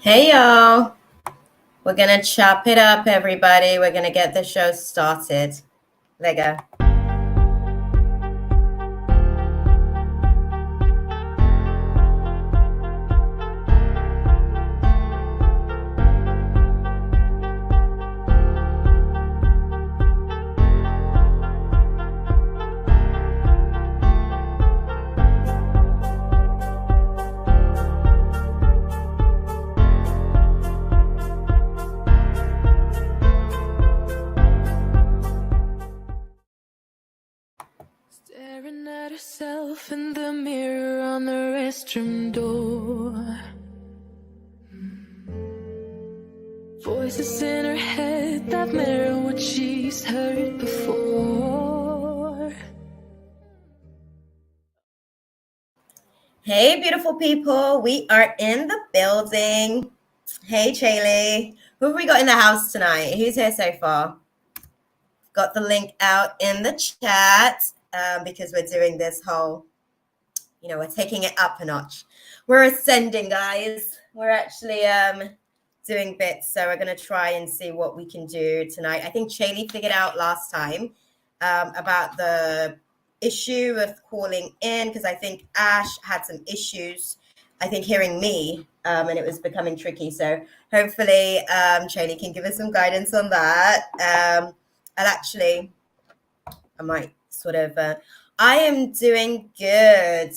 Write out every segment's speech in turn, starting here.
Hey y'all, we're gonna chop it up, everybody. We're gonna get the show started. Lego. Staring at herself in the mirror on the restroom door. Voices in her head that mirror what she's heard before. Hey, beautiful people. We are in the building. Hey, Chaylee. Who have we got in the house tonight? Who's here so far? Got the link out in the chat because we're doing this whole, we're taking it up a notch. We're ascending, guys. We're actually doing bits, so we're going to try and see what we can do tonight. I think Chaylee figured out last time about the issue of calling in, because I think Ash had some issues, I think, hearing me, and it was becoming tricky. So hopefully Chaylee can give us some guidance on that. I might sort of, I am doing good.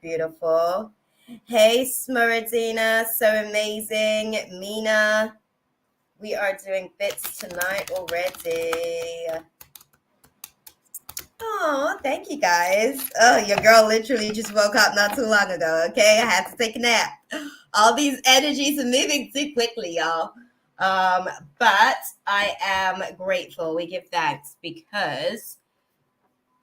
Beautiful. Hey, Smuradina, so amazing. Mina, we are doing bits tonight already. Oh, thank you guys. Oh, your girl literally just woke up not too long ago, okay? I had to take a nap. All these energies are moving too quickly, y'all. But I am grateful. We give thanks because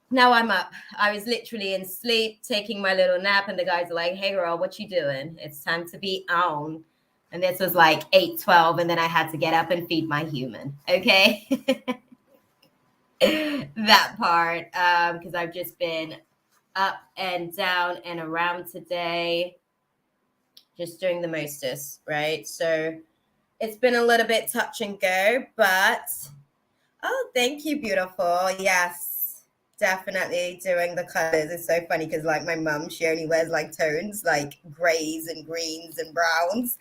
now I'm up. I was literally in sleep, taking my little nap, and the guys are like, hey, girl, what you doing? It's time to be on. And this was like 8:12, and then I had to get up and feed my human, okay? That part, because I've just been up and down and around today, just doing the mostest, right? So it's been a little bit touch and go, but oh, thank you, beautiful. Yes, definitely doing the colors. It's so funny because like my mum, she only wears like tones like grays and greens and browns.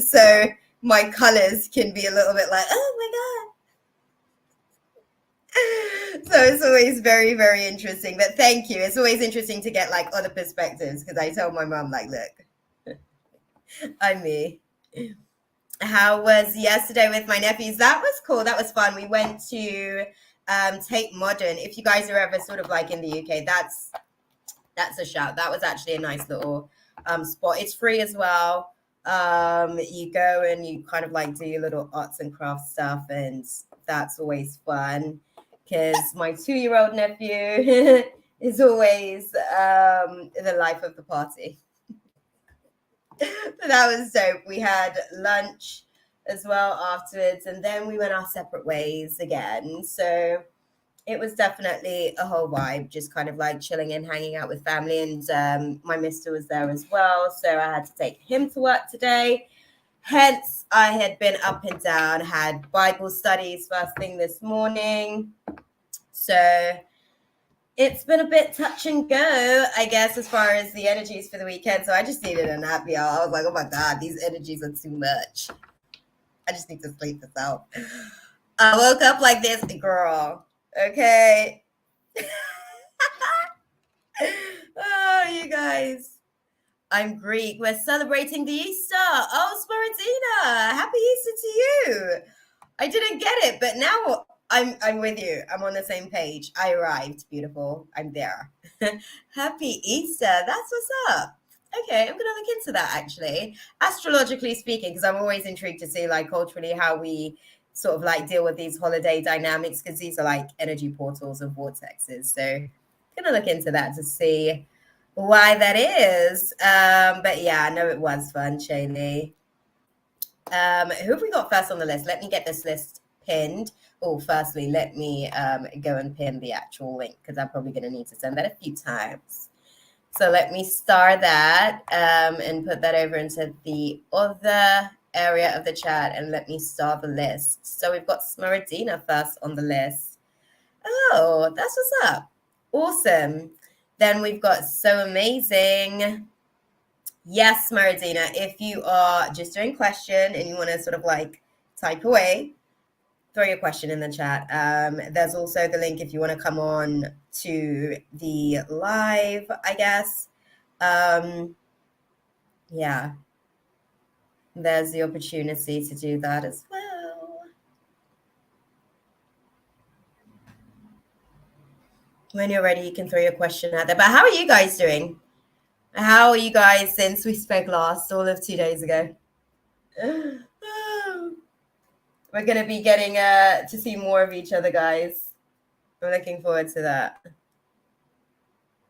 So my colors can be a little bit like, oh my God. So it's always very, very interesting. But thank you. It's always interesting to get like other perspectives because I tell my mom, like, look, I'm me. How was yesterday with my nephews? That was cool. That was fun. We went to Tate Modern. If you guys are ever sort of like in the UK, that's a shout. That was actually a nice little spot. It's free as well. You go and you kind of like do your little arts and crafts stuff, and that's always fun because my 2-year-old nephew is always the life of the party. So that was dope. We had lunch as well afterwards, and then we went our separate ways again. So it was definitely a whole vibe, just kind of like chilling and hanging out with family. And my mister was there as well, so I had to take him to work today. Hence, I had been up and down, had Bible studies first thing this morning. So it's been a bit touch and go, I guess, as far as the energies for the weekend. So I just needed a nap, y'all. I was like, oh my God, these energies are too much. I just need to sleep this out. I woke up like this, girl. Okay. Oh, you guys. I'm Greek. We're celebrating the Easter. Oh, Sporadina. Happy Easter to you. I didn't get it, but now I'm with you. I'm on the same page. I arrived. Beautiful. I'm there. Happy Easter. That's what's up. Okay, I'm going to look into that actually. Astrologically speaking, because I'm always intrigued to see like culturally how we sort of like deal with these holiday dynamics, because these are like energy portals and vortexes. So I'm going to look into that to see why that is. But yeah, I know it was fun, Shaylee. Who have we got first on the list? Let me get this list pinned. Oh, firstly, let me go and pin the actual link because I'm probably going to need to send that a few times. So let me star that and put that over into the other area of the chat, and let me star the list. So we've got Smaradina first on the list. Oh, that's what's up. Awesome. Then we've got So Amazing. Yes, Maradina, if you are just doing question and you want to sort of like type away, throw your question in the chat. There's also the link if you want to come on to the live, I guess. Yeah, there's the opportunity to do that as well. When you're ready, you can throw your question out there. But how are you guys doing? How are you guys since we spoke last, all of 2 days ago? We're going to be getting to see more of each other, guys. I'm looking forward to that.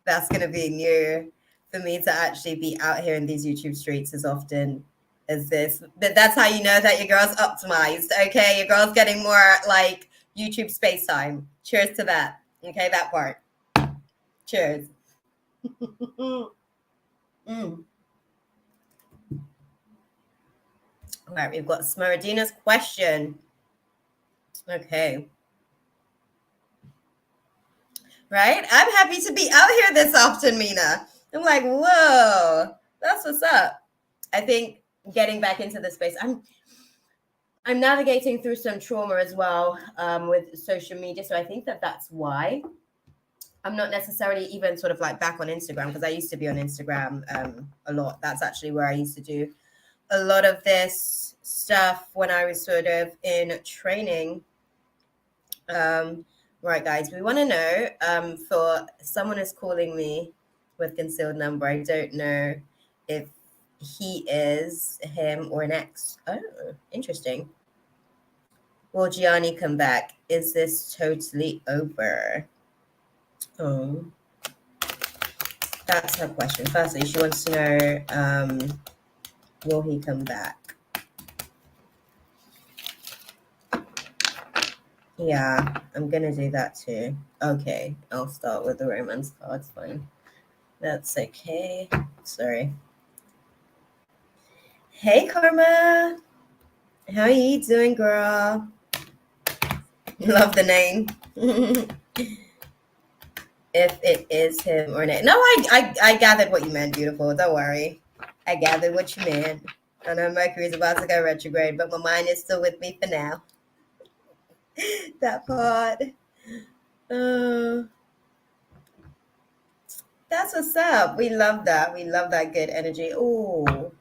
That's going to be new for me to actually be out here in these YouTube streets as often as this. But that's how you know that your girl's optimized, okay? Your girl's getting more like YouTube space time. Cheers to that. Okay, that part. Cheers. Mm. All right, we've got Smaradina's question. Okay. Right? I'm happy to be out here this often, Mina. I'm like, whoa, that's what's up. I think getting back into the space, I'm navigating through some trauma as well with social media. So I think that's why I'm not necessarily even sort of like back on Instagram, because I used to be on Instagram a lot. That's actually where I used to do a lot of this stuff when I was sort of in training. Right, guys, we want to know for someone who's calling me with concealed number. I don't know if he is him or an ex. Oh, interesting. Will Gianni come back? Is this totally over? Oh, that's her question. Firstly, she wants to know, will he come back? Yeah, I'm gonna do that too. Okay, I'll start with the romance cards. Fine. That's okay. Sorry. Hey, Karma. How are you doing, girl? Love the name. If it is him or not. No, I gathered what you meant, beautiful. Don't worry. I gathered what you meant. I know Mercury's about to go retrograde, but my mind is still with me for now. That part. That's what's up. We love that. We love that good energy. Oh,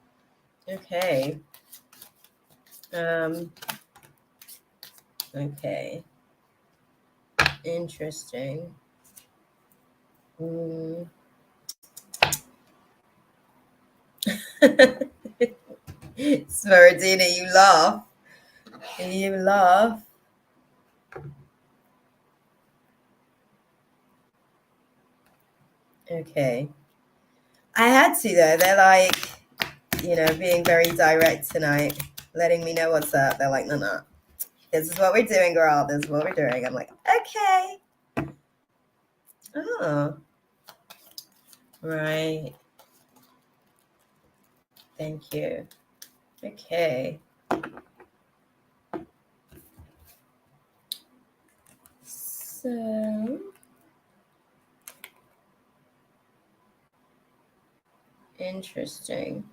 okay. Okay. Interesting. Smeradina, you laugh. You laugh. Okay. I had to, though. They're like, being very direct tonight, letting me know what's up. They're like, no. This is what we're doing, girl. This is what we're doing. I'm like, okay. Oh. Right. Thank you. Okay. So, interesting.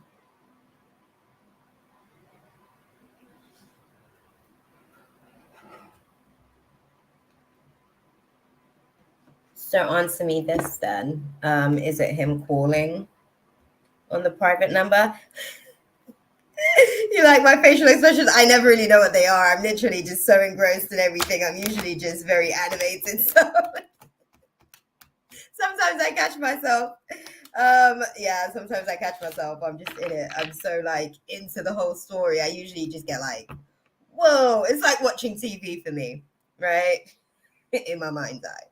So answer me this then. Is it him calling on the private number? You like my facial expressions? I never really know what they are. I'm literally just so engrossed in everything. I'm usually just very animated. So sometimes I catch myself. Sometimes I catch myself. I'm just in it. I'm so like into the whole story. I usually just get like, whoa. It's like watching TV for me, right? In my mind's eye.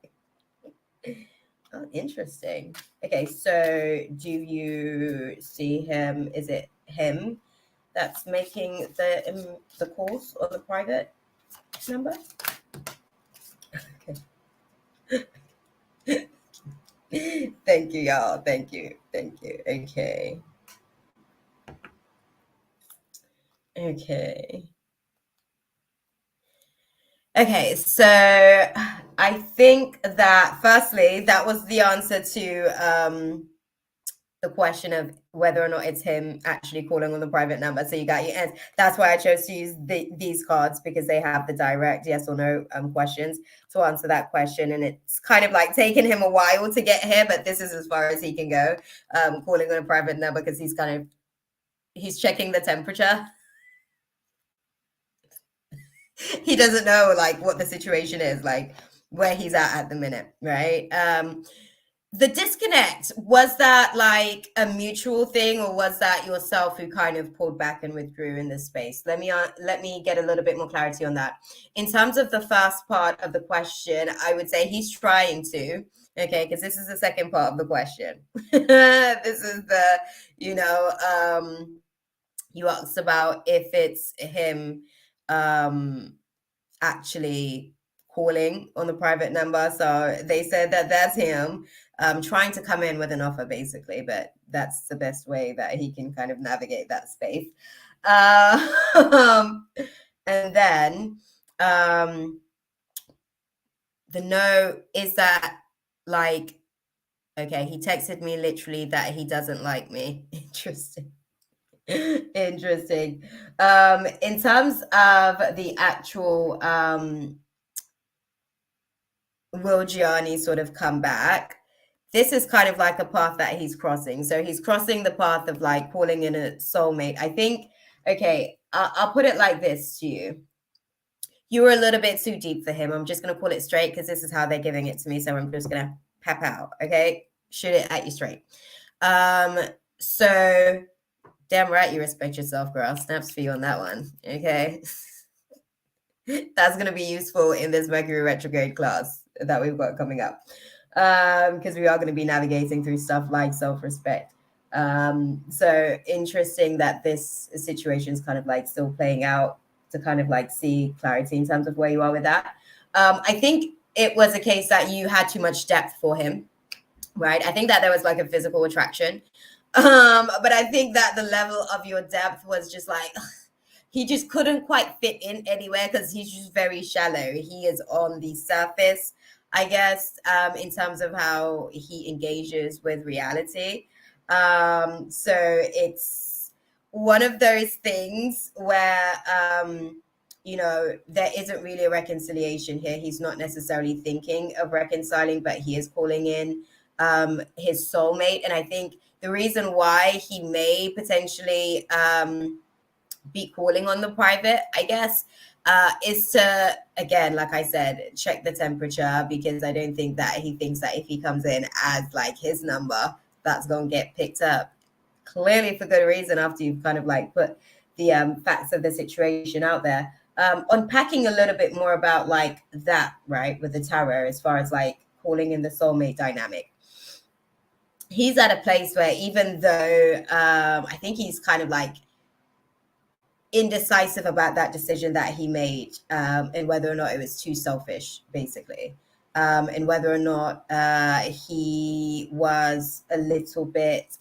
Oh, interesting. Okay, so do you see him? Is it him that's making the calls on the private number? Okay. Thank you, y'all. Thank you. Thank you. Okay. Okay. Okay, so I think that firstly, that was the answer to the question of whether or not it's him actually calling on the private number. So you got your answer. That's why I chose to use these cards, because they have the direct yes or no questions to answer that question. And it's kind of like taking him a while to get here, but this is as far as he can go, calling on a private number, because he's checking the temperature. He doesn't know like what the situation is, like where he's at the minute, right? The disconnect, was that like a mutual thing, or was that yourself who kind of pulled back and withdrew in this space? Let me get a little bit more clarity on that. In terms of the first part of the question, I would say he's trying to, okay, because this is the second part of the question. This is the, you asked about if it's him actually calling on the private number. So they said that that's him trying to come in with an offer, basically, but that's the best way that he can kind of navigate that space. And then the no is that, like, okay, he texted me literally that he doesn't like me. Interesting. Interesting. In terms of the actual will Gianni sort of come back, this is kind of like a path that he's crossing. So he's crossing the path of like calling in a soulmate. I think, okay, I'll put it like this to you. You were a little bit too deep for him. I'm just going to call it straight, because this is how they're giving it to me. So I'm just going to pep out, okay? Shoot it at you straight. So damn right you respect yourself, girl. Snaps for you on that one, okay? That's going to be useful in this Mercury retrograde class that we've got coming up, because we are going to be navigating through stuff like self-respect. So interesting that this situation is kind of like still playing out, to kind of like see clarity in terms of where you are with that. I think it was a case that you had too much depth for him, right? I think that there was like a physical attraction, but I think that the level of your depth was just like, he just couldn't quite fit in anywhere, because he's just very shallow. He is on the surface, I guess, in terms of how he engages with reality. So it's one of those things where, there isn't really a reconciliation here. He's not necessarily thinking of reconciling, but he is calling in his soulmate. And I think the reason why he may potentially be calling on the private, I guess, is to, again, like I said, check the temperature, because I don't think that he thinks that if he comes in as like his number, that's going to get picked up. Clearly for good reason, after you've kind of like put the facts of the situation out there. Unpacking a little bit more about like that, right, with the tarot, as far as like calling in the soulmate dynamic. He's at a place where, even though I think he's kind of like indecisive about that decision that he made, and whether or not it was too selfish, basically, and whether or not he was a little bit,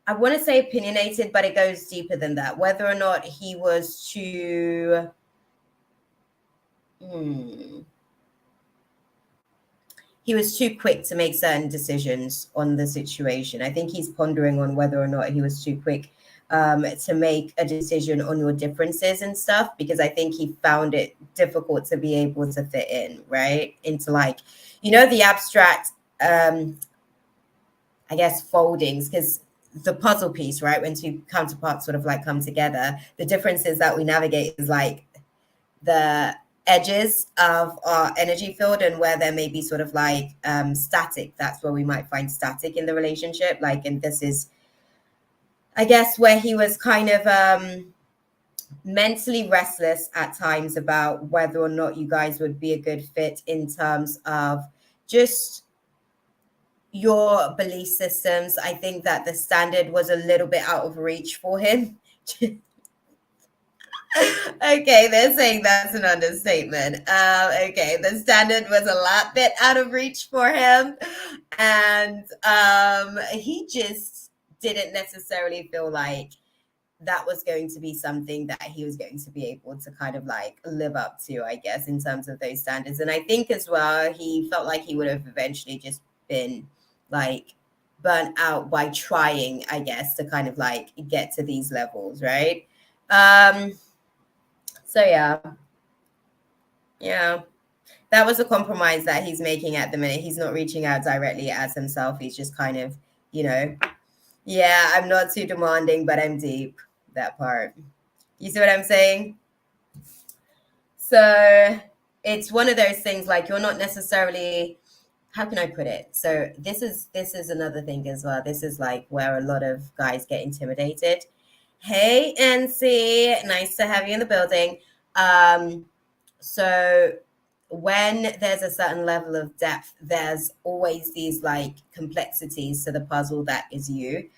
I want to say opinionated, but it goes deeper than that. Whether or not he was too, he was too quick to make certain decisions on the situation. I think he's pondering on whether or not he was too quick to make a decision on your differences and stuff, because I think he found it difficult to be able to fit in, right, into like, the abstract, I guess, foldings, because the puzzle piece, right, when two counterparts sort of like come together, the differences that we navigate is like the edges of our energy field, and where there may be sort of like static, that's where we might find static in the relationship. Like, and this is, I guess, where he was kind of mentally restless at times about whether or not you guys would be a good fit in terms of just your belief systems. I think that the standard was a little bit out of reach for him. Okay, they're saying that's an understatement. Okay, the standard was a lot bit out of reach for him, and he just didn't necessarily feel like that was going to be something that he was going to be able to kind of like live up to, I guess, in terms of those standards. And I think as well, he felt like he would have eventually just been like burnt out by trying, I guess, to kind of like get to these levels, right? Um, so yeah, that was a compromise that he's making at the minute. He's not reaching out directly as himself. He's just kind of, you know, yeah, I'm not too demanding, but I'm deep. That part. You see what I'm saying? So it's one of those things like you're not necessarily, how can I put it? So this is another thing as well. This is like where a lot of guys get intimidated. Hey NC, nice to have you in the building. So when there's a certain level of depth, there's always these like complexities to the puzzle that is you.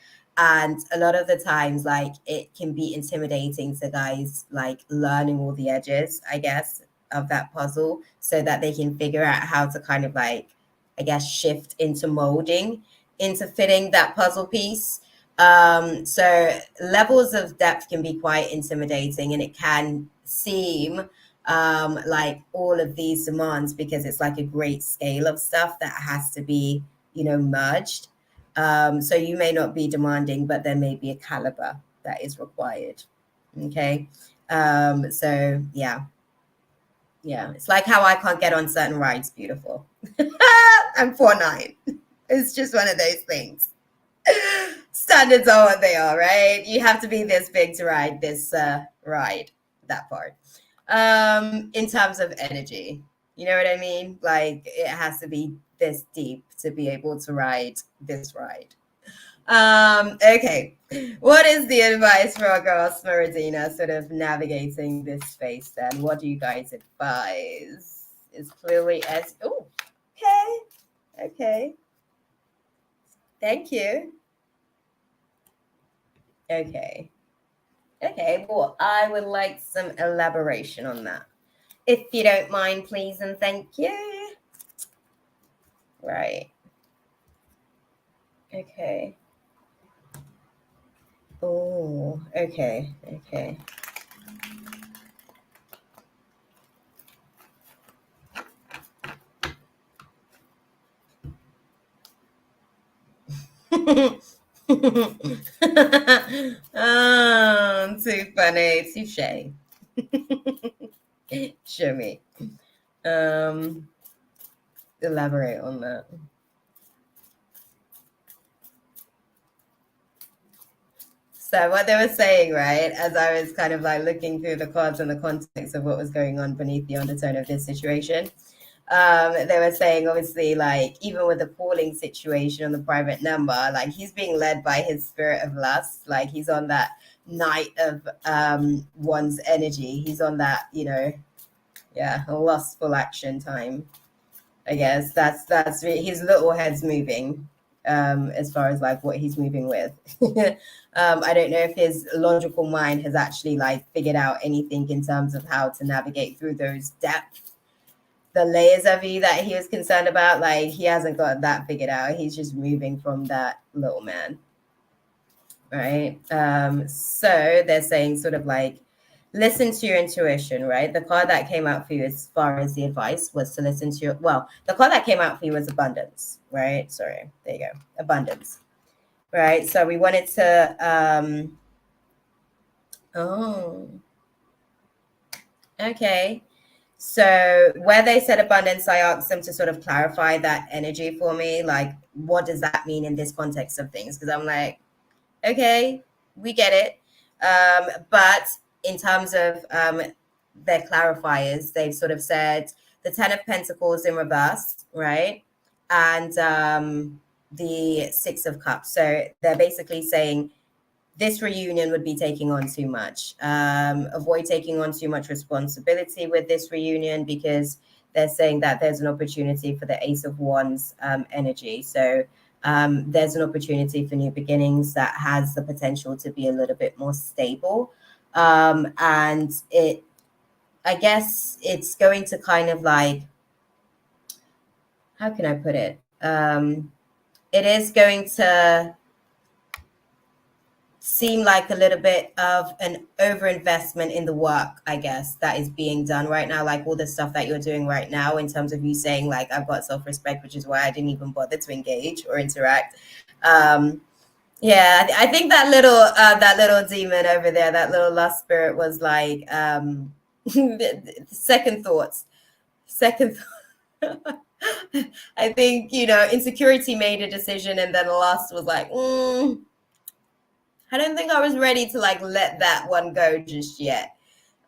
And a lot of the times, like it can be intimidating to guys like learning all the edges, I guess, of that puzzle so that they can figure out how to kind of like, I guess, shift into molding, into fitting that puzzle piece. So levels of depth can be quite intimidating and it can seem like all of these demands because it's like a great scale of stuff that has to be, merged. So you may not be demanding, but there may be a caliber that is required. Okay. So yeah. Yeah. It's like how I can't get on certain rides. Beautiful. I'm 4'9". It's just one of those things. Standards are what they are, right? You have to be this big to ride this ride, that part. In terms of energy, you know what I mean? Like it has to be this deep to be able to ride this ride. Okay. What is the advice for our girl Smeradina sort of navigating this space then? What do you guys advise? Is clearly as okay. Thank you. Okay. Well, I would like some elaboration on that. If you don't mind, please, and thank you. Right. Okay. Oh, okay. Oh, too funny. Touche. Show me. Elaborate on that. So what they were saying, right, as I was kind of like looking through the cards and the context of what was going on beneath the undertone of this situation, they were saying obviously like even with the calling situation on the private number, like he's being led by his spirit of lust, like he's on that night of one's energy, he's on that lustful action time. I guess that's his little head's moving as far as like what he's moving with. I don't know if his logical mind has actually like figured out anything in terms of how to navigate through those depths, the layers of you that he was concerned about. Like he hasn't got that figured out. He's just moving from that little man. Right. So they're saying sort of like listen to your intuition, right? The card that came out for you as far as the advice was to listen to the card that came out for you was abundance, right? Sorry, there you go. Abundance. Right. So we wanted to okay. So where they said abundance, I asked them to sort of clarify that energy for me. Like, what does that mean in this context of things? Because I'm like, okay, we get it. But in terms of their clarifiers, they've sort of said the 10 of Pentacles in reverse, right? And the 6 of Cups. So they're basically saying this reunion would be taking on too much. Avoid taking on too much responsibility with this reunion because they're saying that there's an opportunity for the Ace of Wands energy. So there's an opportunity for new beginnings that has the potential to be a little bit more stable. And I guess it's going to kind of like, how can I put it? It is going to seem like a little bit of an overinvestment in the work, I guess, that is being done right now. Like all the stuff that you're doing right now, in terms of you saying like, I've got self-respect, which is why I didn't even bother to engage or interact. Yeah, I think that little demon over there, that little lust spirit, was like second thoughts. I think, insecurity made a decision, and then lust was like, I don't think I was ready to like let that one go just yet.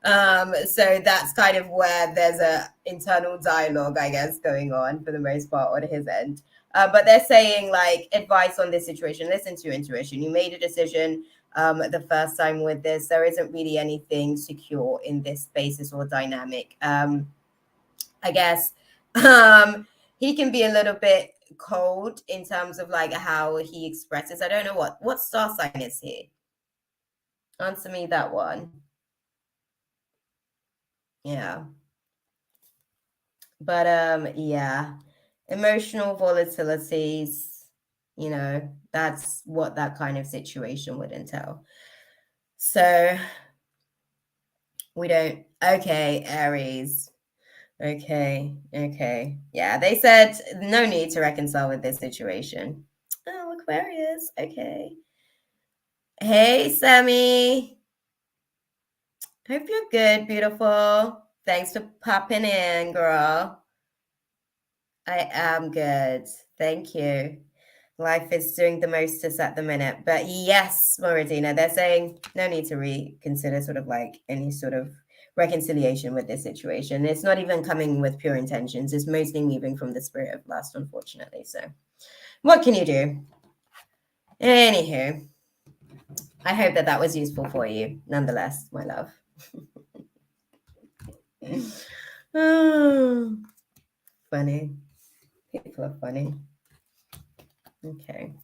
So that's kind of where there's a internal dialogue, I guess, going on for the most part on his end. But they're saying like advice on this situation. Listen to your intuition. You made a decision the first time with this. There isn't really anything secure in this basis or dynamic. I guess he can be a little bit cold in terms of like how he expresses. I don't know what star sign is he? Answer me that one. Yeah. But yeah, emotional volatilities, that's what that kind of situation would entail. So we don't, okay, Aries. Okay. Yeah, they said no need to reconcile with this situation. Oh, Aquarius. Okay. Hey, Sammy. Hope you're good, beautiful. Thanks for popping in, girl. I am good. Thank you. Life is doing the mostest at the minute. But yes, Moradina, they're saying no need to reconsider sort of like any sort of reconciliation with this situation. It's not even coming with pure intentions. It's mostly moving from the spirit of lust, unfortunately. So what can you do? Anywho, I hope that was useful for you, nonetheless, my love. Oh, funny. People are funny. Okay.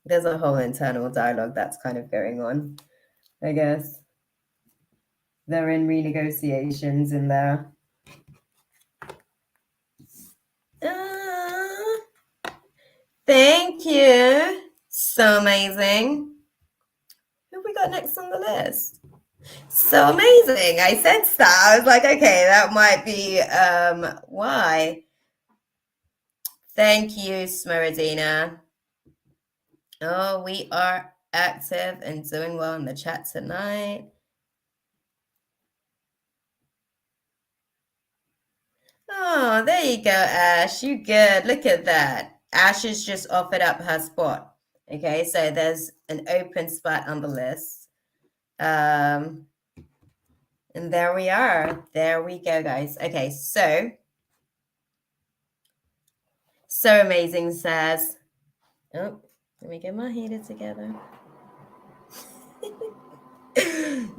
There's a whole internal dialogue that's kind of going on, I guess. They're in renegotiations in there. Thank you. So amazing. Who we got next on the list? So amazing. I sensed that. I was like, okay, that might be why. Thank you, Smeradina. Oh, we are active and doing well in the chat tonight. Oh, there you go, Ash. You good. Look at that. Ash has just offered up her spot. Okay, so there's an open spot on the list. And there we are. There we go, guys. Okay, so amazing says, oh, let me get my heater together.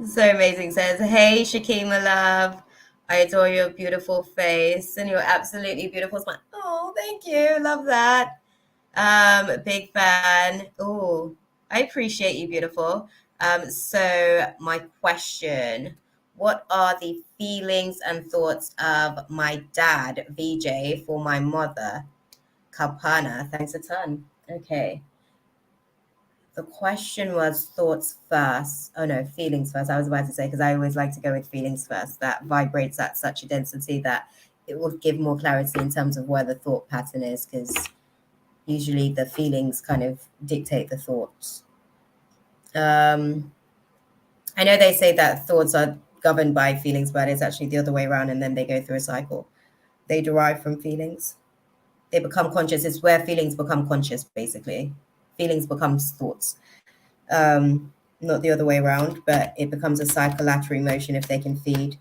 So amazing says, hey, Shakima love. I adore your beautiful face and your absolutely beautiful smile. Oh, thank you. Love that. Big fan. Oh, I appreciate you, beautiful. So my question, what are the feelings and thoughts of my dad, VJ, for my mother, Kalpana? Thanks a ton. Okay. The question was thoughts first. Oh no, feelings first. I was about to say, because I always like to go with feelings first. That vibrates at such a density that it will give more clarity in terms of where the thought pattern is, because usually the feelings kind of dictate the thoughts. I know they say that thoughts are governed by feelings, but it's actually the other way around, and then they go through a cycle. They derive from feelings. They become conscious. It's where feelings become conscious, basically. Feelings becomes thoughts. Not the other way around, but it becomes a circulatory motion if they can feed.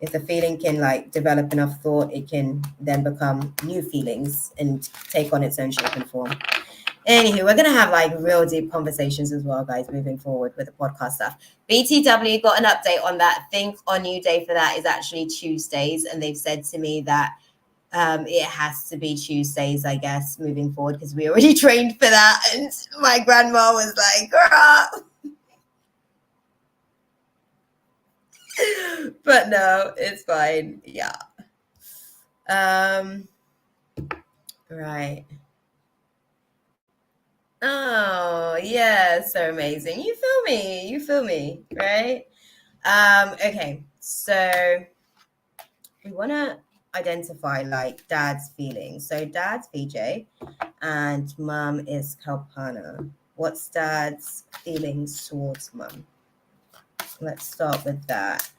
If the feeling can like develop enough thought, it can then become new feelings and take on its own shape and form. Anywho, we're going to have like real deep conversations as well, guys, moving forward with the podcast stuff. BTW got an update on that. Think our new day for that is actually Tuesdays. And they've said to me that it has to be Tuesdays, I guess, moving forward, because we already trained for that. And my grandma was like, girl, But no, it's fine. Yeah. Right. Oh, yeah, so amazing. You feel me? You feel me, right? Okay. So we want to identify like dad's feelings. So dad's VJ and mum is Kalpana. What's dad's feelings towards mum? Let's start with that.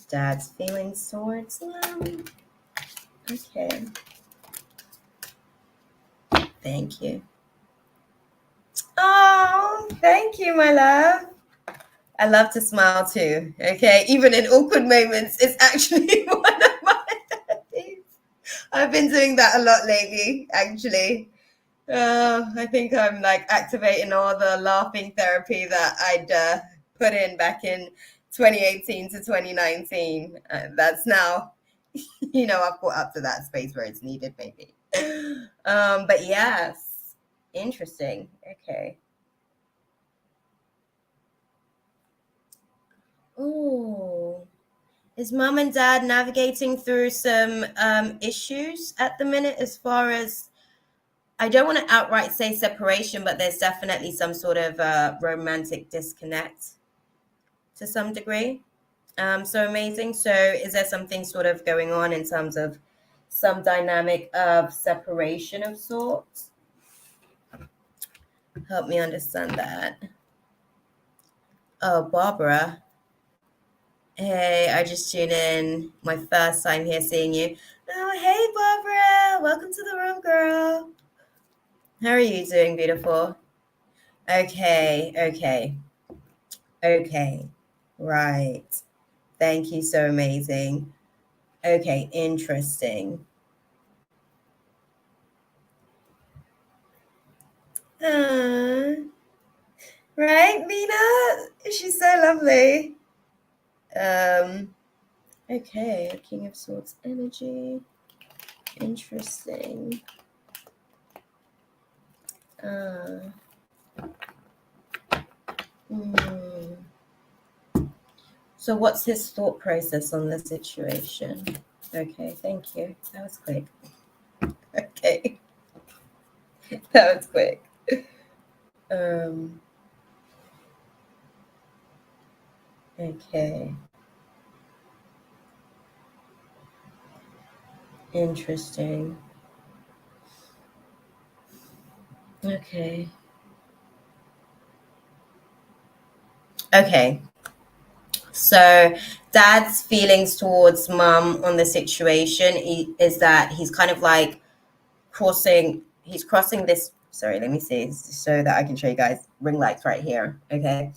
Dad's feelings towards mum. Okay. Thank you. Oh, thank you, my love. I love to smile too. Okay. Even in awkward moments, it's actually one of my things. I've been doing that a lot lately, actually. I think I'm like activating all the laughing therapy that I'd put in back in 2018 to 2019. That's now, I've caught up to that space where it's needed, maybe. But yes, interesting. Okay. Oh, is mom and dad navigating through some issues at the minute as far as I don't want to outright say separation, but there's definitely some sort of romantic disconnect to some degree. So amazing. So is there something sort of going on in terms of some dynamic of separation of sorts? Help me understand that. Oh, Barbara. Hey, I just tuned in. My first time here seeing you. Oh, hey, Barbara. Welcome to the room, girl. How are you doing, beautiful? Okay, okay, okay. Right. Thank you. So amazing. Okay, interesting. Uh, right, Mina? She's so lovely. Okay, King of Swords energy. Interesting. Hmm. So what's his thought process on the situation? Okay, thank you. That was quick. Okay. That was quick. Okay. Interesting. Okay. Okay. So dad's feelings towards mum on the situation is that he's kind of like he's crossing this, sorry, let me see so that I can show you guys ring lights right here. Okay.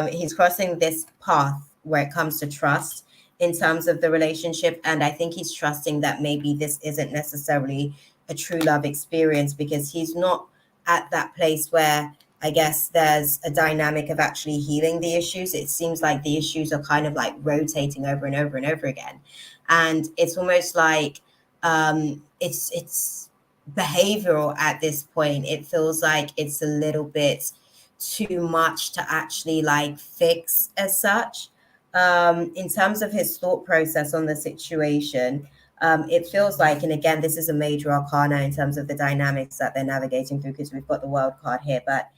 He's crossing this path where it comes to trust in terms of the relationship. And I think he's trusting that maybe this isn't necessarily a true love experience because he's not at that place where I guess there's a dynamic of actually healing the issues. It seems like the issues are kind of like rotating over and over and over again. And it's almost like it's behavioral at this point. It feels like it's a little bit too much to actually like fix as such. In terms of his thought process on the situation, it feels like, and again, this is a major arcana in terms of the dynamics that they're navigating through because we've got the world card here, but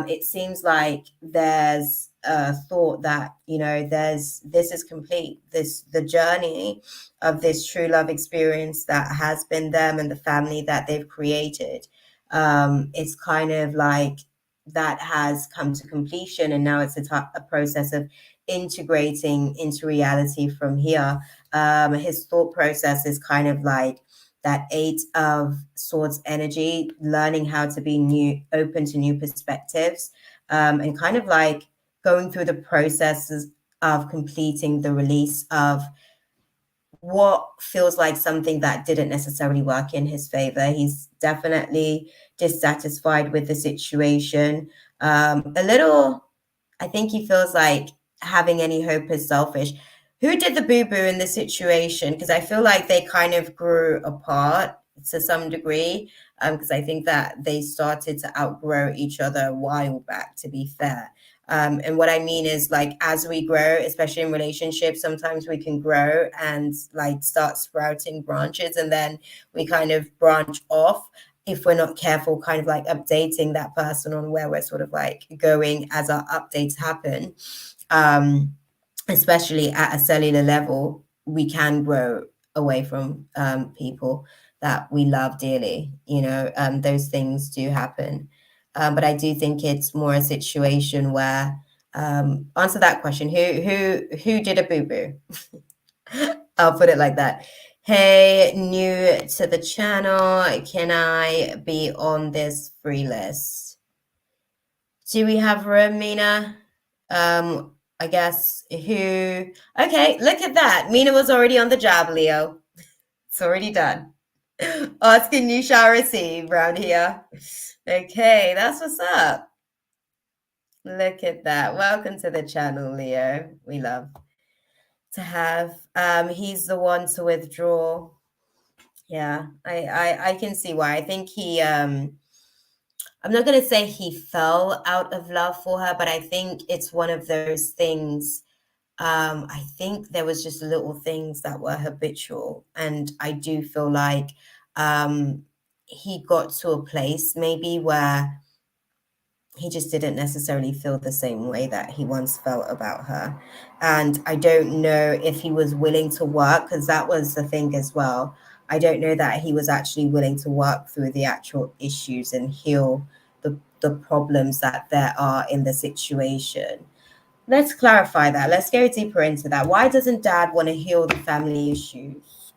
it seems like there's a thought that this is complete, the journey of this true love experience that has been them and the family that they've created. It's kind of like that has come to completion, and now it's a process of integrating into reality from here. His thought process is kind of like that Eight of Swords energy, learning how to be open to new perspectives, and kind of like going through the processes of completing the release of what feels like something that didn't necessarily work in his favor. He's definitely dissatisfied with the situation. A little, I think he feels like having any hope is selfish. Who did the boo-boo in the situation? Because I feel like they kind of grew apart to some degree. Because I think that they started to outgrow each other a while back, to be fair. And what I mean is, like, as we grow, especially in relationships, sometimes we can grow and like start sprouting branches, and then we kind of branch off if we're not careful, kind of like updating that person on where we're sort of like going as our updates happen. Especially at a cellular level, we can grow away from people that we love dearly. Those things do happen. But I do think it's more a situation where, answer that question. Who did a boo-boo? I'll put it like that. Hey, new to the channel, can I be on this free list? Do we have room, Mina? I guess who? Okay, look at that. Mina was already on the job, Leo. It's already done. Asking you shall receive round here. Okay, that's what's up. Look at that. Welcome to the channel, Leo. We love to have. He's the one to withdraw. Yeah, I can see why. I think he I'm not gonna say he fell out of love for her, but I think it's one of those things. I think there was just little things that were habitual, and I do feel like he got to a place maybe where he just didn't necessarily feel the same way that he once felt about her. And I don't know if he was willing to work, because that was the thing as well. I don't know that he was actually willing to work through the actual issues and heal the problems that there are in the situation. Let's clarify that. Let's go deeper into that. Why doesn't dad want to heal the family issues?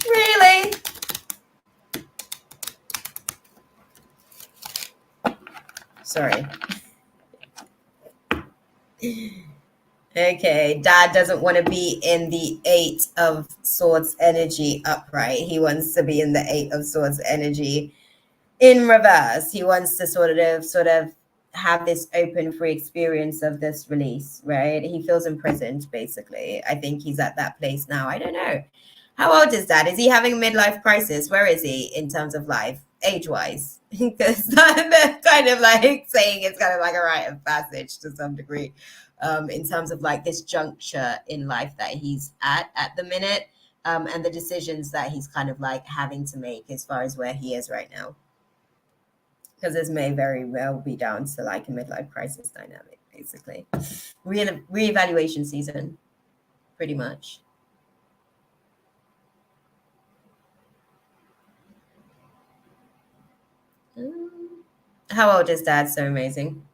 Really? Sorry. Okay, dad doesn't want to be in the 8 of Swords energy upright. He wants to be in the 8 of Swords energy in reverse. He wants to sort of have this open, free experience of this release, right? He feels imprisoned, basically. I think he's at that place now. I don't know. How old is dad? Is he having a midlife crisis? Where is he in terms of life, age-wise? Because they're kind of like saying it's kind of like a rite of passage to some degree, in terms of like this juncture in life that he's at the minute, and the decisions that he's kind of like having to make as far as where he is right now. Because this may very well be down to like a midlife crisis dynamic, basically. Reevaluation season, pretty much. How old is dad? So amazing.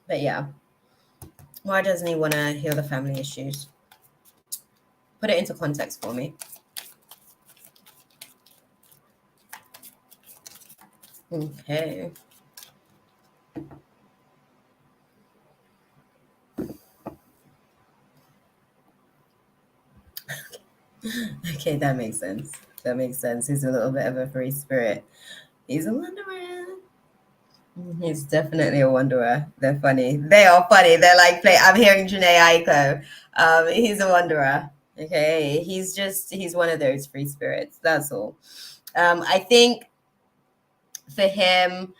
But yeah, why doesn't he want to heal the family issues? Put it into context for me. Okay. Okay, that makes sense. That makes sense. He's a little bit of a free spirit. He's a wanderer. He's definitely a wanderer. They're funny. They are funny. They're like play. I'm hearing Janae Aiko. He's a wanderer. Okay, he's one of those free spirits. That's all. I think for him,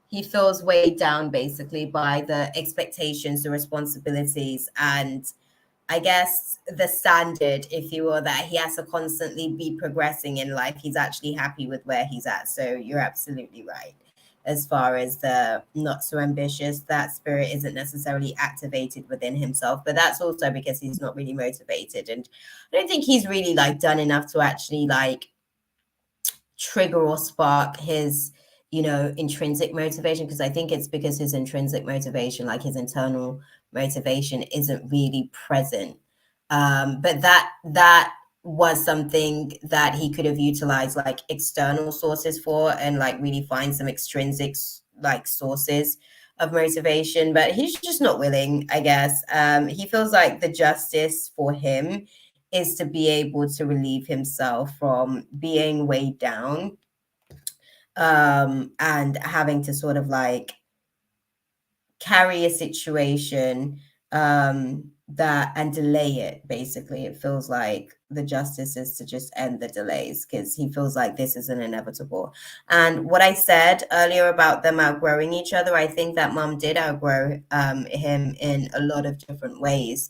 he feels weighed down basically by the expectations, the responsibilities, and I guess the standard, if you will, that he has to constantly be progressing in life. He's actually happy with where he's at. So you're absolutely right. As far as the not so ambitious, that spirit isn't necessarily activated within himself, but that's also because he's not really motivated. And I don't think he's really like done enough to actually like trigger or spark his intrinsic motivation, because I think it's because his intrinsic motivation, like his internal motivation, isn't really present. But that was something that he could have utilized like external sources for, and like really find some extrinsic like sources of motivation, but he's just not willing, I guess. He feels like the justice for him is to be able to relieve himself from being weighed down, and having to sort of like carry a situation that and delay it. Basically, it feels like the justice is to just end the delays because he feels like this is an inevitable. And what I said earlier about them outgrowing each other, I think that mom did outgrow him in a lot of different ways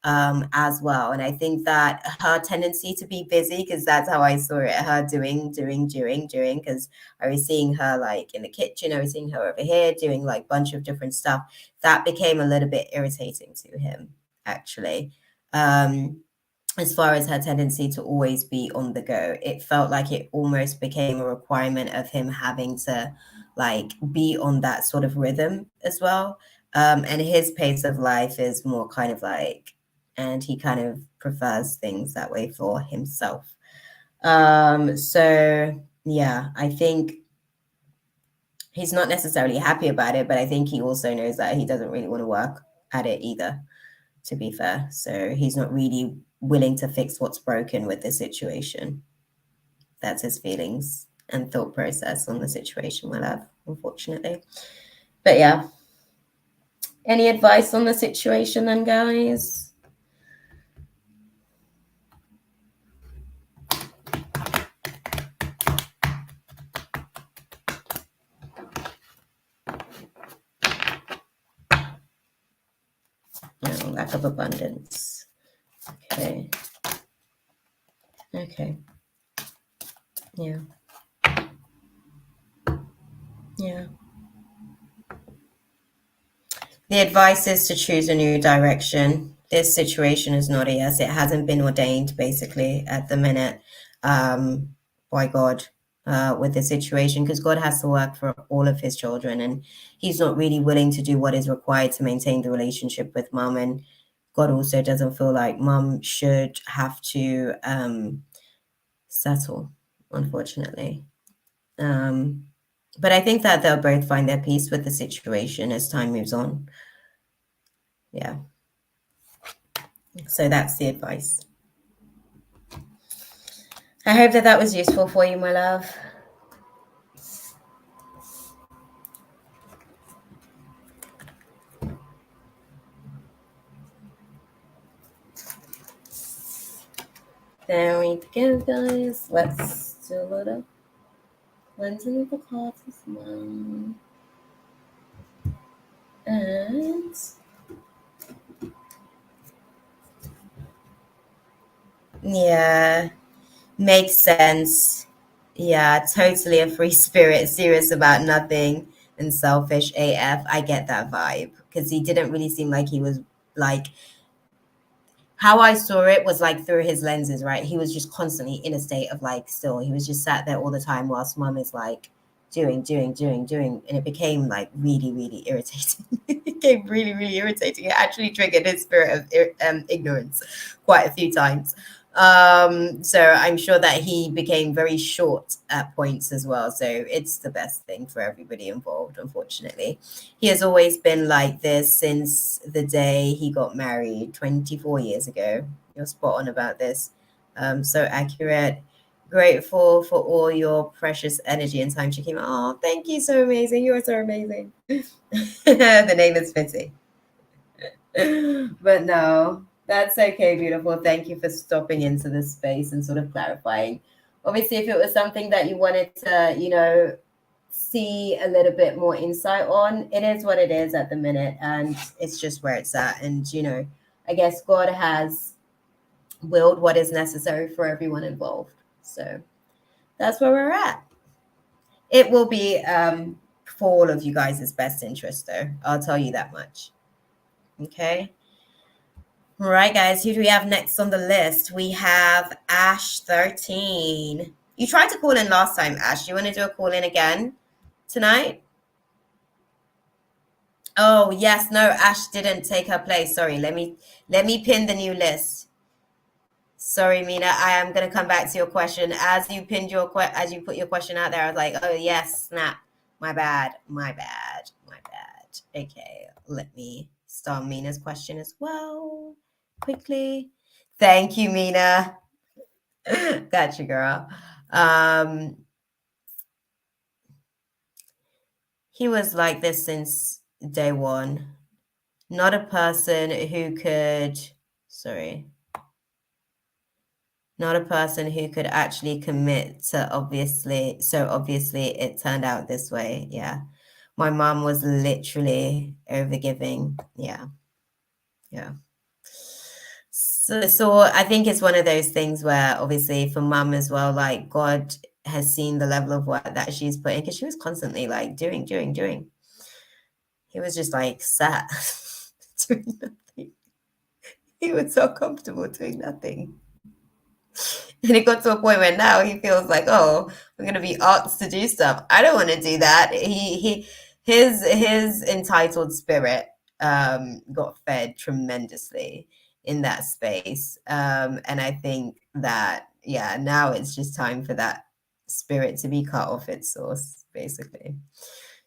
as well. And I think that her tendency to be busy, because that's how I saw it, her doing, because I was seeing her like in the kitchen, I was seeing her over here doing like a bunch of different stuff. That became a little bit irritating to him, actually. As far as her tendency to always be on the go, it felt like it almost became a requirement of him having to like be on that sort of rhythm as well. And his pace of life is more kind of like, and he kind of prefers things that way for himself. So yeah, I think he's not necessarily happy about it, but I think he also knows that he doesn't really want to work at it either, to be fair. So he's not really willing to fix what's broken with the situation. That's his feelings and thought process on the situation, my love, unfortunately. But yeah. Any advice on the situation then, guys? No, lack of abundance. Okay. Okay. Yeah. Yeah. The advice is to choose a new direction. This situation is not a yes. It hasn't been ordained, basically, at the minute by God with the situation, because God has to work for all of his children, and he's not really willing to do what is required to maintain the relationship with mom. And God also doesn't feel like mom should have to settle, unfortunately. But I think that they'll both find their peace with the situation as time moves on. Yeah. So that's the advice. I hope that that was useful for you, my love. There we go, guys. Let's do a little cleansing of the cards as well. And yeah, makes sense. Yeah, totally a free spirit, serious about nothing and selfish AF. I get that vibe because he didn't really seem like he was like, how I saw it was like through his lenses, right? He was just constantly in a state of like still. He was just sat there all the time whilst mom is like doing. And it became like really, really irritating. It became really, really irritating. It actually triggered his spirit of ignorance quite a few times. So I'm sure that he became very short at points as well. So it's the best thing for everybody involved, unfortunately. He has always been like this since the day he got married 24 years ago. You're spot on about this. So accurate. Grateful for all your precious energy and time, Shakima. Oh, thank you. So amazing. You're so amazing. The name is fitting. But no, that's okay, beautiful. Thank you for stopping into this space and sort of clarifying. Obviously, if it was something that you wanted to, see a little bit more insight on, it is what it is at the minute, and it's just where it's at. And I guess God has willed what is necessary for everyone involved. So that's where we're at. It will be for all of you guys' best interest, though. I'll tell you that much. Okay. All right, guys, who do we have next on the list? We have Ash 13. You tried to call in last time, Ash. You want to do a call in again tonight? Oh, yes. No, Ash didn't take her place. Sorry. Let me pin the new list. Sorry, Mina. I am going to come back to your question. As you put your question out there, I was like, oh, yes, snap. My bad. Okay, let me start Mina's question as well. Quickly. Thank you, Mina. Gotcha, girl. He was like this since day one. Not a person who could, not a person who could actually commit to obviously it turned out this way. Yeah. My mom was literally overgiving. Yeah. So I think it's one of those things where obviously for mom as well, like God has seen the level of work that she's put in, because she was constantly like doing. He was just like sat doing nothing. He was so comfortable doing nothing. And it got to a point where now he feels like, oh, I'm gonna be asked to do stuff. I don't want to do that. His entitled spirit got fed tremendously in that space. And I think that now it's just time for that spirit to be cut off its source, basically.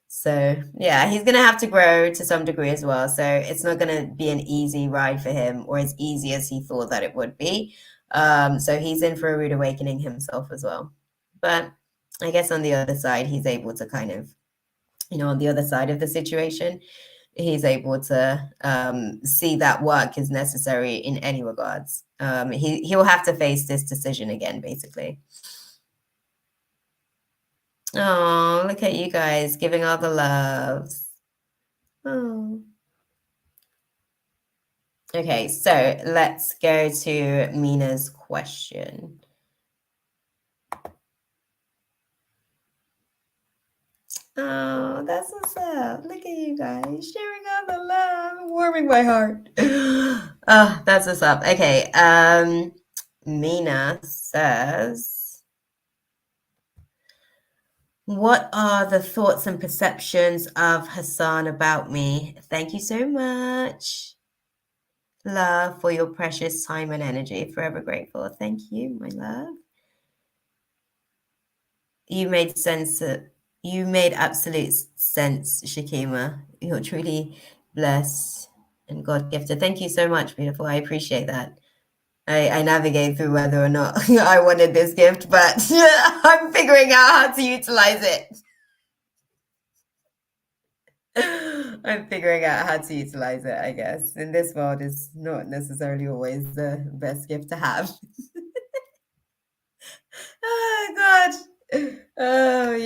So he's gonna have to grow to some degree as well. So it's not gonna be an easy ride for him, or as easy as he thought that it would be. So he's in for a rude awakening himself as well. But I guess on the other side, he's able to kind of, on the other side of the situation, he's able to see that work is necessary in any regards. He'll have to face this decision again, basically. Oh, look at you guys giving all the loves. Oh. Okay, so let's go to Mina's question. Oh, that's what's up. Look at you guys sharing all the love, warming my heart. Oh, that's what's up. Okay, Mina says, what are the thoughts and perceptions of Hassan about me? Thank you so much. Love for your precious time and energy. Forever grateful. Thank you, my love. You made sense. You made absolute sense, Shakima. You're truly blessed and God gifted. Thank you so much, beautiful. I appreciate that. I navigate through whether or not I wanted this gift, but I'm figuring out how to utilize it. I'm figuring out how to utilize it, I guess. In this world, it's not necessarily always the best gift to have. Oh, God. Oh,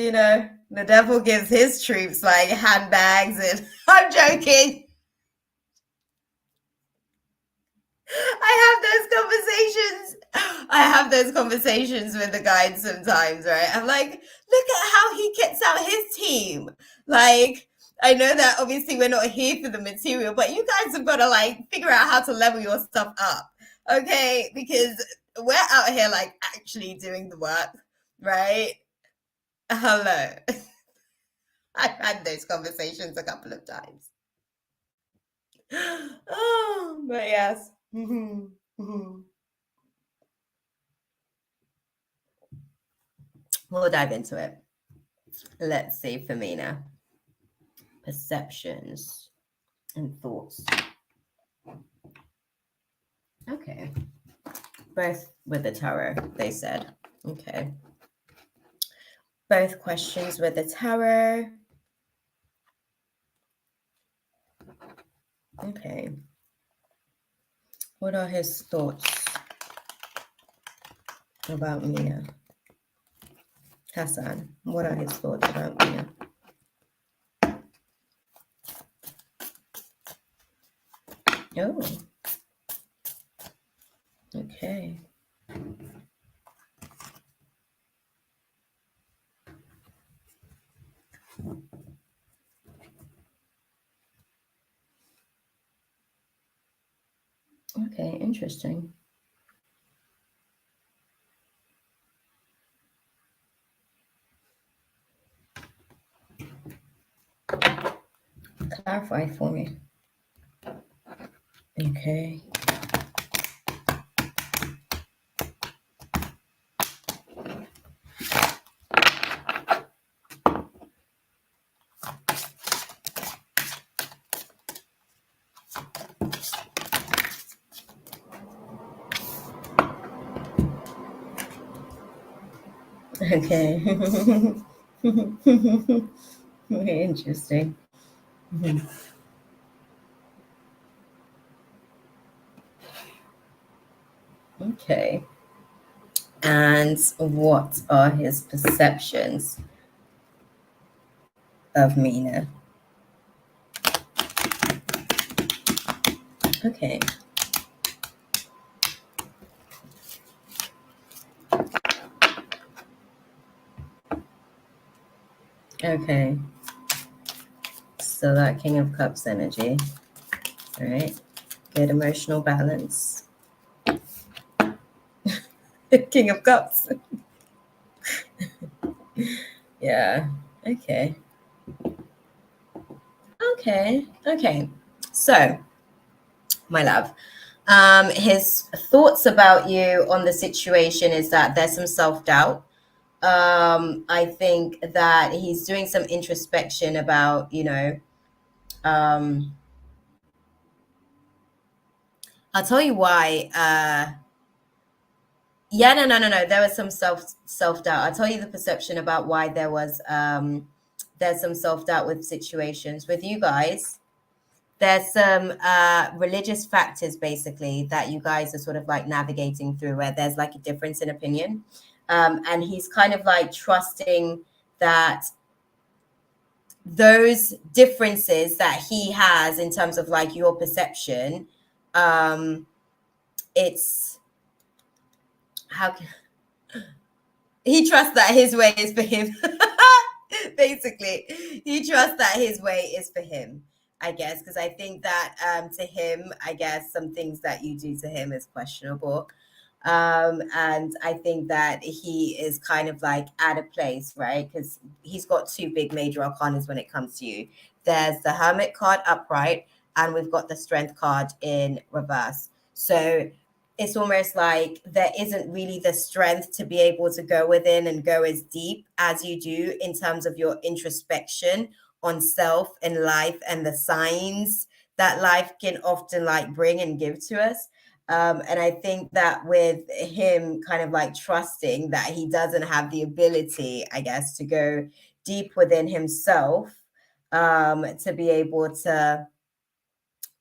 the devil gives his troops like handbags, and I'm joking. I have those conversations with the guides sometimes, right? I'm like, look at how he kits out his team. Like, I know that obviously we're not here for the material, but you guys have got to like figure out how to level your stuff up, okay? Because we're out here like actually doing the work, right? Hello. I've had those conversations a couple of times. Oh, but yes. We'll dive into it. Let's see, Femina. Perceptions and thoughts. Okay. Both with the tarot, they said. Okay. Both questions with the tarot. Okay. What are his thoughts about Mina? Hassan, what are his thoughts about Mina? Oh. Okay. Okay, interesting. Clarify for me. Okay. Okay. Very interesting. Mhm. Okay. And what are his perceptions of Mina? Okay. Okay. So that King of Cups energy. All right. Good emotional balance. King of Cups. Yeah. Okay. Okay. So, my love, his thoughts about you on the situation is that there's some self-doubt. I think that he's doing some introspection about, I'll tell you why. Yeah, no. There was some self-doubt. I'll tell you the perception about why there's some self-doubt with situations with you guys. There's some religious factors basically that you guys are sort of like navigating through where there's like a difference in opinion. And he's kind of like trusting that those differences that he has in terms of like your perception, it's how can he trusts that his way is for him. Basically, he trusts that his way is for him, I guess, because I think that to him, I guess some things that you do to him is questionable. And I think that he is kind of like at a place, right? Because he's got two big major arcanas when it comes to you. There's the Hermit card upright, and we've got the Strength card in reverse. So it's almost like there isn't really the strength to be able to go within and go as deep as you do in terms of your introspection on self and life and the signs that life can often like bring and give to us. And I think that with him kind of like trusting that he doesn't have the ability, I guess, to go deep within himself, to be able to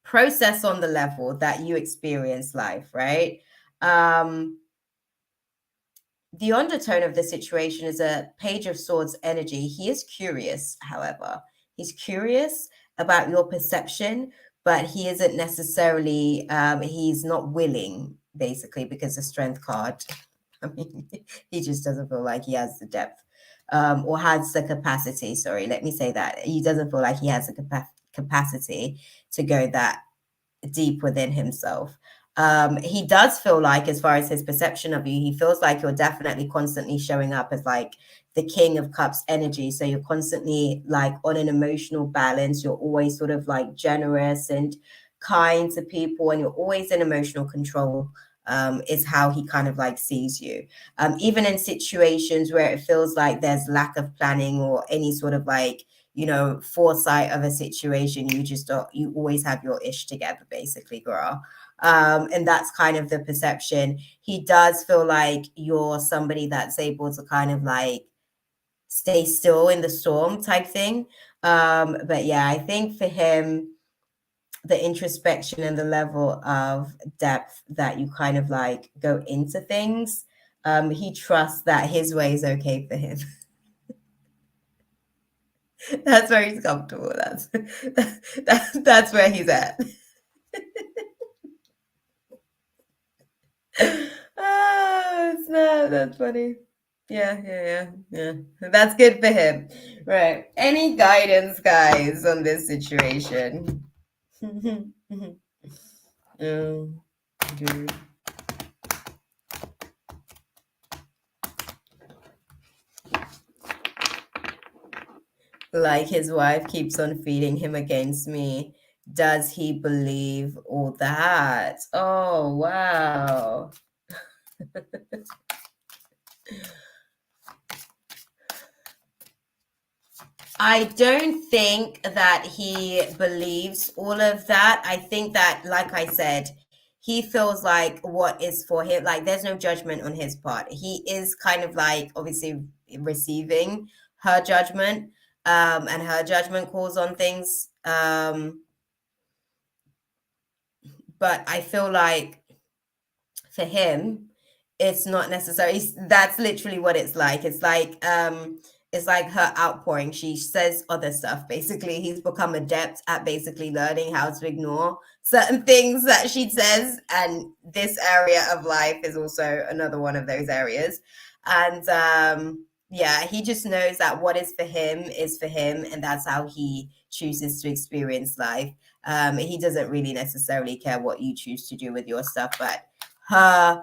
process on the level that you experience life, right? The undertone of the situation is a Page of Swords energy. He is curious, however. He's curious about your perception, but he isn't necessarily, he's not willing, basically, because the Strength card, I mean, he just doesn't feel like he has the depth or has the capacity. Sorry, let me say that. He doesn't feel like he has the capacity to go that deep within himself. He does feel like, as far as his perception of you, he feels like you're definitely constantly showing up as like the King of Cups energy. So you're constantly like on an emotional balance. You're always sort of like generous and kind to people, and you're always in emotional control. Is how he kind of like sees you. Even in situations where it feels like there's lack of planning or any sort of like foresight of a situation, you just don't, you always have your ish together, basically, girl. And that's kind of the perception. He does feel like you're somebody that's able to kind of like stay still in the storm type thing. But yeah, I think for him, the introspection and the level of depth that you kind of like go into things, he trusts that his way is okay for him. That's where he's comfortable. That's where he's at. Oh, snap. That's funny. Yeah. That's good for him. Right. Any guidance, guys, on this situation? Oh, dude. Like his wife keeps on feeding him against me. Does he believe all that? Oh, wow. I don't think that he believes all of that. I think that, like I said, he feels like what is for him, like there's no judgment on his part. He is kind of like obviously receiving her judgment, and her judgment calls on things But I feel like for him, it's not necessary. That's literally what it's like. It's like her outpouring. She says other stuff. Basically, he's become adept at basically learning how to ignore certain things that she says. And this area of life is also another one of those areas. And yeah, he just knows that what is for him, and that's how he chooses to experience life. He doesn't really necessarily care what you choose to do with your stuff, but her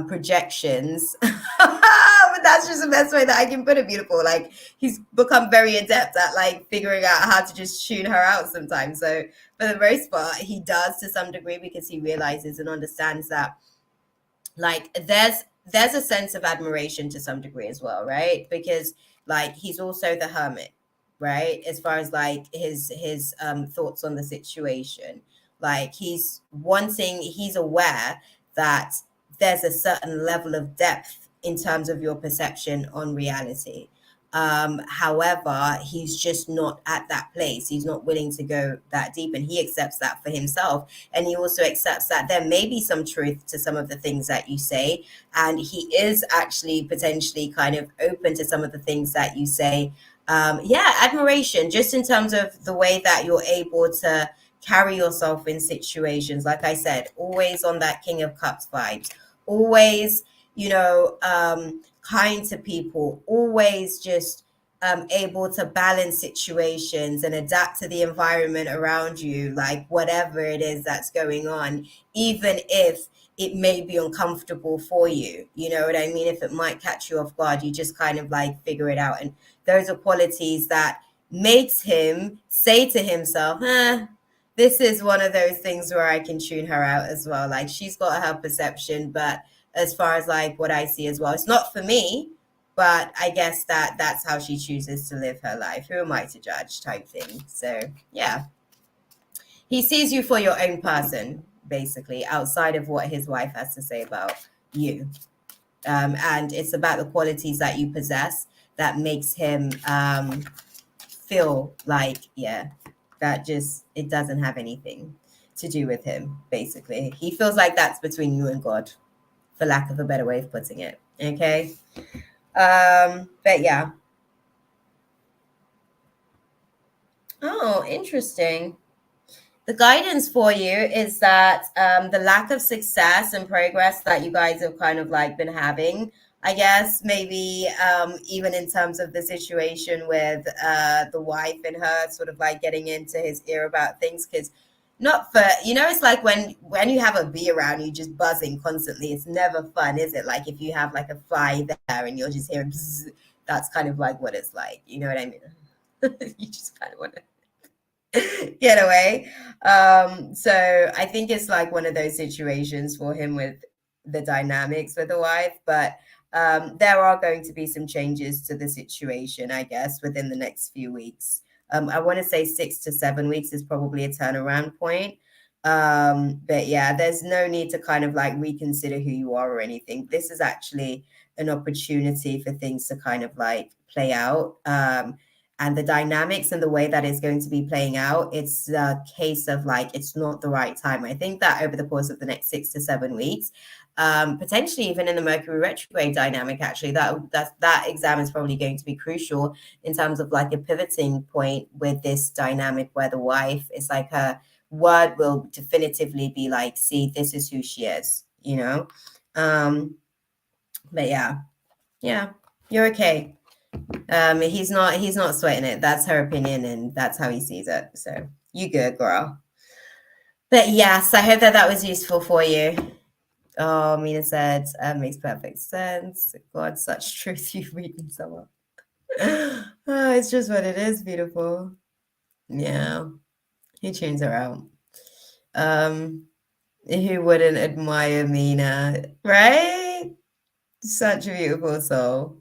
projections. But that's just the best way that I can put it, beautiful. Like, he's become very adept at like figuring out how to just tune her out sometimes. So for the most part, he does to some degree, because he realizes and understands that like there's a sense of admiration to some degree as well, right? Because like he's also the hermit, right? As far as like his thoughts on the situation, like he's aware that there's a certain level of depth in terms of your perception on reality. However, he's just not at that place. He's not willing to go that deep, and he accepts that for himself. And he also accepts that there may be some truth to some of the things that you say, and he is actually potentially kind of open to some of the things that you say. Yeah, admiration, just in terms of the way that you're able to carry yourself in situations. Like I said, always on that King of Cups vibes, always, kind to people, always just able to balance situations and adapt to the environment around you, like whatever it is that's going on, even if it may be uncomfortable for you. You know what I mean? If it might catch you off guard, you just kind of like figure it out. And those are qualities that makes him say to himself, this is one of those things where I can tune her out as well. Like, she's got her perception, but as far as like what I see as well, it's not for me, but I guess that's how she chooses to live her life. Who am I to judge, type thing. So yeah, he sees you for your own person, basically, outside of what his wife has to say about you. And it's about the qualities that you possess that makes him feel like, yeah, that just, it doesn't have anything to do with him, basically. He feels like that's between you and God, for lack of a better way of putting it. Okay. But yeah. Oh, interesting. The guidance for you is that the lack of success and progress that you guys have kind of like been having, I guess, maybe even in terms of the situation with the wife and her sort of like getting into his ear about things, because not for, it's like when you have a bee around you just buzzing constantly, it's never fun, is it? Like if you have like a fly there and you're just hearing bzz, that's kind of like what it's like, you know what I mean? You just kind of want to get away. So I think it's like one of those situations for him with the dynamics with the wife, but there are going to be some changes to the situation, I guess, within the next few weeks. I want to say 6 to 7 weeks is probably a turnaround point. But yeah, there's no need to kind of like reconsider who you are or anything. This is actually an opportunity for things to kind of like play out. And the dynamics and the way that it's going to be playing out, it's a case of like, it's not the right time. I think that over the course of the next 6 to 7 weeks, potentially even in the Mercury retrograde dynamic, actually, that exam is probably going to be crucial in terms of like a pivoting point with this dynamic where the wife is like, her word will definitively be like, see, this is who she is, but yeah, you're okay. He's not sweating it. That's her opinion, and that's how he sees it. So you good, girl. But yes, I hope that was useful for you. Oh, Mina said, makes perfect sense. God, such truth you reading so well. Oh, it's just what it is, beautiful. Yeah, he tunes her out. Who wouldn't admire Mina, right? Such a beautiful soul.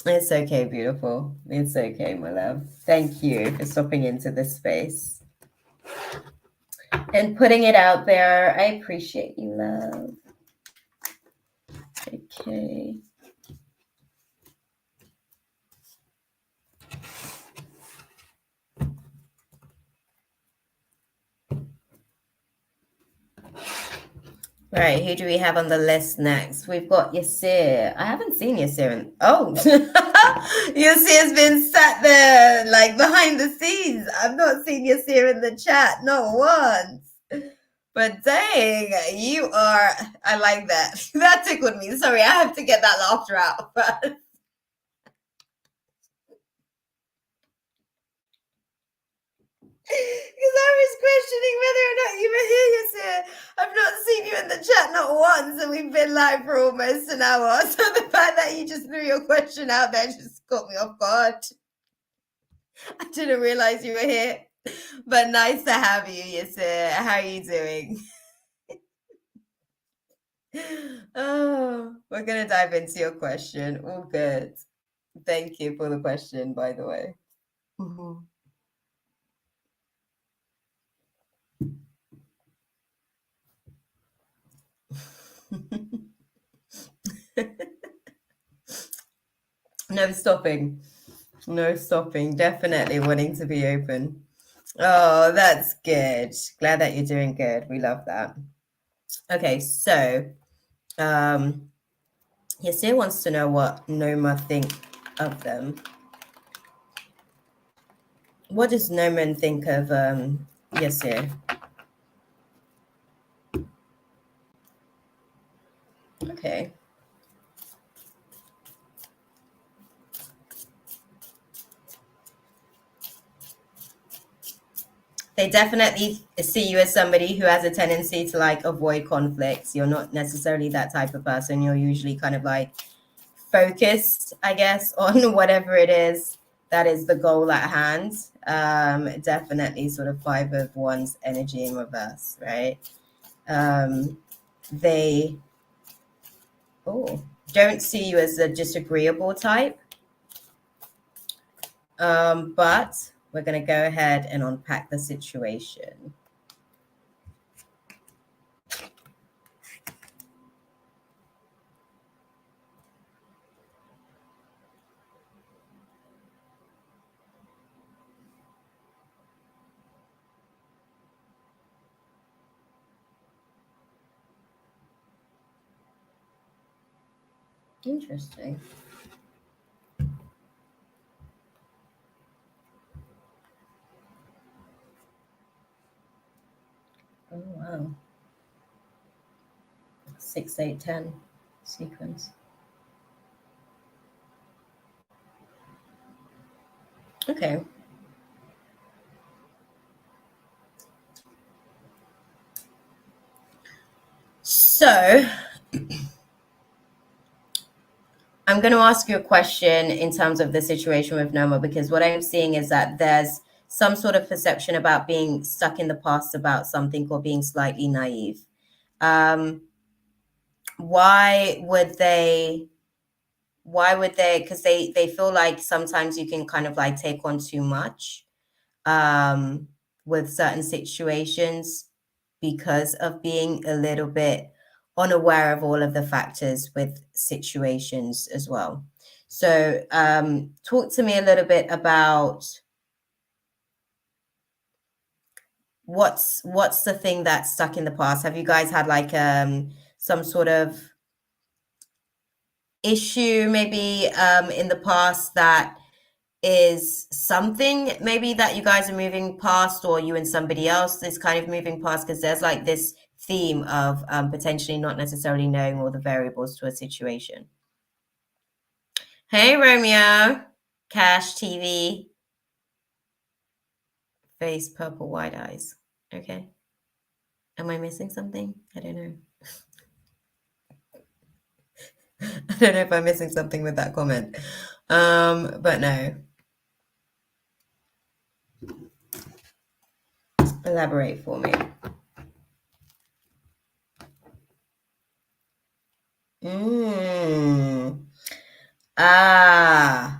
It's okay, beautiful. It's okay, my love. Thank you for stopping into this space and putting it out there. I appreciate you, love. Okay. Right, who do we have on the list next? We've got Yasir. I haven't seen Yasir. Yasir's been sat there like behind the scenes. I've not seen Yasir in the chat, not once. But dang, you are. I like that. That tickled me. Sorry, I have to get that laughter out first. Because I was questioning whether or not you were here, Yasir. I've not seen you in the chat not once, and we've been live for almost an hour. So the fact that you just threw your question out there just caught me off guard. I didn't realize you were here. But nice to have you, Yasir. How are you doing? Oh, we're going to dive into your question. All good. Thank you for the question, by the way. Mhm. No stopping. No stopping. Definitely wanting to be open. Oh, that's good. Glad that you're doing good. We love that. Okay, so Yasir wants to know what Noma think of them. What does Noman think of Yasir? Okay. They definitely see you as somebody who has a tendency to like avoid conflicts. You're not necessarily that type of person. You're usually kind of like focused, I guess, on whatever it is that is the goal at hand. Definitely sort of 5 of Wands energy in reverse, right? They don't see you as a disagreeable type. But we're going to go ahead and unpack the situation. Interesting. Oh, wow. 6, 8, 10 sequence. Okay. So I'm going to ask you a question in terms of the situation with Noma, because what I'm seeing is that there's some sort of perception about being stuck in the past about something or being slightly naive. Why would they, because they feel like sometimes you can kind of like take on too much with certain situations because of being a little bit unaware of all of the factors with situations as well. So talk to me a little bit about what's the thing that's stuck in the past. Have you guys had like some sort of issue maybe in the past that is something maybe that you guys are moving past, or you and somebody else is kind of moving past? Because there's like this theme of potentially not necessarily knowing all the variables to a situation. Hey, Romeo. Cash TV. Face purple, wide eyes. Okay. Am I missing something? I don't know. I don't know if I'm missing something with that comment. But no. Elaborate for me. Aha.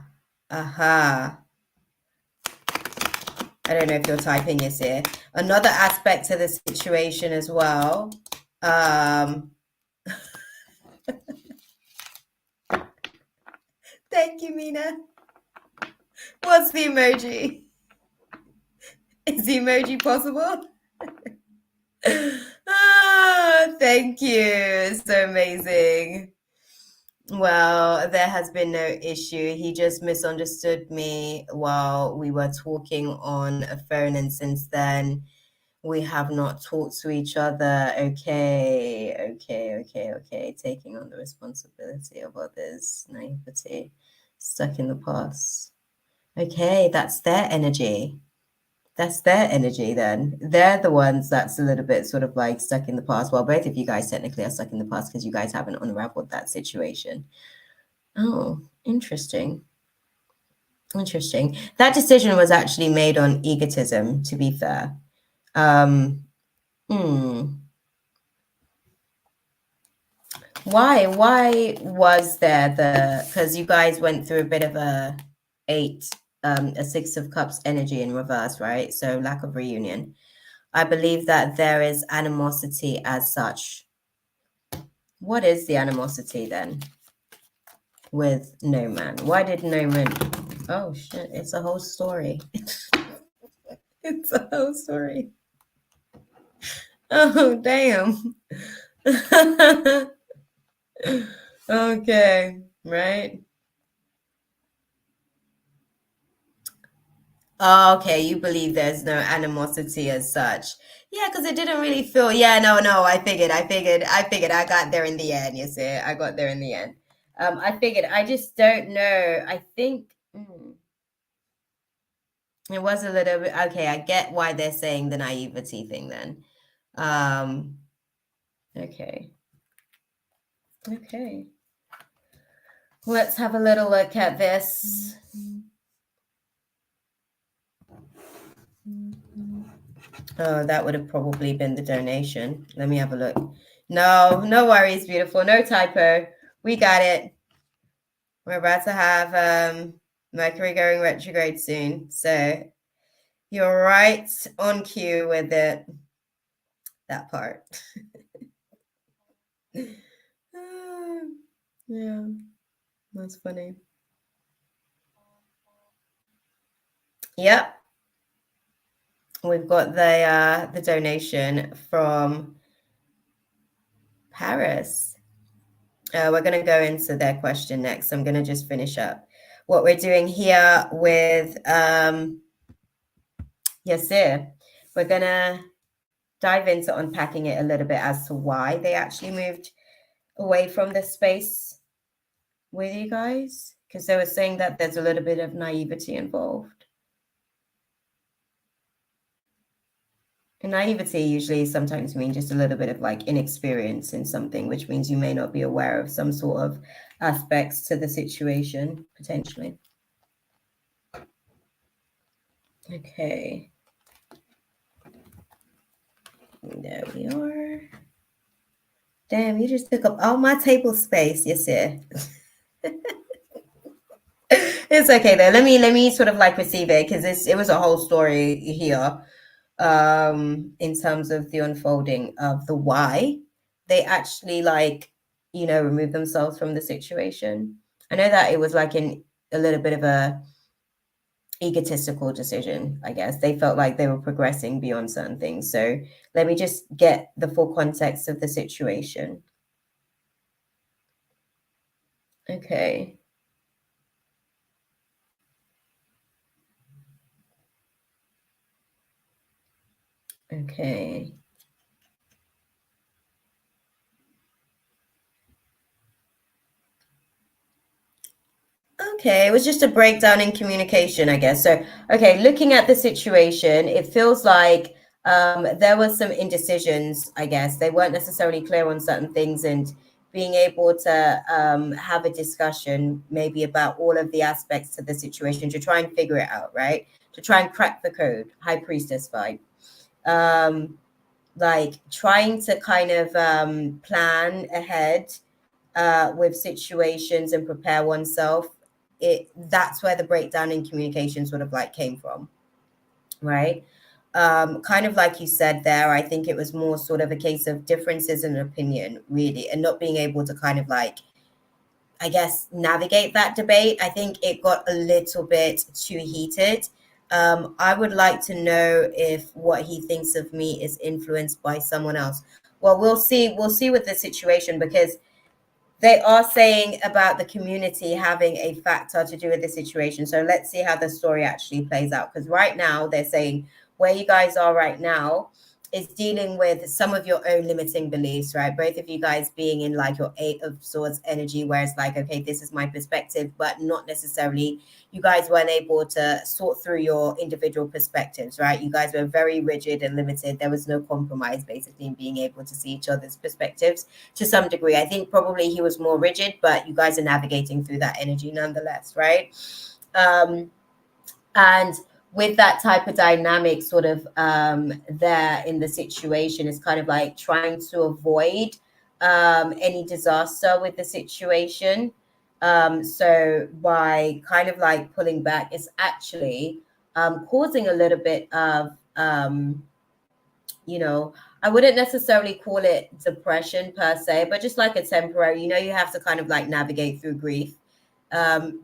I don't know if you're typing this here. Another aspect to the situation as well. Thank you, Mina. What's the emoji? Is the emoji possible? Thank you. So amazing. Well, there has been no issue. He just misunderstood me while we were talking on a phone, and since then we have not talked to each other. Okay. Taking on the responsibility of others, naivety, stuck in the past. Okay, that's their energy. That's their energy then. They're the ones that's a little bit sort of like stuck in the past. Well, both of you guys technically are stuck in the past because you guys haven't unraveled that situation. Oh, interesting. Interesting. That decision was actually made on egotism, to be fair. Um, hmm. Why was there because you guys went through a bit of a Six of Cups energy in reverse, right? So lack of reunion. I believe that there is animosity as such. What is the animosity then with No Man? Why did No Man? Oh shit! It's a whole story. It's a whole story. Oh damn. Okay, right. Oh, okay, you believe there's no animosity as such. Yeah, because it didn't really feel. Yeah, no. I figured. I got there in the end. You see, I got there in the end. I figured. I just don't know. I think it was a little bit okay. I get why they're saying the naivety thing then. Um, okay, okay. Let's have a little look at this. Oh, that would have probably been the donation. Let me have a look. No worries, beautiful. No typo. We got it. We're about to have Mercury going retrograde soon. So you're right on cue with it. That part. Yeah, that's funny. Yep. We've got the donation from Paris. We're going to go into their question next. I'm going to just finish up what we're doing here with Yasir. We're going to dive into unpacking it a little bit as to why they actually moved away from the space with you guys, because they were saying that there's a little bit of naivety involved. And naivety usually sometimes means just a little bit of like inexperience in something, which means you may not be aware of some sort of aspects to the situation, potentially. Okay. There we are. Damn, you just took up all my table space, you see. It's okay though. Let me sort of like receive it because it was a whole story here. In terms of the unfolding of the why they actually remove themselves from the situation. I know that it was like a little bit of a egotistical decision. I guess they felt like they were progressing beyond certain things. So let me just get the full context of the situation. Okay. Okay. Okay, it was just a breakdown in communication, I guess. So, okay, looking at the situation, it feels like there were some indecisions, I guess. They weren't necessarily clear on certain things, and being able to have a discussion maybe about all of the aspects to the situation to try and figure it out, right? To try and crack the code, High Priestess vibe. Like trying to kind of plan ahead with situations and prepare oneself. That's where the breakdown in communication sort of like came from, right? Kind of like you said there, I think it was more sort of a case of differences in opinion, really, and not being able to kind of like, I guess, navigate that debate. I think it got a little bit too heated. I would like to know if what he thinks of me is influenced by someone else. Well, we'll see. We'll see with the situation, because they are saying about the community having a factor to do with the situation. So let's see how the story actually plays out. Because right now they're saying where you guys are right now is dealing with some of your own limiting beliefs, right? Both of you guys being in like your 8 of Swords energy, where it's like, okay, this is my perspective, but not necessarily, you guys weren't able to sort through your individual perspectives, right? You guys were very rigid and limited. There was no compromise basically in being able to see each other's perspectives to some degree. I think probably he was more rigid, but you guys are navigating through that energy nonetheless, right? And with that type of dynamic sort of there in the situation, is kind of like trying to avoid any disaster with the situation. So by kind of like pulling back, it's actually causing a little bit of you know, I wouldn't necessarily call it depression per se, but just like a temporary, you have to kind of like navigate through grief.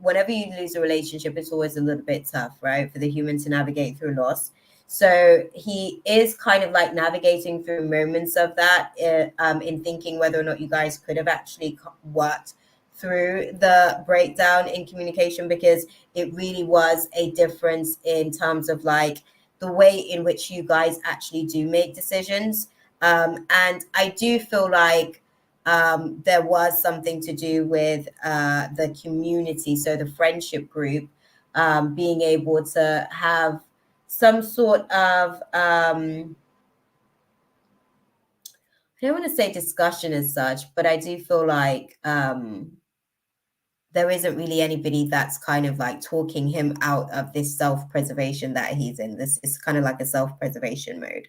Whenever you lose a relationship, it's always a little bit tough, right? For the human to navigate through loss. So he is kind of like navigating through moments of that, in thinking whether or not you guys could have actually worked through the breakdown in communication, because it really was a difference in terms of like the way in which you guys actually do make decisions. And I do feel like there was something to do with the community, so the friendship group, being able to have some sort of, I don't want to say discussion as such, but I do feel like there isn't really anybody that's kind of like talking him out of this self-preservation that he's in. This is kind of like a self-preservation mode.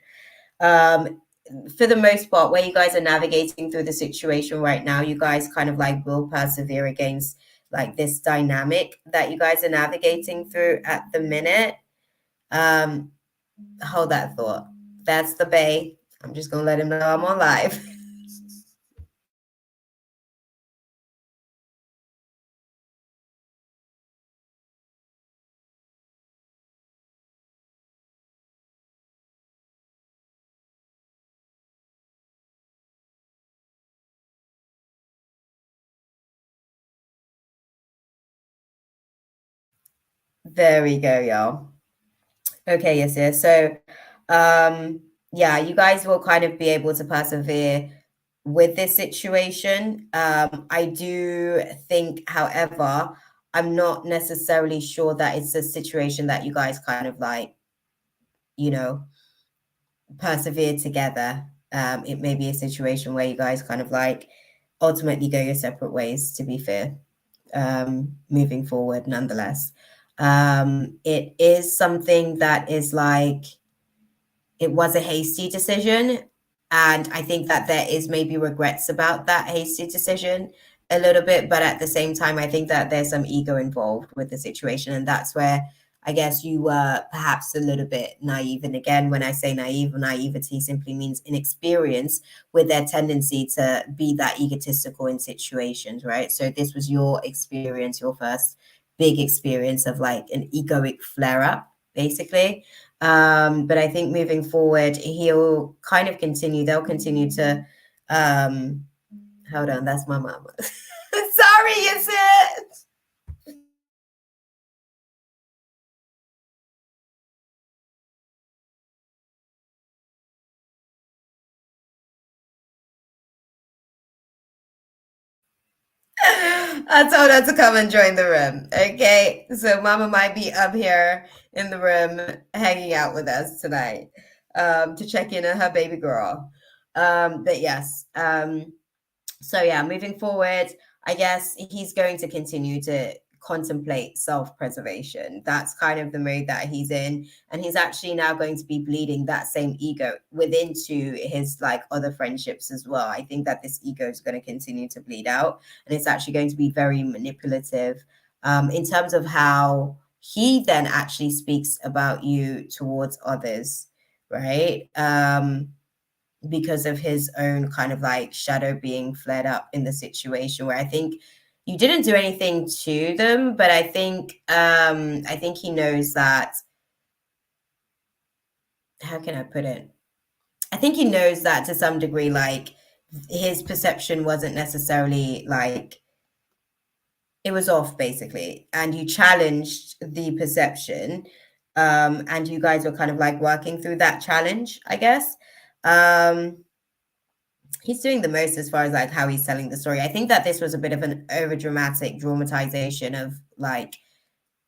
Um, for the most part, where you guys are navigating through the situation right now, you guys kind of like will persevere against like this dynamic that you guys are navigating through at the minute. Um, Hold that thought. That's the Bay. I'm just gonna let him know I'm on live. There we go, y'all. Okay, yes. So, yeah, you guys will kind of be able to persevere with this situation. I do think, however, I'm not necessarily sure that it's a situation that you guys kind of like, you know, persevere together. It may be a situation where you guys kind of like ultimately go your separate ways, to be fair, moving forward, nonetheless. It is something that is like, it was a hasty decision. And I think that there is maybe regrets about that hasty decision a little bit. But at the same time, I think that there's some ego involved with the situation. And that's where I guess you were perhaps a little bit naive. And again, when I say naive, naivety simply means inexperience with their tendency to be that egotistical in situations, right? So this was your experience, your first big experience of like an egoic flare up, basically. But I think moving forward, he'll kind of continue, they'll continue to, hold on, that's my mama. Sorry, is it? I told her to come and join the room. Okay. So mama might be up here in the room hanging out with us tonight, to check in on her baby girl. But yes. So yeah, moving forward, I guess he's going to continue to contemplate self-preservation. That's kind of the mode that he's in. And he's actually now going to be bleeding that same ego within to his like other friendships as well. I think that this ego is going to continue to bleed out, and it's actually going to be very manipulative, in terms of how he then actually speaks about you towards others, right? Because of his own kind of like shadow being flared up in the situation, where I think you didn't do anything to them, but I think he knows that how can I put it? I think he knows that to some degree, like his perception wasn't necessarily like it was off basically, and you challenged the perception, and you guys were kind of like working through that challenge, I guess. He's doing the most as far as like how he's telling the story. I think that this was a bit of an over dramatic dramatization of like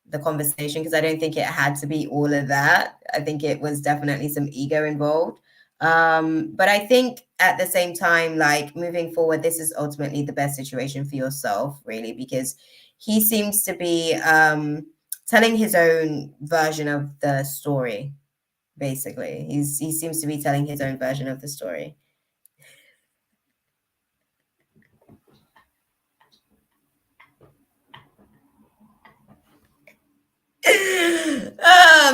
the conversation, because I don't think it had to be all of that. I think it was definitely some ego involved. But I think at the same time, like moving forward, this is ultimately the best situation for yourself, really, because he seems to be telling his own version of the story. Basically, he seems to be telling his own version of the story.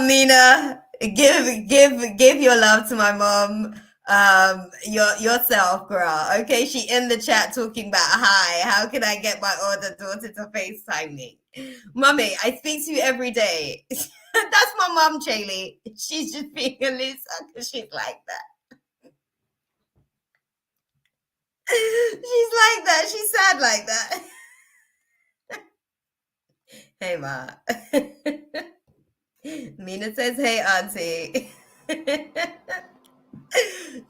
Mina, give your love to my mom. Yourself, girl. Okay, she in the chat talking about hi. How can I get my older daughter to FaceTime me? Mommy, I speak to you every day. That's my mom, Chaley. She's just being a loser because she's like that. She's like that. She's sad like that. Hey, Ma. Mina says, hey, Auntie.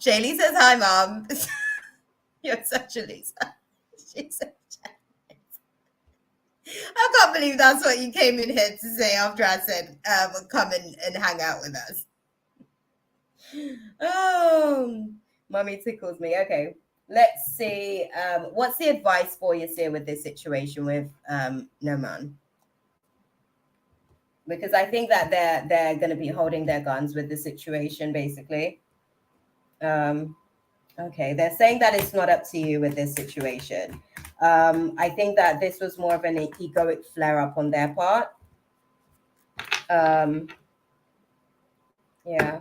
Shaylee says, hi, Mom. You're such a loser. She's such I can't believe that's what you came in here to say after I said, come and hang out with us. Oh, Mommy tickles me. Okay, let's see. What's the advice for you, Sia, with this situation with Noman? Because I think that they're going to be holding their guns with the situation, basically. Okay, they're saying that it's not up to you with this situation. I think that this was more of an egoic flare up on their part. Yeah.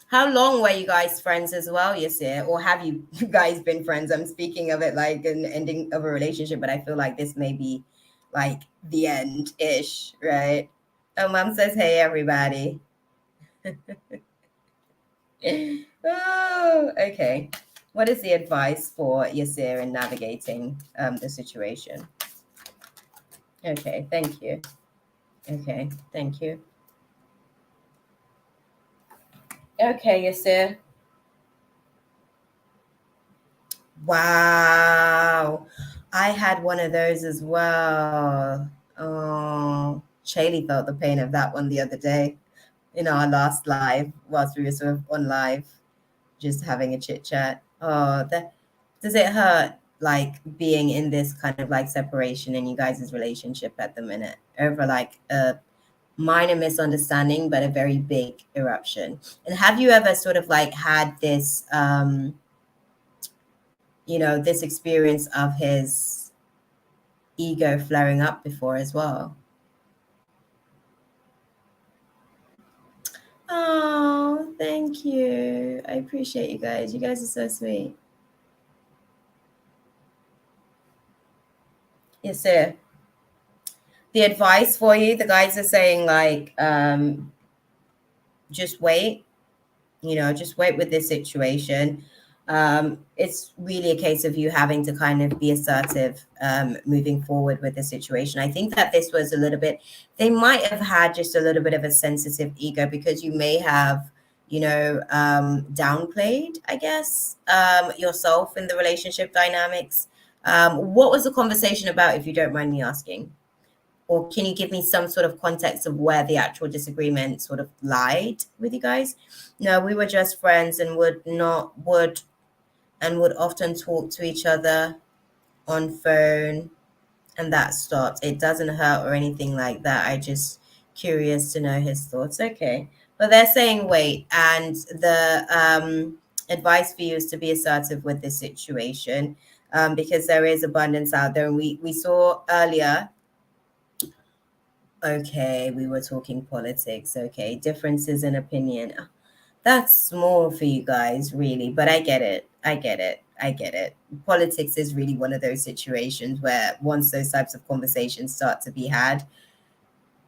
How long were you guys friends as well, Yasir? Or have you guys been friends? I'm speaking of it like an ending of a relationship, but I feel like this may be like the end-ish, right? Oh, Mom says, hey, everybody. Oh, okay. What is the advice for Yasir in navigating the situation? Okay, thank you. Okay, thank you. Okay, Yasir. Wow. I had one of those as well. Oh, Shaylee felt the pain of that one the other day in our last live, whilst we were sort of on live, just having a chit chat. Oh, does it hurt like being in this kind of like separation in you guys' relationship at the minute over like a minor misunderstanding, but a very big eruption? And have you ever sort of like had this, this experience of his ego flaring up before as well? Oh, thank you. I appreciate you guys. You guys are so sweet. Yes, sir. The advice for you, the guys are saying like, just wait, just wait with this situation. It's really a case of you having to kind of be assertive moving forward with the situation. I think that this was a little bit, they might have had just a little bit of a sensitive ego because you may have, downplayed, I guess, yourself in the relationship dynamics. What was the conversation about, if you don't mind me asking? Or can you give me some sort of context of where the actual disagreement sort of lied with you guys? No, we were just friends and would often talk to each other on phone, and that stopped. It doesn't hurt or anything like that. I just curious to know his thoughts. Okay. But they're saying wait, and the advice for you is to be assertive with this situation, because there is abundance out there. And we saw earlier. Okay, we were talking politics. Okay, differences in opinion. That's small for you guys, really, but I get it. I get it. I get it. Politics is really one of those situations where once those types of conversations start to be had,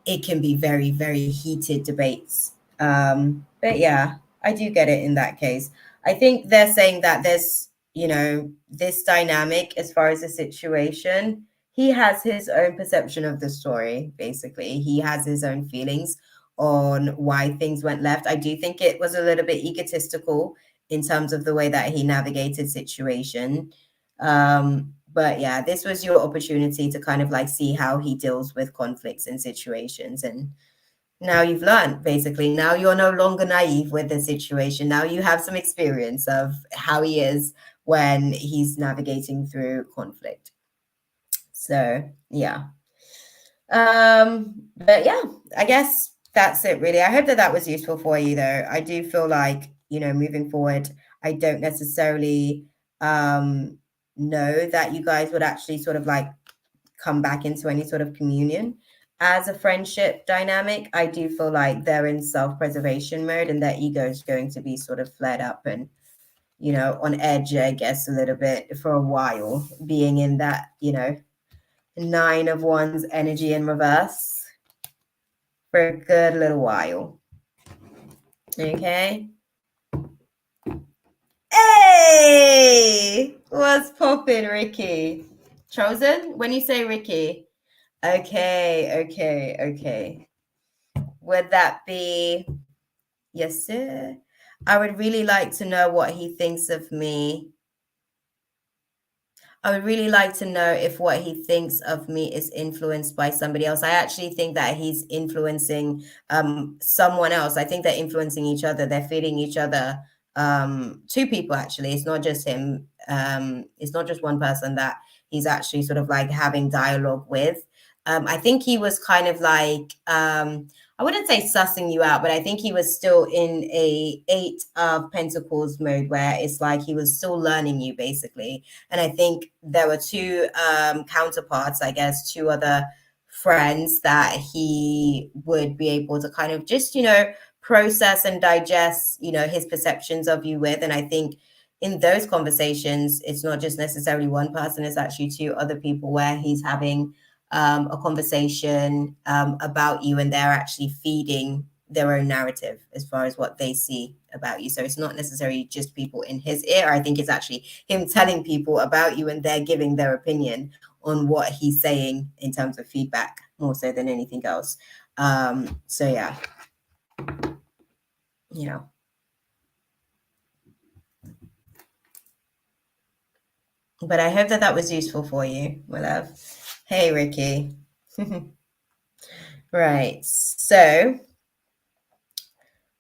it can be very, very heated debates. But yeah, I do get it in that case. I think they're saying that there's, this dynamic as far as the situation. He has his own perception of the story, basically. He has his own feelings on why things went left. I do think it was a little bit egotistical in terms of the way that he navigated situation. But yeah, this was your opportunity to kind of like see how he deals with conflicts and situations. And now you've learned, basically. Now you're no longer naive with the situation. Now you have some experience of how he is when he's navigating through conflict. So yeah. But yeah, I guess that's it really. I hope that that was useful for you though. I do feel like, moving forward, I don't necessarily know that you guys would actually sort of like come back into any sort of communion as a friendship dynamic. I do feel like they're in self-preservation mode and their ego is going to be sort of flared up and, on edge, I guess, a little bit for a while, being in that, 9 of Wands energy in reverse for a good little while. Okay. Hey, what's poppin', Ricky? Chosen? When you say Ricky, okay. Would that be, yes, sir? I would really like to know what he thinks of me. I would really like to know if what he thinks of me is influenced by somebody else. I actually think that he's influencing someone else. I think they're influencing each other. They're feeding each other. Two people, actually. It's not just him. It's not just one person that he's actually sort of like having dialogue with. I think he was kind of like, I wouldn't say sussing you out, but I think he was still in a 8 of Pentacles mode where it's like he was still learning you, basically. And I think there were two counterparts, I guess, two other friends that he would be able to kind of just, process and digest, his perceptions of you with. And I think in those conversations, it's not just necessarily one person, it's actually two other people where he's having a conversation about you, and they're actually feeding their own narrative as far as what they see about you. So it's not necessarily just people in his ear. I think it's actually him telling people about you and they're giving their opinion on what he's saying in terms of feedback, more so than anything else. So yeah, but I hope that that was useful for you, my love. Hey, Ricky. Right. So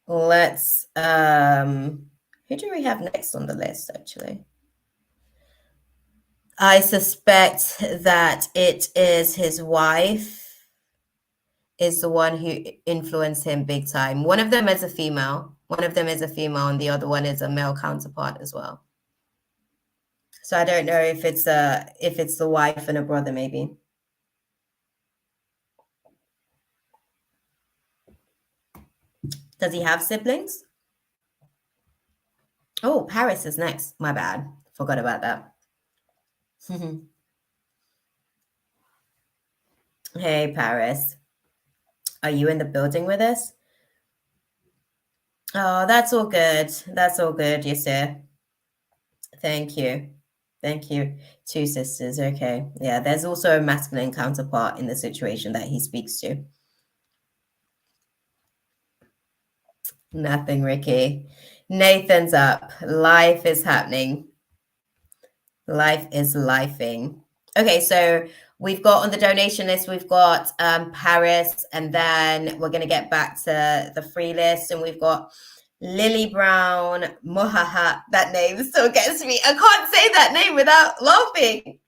let's who do we have next on the list, actually? I suspect that it is his wife is the one who influenced him big time. One of them is a female. And the other one is a male counterpart as well. So I don't know if it's the wife and a brother, maybe. Does he have siblings? Oh, Paris is next. My bad. Forgot about that. Hey, Paris. Are you in the building with us? Oh, that's all good. That's all good, you sir. Thank you. Thank you. Two sisters. Okay. Yeah, there's also a masculine counterpart in the situation that he speaks to. Nothing, Ricky. Nathan's up. Life is happening. Life is lifing. Okay, so we've got on the donation list, we've got Paris, and then we're going to get back to the free list, and we've got Lily Brown, Mohaha. That name still gets me. I can't say that name without laughing.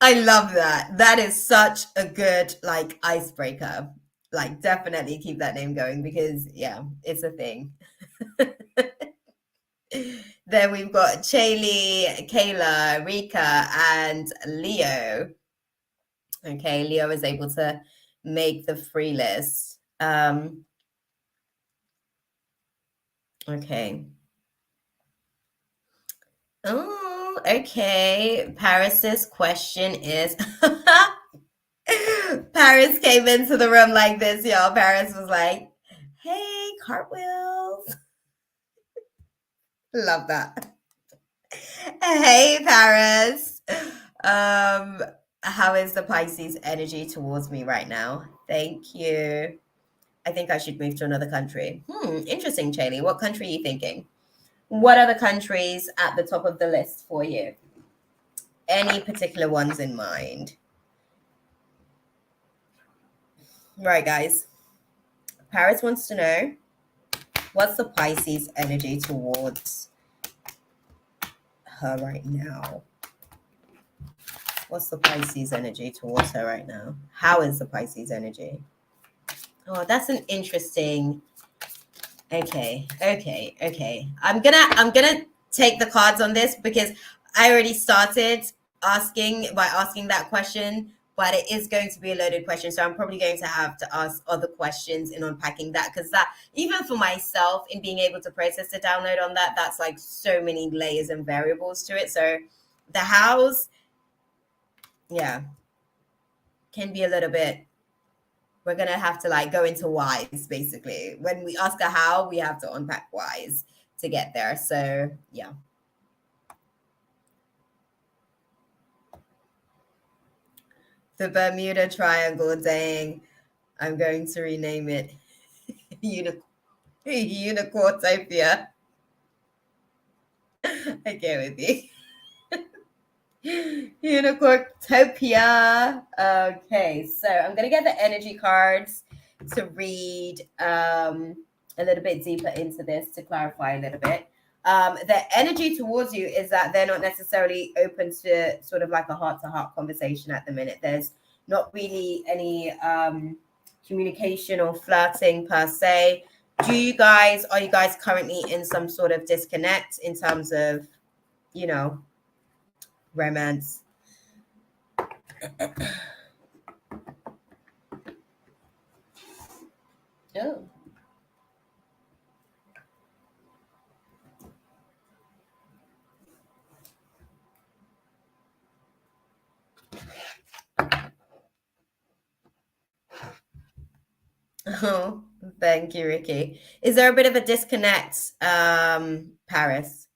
I love that. That is such a good like icebreaker. Like definitely keep that name going because yeah, it's a thing. Then we've got Chaylee, Kayla, Rika, and Leo. Okay, Leo is able to make the free list. Okay. Oh, okay. Paris's question is Paris came into the room like this, y'all. Paris was like, Hey, cartwheels. Love that. Hey, Paris. How is the Pisces energy towards me right now? Thank you. I think I should move to another country. Interesting, Chaley. What country are you thinking? What are the countries at the top of the list for you? Any particular ones in mind? Right, guys. Paris wants to know, what's the Pisces energy towards her right now? What's the Pisces energy towards her right now? How is the Pisces energy? Oh, that's an interesting. Okay. I'm gonna take the cards on this because I already started asking that question, but it is going to be a loaded question. So I'm probably going to have to ask other questions in unpacking that, because that, even for myself, in being able to process the download on that, that's like so many layers and variables to it. So the hows, yeah, can be a little bit. We're gonna have to like go into whys, basically. When we ask a how, we have to unpack whys to get there. So yeah. The Bermuda Triangle, dang. I'm going to rename it Unicortopia. I can't with you. Unicortopia. Okay, so I'm gonna get the energy cards to read a little bit deeper into this, to clarify a little bit. The energy towards you is that they're not necessarily open to sort of like a heart-to-heart conversation at the minute. There's not really any communication or flirting per se. Are you guys currently in some sort of disconnect in terms of, romance? Oh. Oh, thank you, Ricky. Is there a bit of a disconnect, Paris?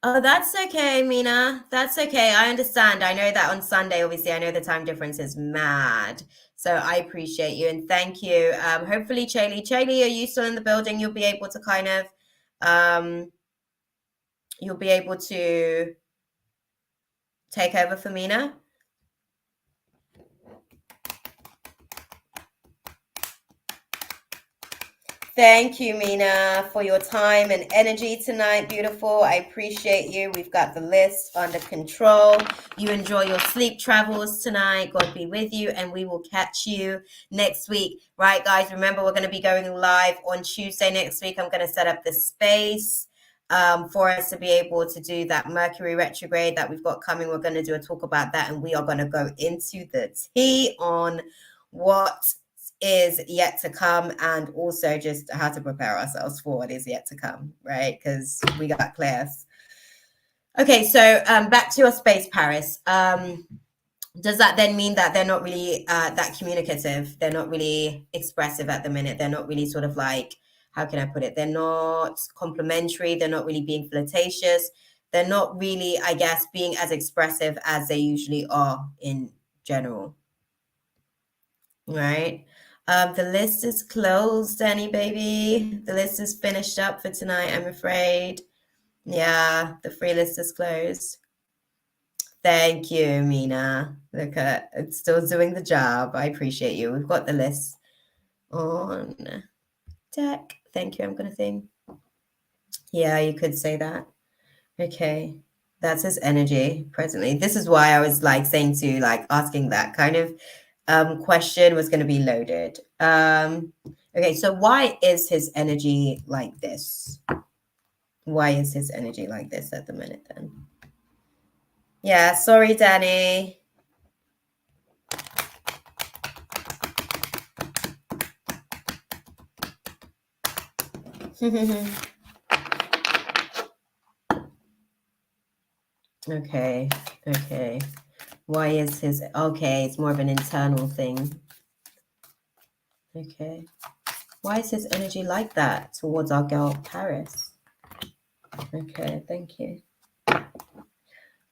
Oh, that's okay, Mina. That's okay. I understand. I know that on Sunday, obviously, I know the time difference is mad. So I appreciate you and thank you. Hopefully, Chaley, are you still in the building? You'll be able to kind of, you'll be able to take over for Mina. Thank you, Mina, for your time and energy tonight. Beautiful. I appreciate you. We've got the list under control. You enjoy your sleep travels tonight. God be with you, and we will catch you next week. Right, guys? Remember, we're going to be going live on Tuesday next week. I'm going to set up the space for us to be able to do that Mercury retrograde that we've got coming. We're going to do a talk about that, and we are going to go into the tea on what is yet to come, and also just how to prepare ourselves for what is yet to come, right? Because we got class. Okay, so back to your space, Paris. Does that then mean that they're not really that communicative? They're not really expressive at the minute. They're not really sort of like, how can I put it? They're not complimentary. They're not really being flirtatious. They're not really, I guess, being as expressive as they usually are in general, right? The list is closed, Danny baby. The list is finished up for tonight, I'm afraid. Yeah, the free list is closed. Thank you, Mina. Look at it's still doing the job. I appreciate you. We've got the list on deck. Thank you. I'm gonna think. Yeah, you could say that. Okay. That's his energy presently. This is why I was like saying to like asking that kind of question was going to be loaded. Okay, so why is his energy like this? Why is his energy like this at the minute then? Yeah, sorry, Danny. Okay. Why is it's more of an internal thing. Okay. Why is his energy like that towards our girl Paris? Okay, thank you.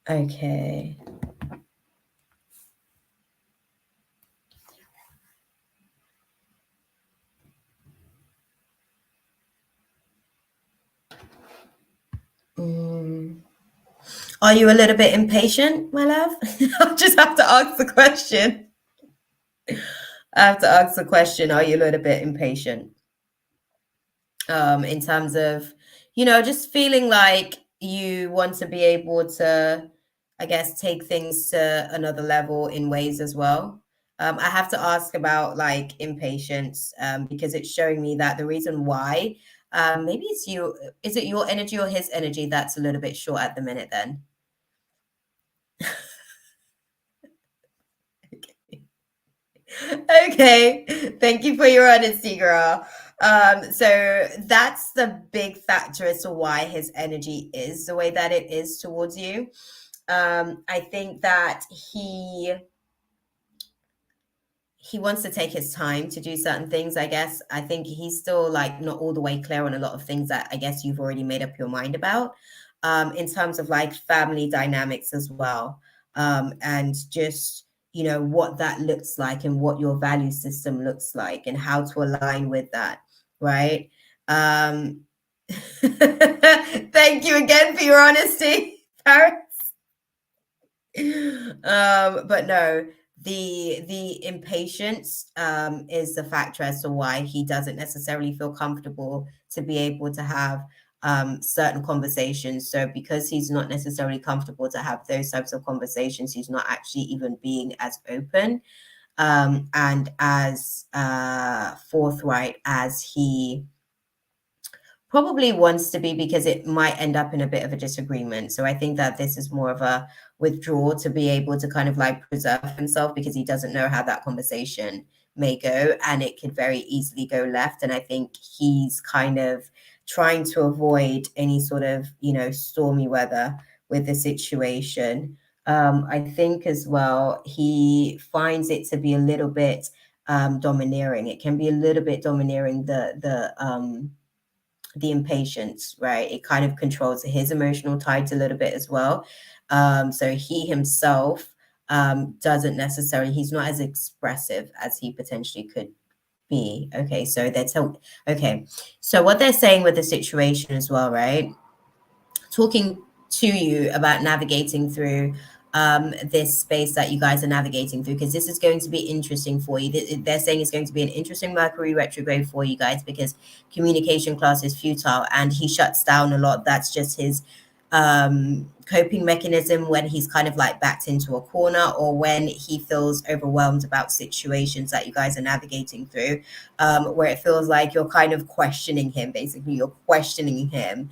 Okay. Are you a little bit impatient, my love? I just have to ask the question. I have to ask the question, are you a little bit impatient? In terms of, just feeling like you want to be able to, I guess, take things to another level in ways as well. I have to ask about like impatience because it's showing me that the reason why, maybe it's you, is it your energy or his energy that's a little bit short at the minute then? Okay, thank you for your honesty, girl. So that's the big factor as to why his energy is the way that it is towards you. I think that he wants to take his time to do certain things. I guess I think he's still like not all the way clear on a lot of things that I guess you've already made up your mind about, in terms of like family dynamics as well, and just what that looks like and what your value system looks like and how to align with that, right? Thank you again for your honesty, Paris. But no, the impatience is the factor as to why he doesn't necessarily feel comfortable to be able to have certain conversations. So because he's not necessarily comfortable to have those types of conversations, he's not actually even being as open and as forthright as he probably wants to be, because it might end up in a bit of a disagreement. So I think that this is more of a withdrawal to be able to kind of like preserve himself, because he doesn't know how that conversation may go and it could very easily go left. And I think he's kind of trying to avoid any sort of, stormy weather with the situation. I think as well, he finds it to be a little bit domineering. It can be a little bit domineering, the impatience, right? It kind of controls his emotional tides a little bit as well. So he himself doesn't necessarily, he's not as expressive as he potentially could be. Okay, so so what they're saying with the situation as well, right? Talking to you about navigating through this space that you guys are navigating through, because this is going to be interesting for you. They're saying it's going to be an interesting Mercury retrograde for you guys, because communication class is futile and he shuts down a lot. That's just his coping mechanism when he's kind of like backed into a corner, or when he feels overwhelmed about situations that you guys are navigating through, where it feels like you're kind of questioning him. Basically, you're questioning him,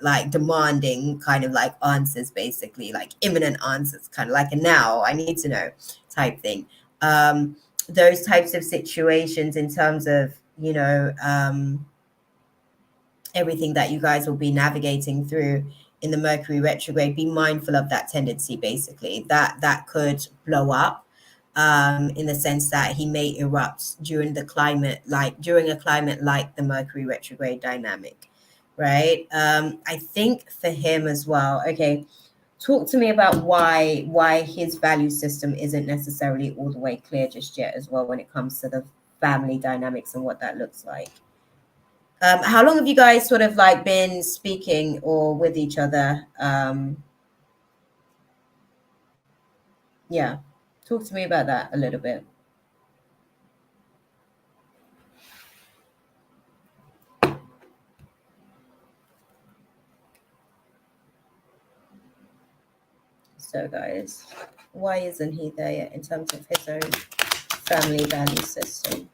like demanding kind of like answers, basically like imminent answers, kind of like a now I need to know type thing. Those types of situations in terms of everything that you guys will be navigating through in the Mercury retrograde. Be mindful of that tendency, basically, that could blow up, in the sense that he may erupt during a climate like the Mercury retrograde dynamic, right? I think for him as well. Okay, talk to me about why his value system isn't necessarily all the way clear just yet as well, when it comes to the family dynamics and what that looks like. How long have you guys sort of like been speaking or with each other? Yeah, talk to me about that a little bit. So guys, why isn't he there yet in terms of his own family value system?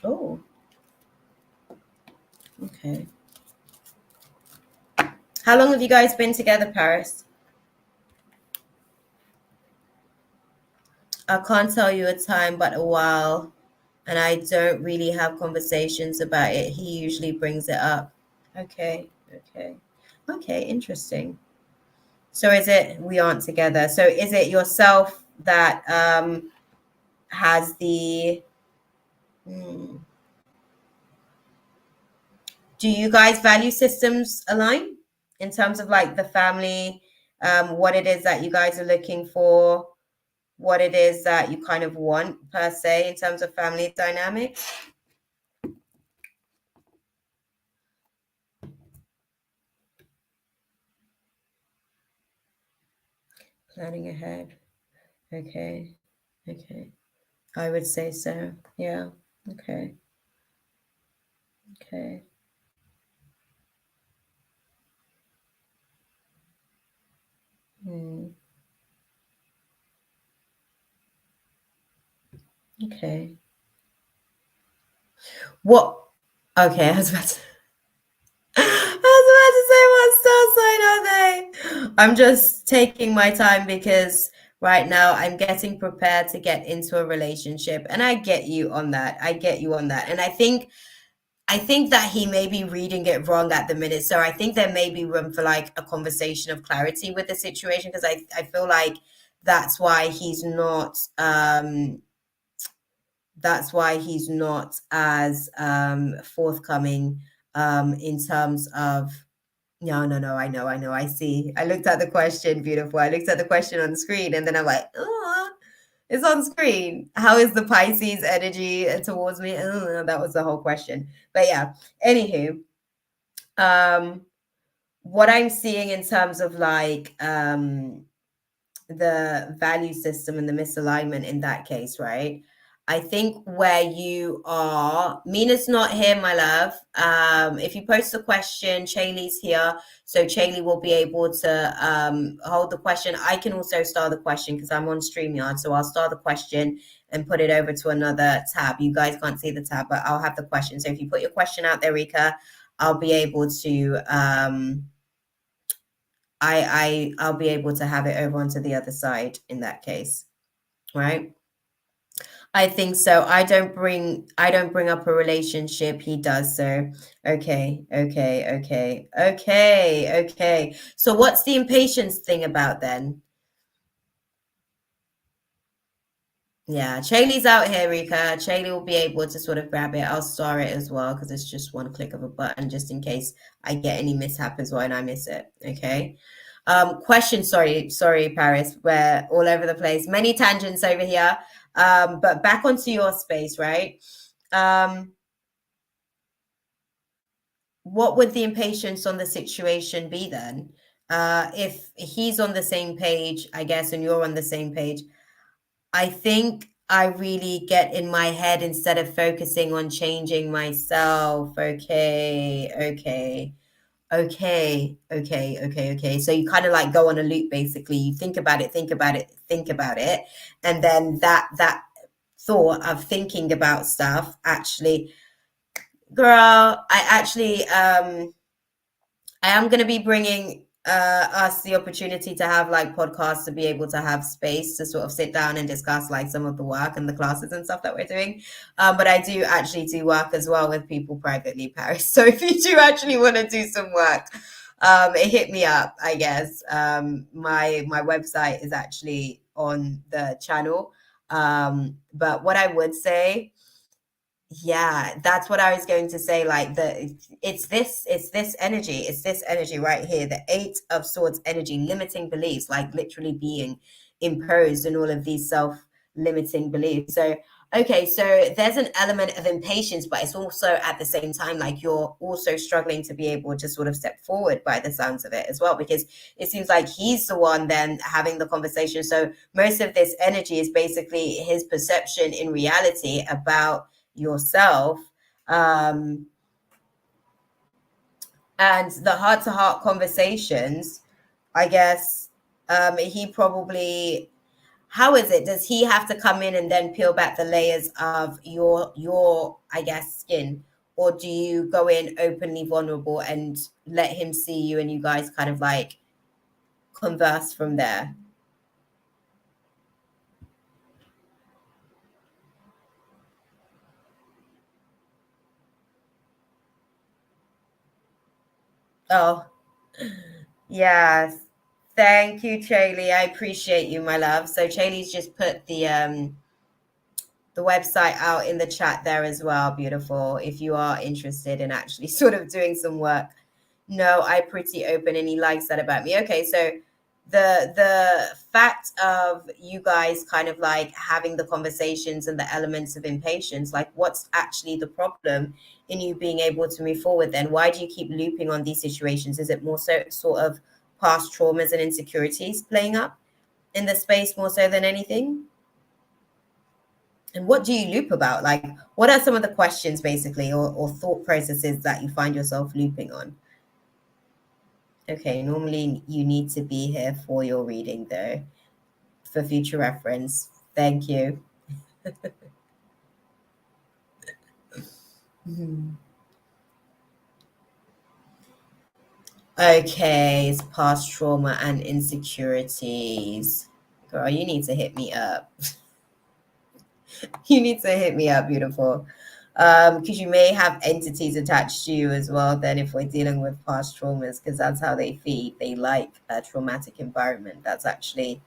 Oh, okay. How long have you guys been together, Paris? I can't tell you a time, but a while. and I don't really have conversations about it. He usually brings it up. Okay, okay, interesting. So is it we aren't together? So is it yourself that has the hmm, do you guys value systems align in terms of like the family, what it is that you guys are looking for, what it is that you kind of want per se in terms of family dynamics? Planning ahead. Okay. Okay. I would say so. Yeah. Okay. Okay. Hmm. Okay. What? Okay, I was about to. I was about to say, what star sign are they? I'm just taking my time because right now I'm getting prepared to get into a relationship, and I get you on that. I get you on that, and I think that he may be reading it wrong at the minute. So I think there may be room for like a conversation of clarity with the situation because I feel like that's why he's not that's why he's not as forthcoming in terms of no, I know, I see. I looked at the question, beautiful. I looked at the question on the screen and then I'm like, oh, it's on screen. How is the Pisces energy towards me? That was the whole question. But yeah, anywho, um, what I'm seeing in terms of like the value system and the misalignment in that case, right? I think where you are, Mina's not here, my love. If you post a question, Chaylee's here. So Chaylee will be able to hold the question. I can also start the question because I'm on StreamYard. So I'll start the question and put it over to another tab. You guys can't see the tab, but I'll have the question. So if you put your question out there, Rika, I'll be able to I'll be able to have it over onto the other side in that case, right? I think so. I don't bring up a relationship. He does so. Okay. So what's the impatience thing about then? Yeah, Chaylee's out here, Rika. Chaylee will be able to sort of grab it. I'll star it as well because it's just one click of a button, just in case I get any mishap as well and I miss it. Okay. Question, sorry, Paris. We're all over the place. Many tangents over here. But back onto your space, right? Um, what would the impatience on the situation be then? If he's on the same page, I guess, and you're on the same page, I think I really get in my head instead of focusing on changing myself. Okay. So you kind of like go on a loop basically. You think about it, think about it. And then that thought of thinking about stuff actually, girl, I am going to be bringing us the opportunity to have like podcasts to be able to have space to sort of sit down and discuss like some of the work and the classes and stuff that we're doing. But I do actually do work as well with people privately, Paris. So if you do actually want to do some work, hit me up, I guess. My website is actually on the channel. But what I would say, yeah, that's what I was going to say. Like it's this energy right here, the Eight of Swords energy, limiting beliefs, like literally being imposed in all of these self-limiting beliefs. So, okay, so there's an element of impatience, but it's also at the same time like you're also struggling to be able to sort of step forward by the sounds of it as well, because it seems like he's the one then having the conversation. So most of this energy is basically his perception in reality about yourself, um, and the heart-to-heart conversations, I guess. He probably, how is it, does he have to come in and then peel back the layers of your I guess skin, or do you go in openly vulnerable and let him see you and you guys kind of like converse from there? Oh, yes. Thank you, Chaley. I appreciate you, my love. So Chaley's just put the website out in the chat there as well. Beautiful. If you are interested in actually sort of doing some work. No, I pretty open, and he likes that about me. Okay, so the fact of you guys kind of like having the conversations and the elements of impatience, like what's actually the problem in you being able to move forward then? Why do you keep looping on these situations? Is it more so sort of past traumas and insecurities playing up in the space more so than anything? And what do you loop about? Like, what are some of the questions basically or thought processes that you find yourself looping on? Okay, normally you need to be here for your reading though, for future reference. Thank you. Okay, it's past trauma and insecurities. Girl, you need to hit me up. You need to hit me up, beautiful. Because you may have entities attached to you as well, then if we're dealing with past traumas, because that's how they feed. They like a traumatic environment. That's actually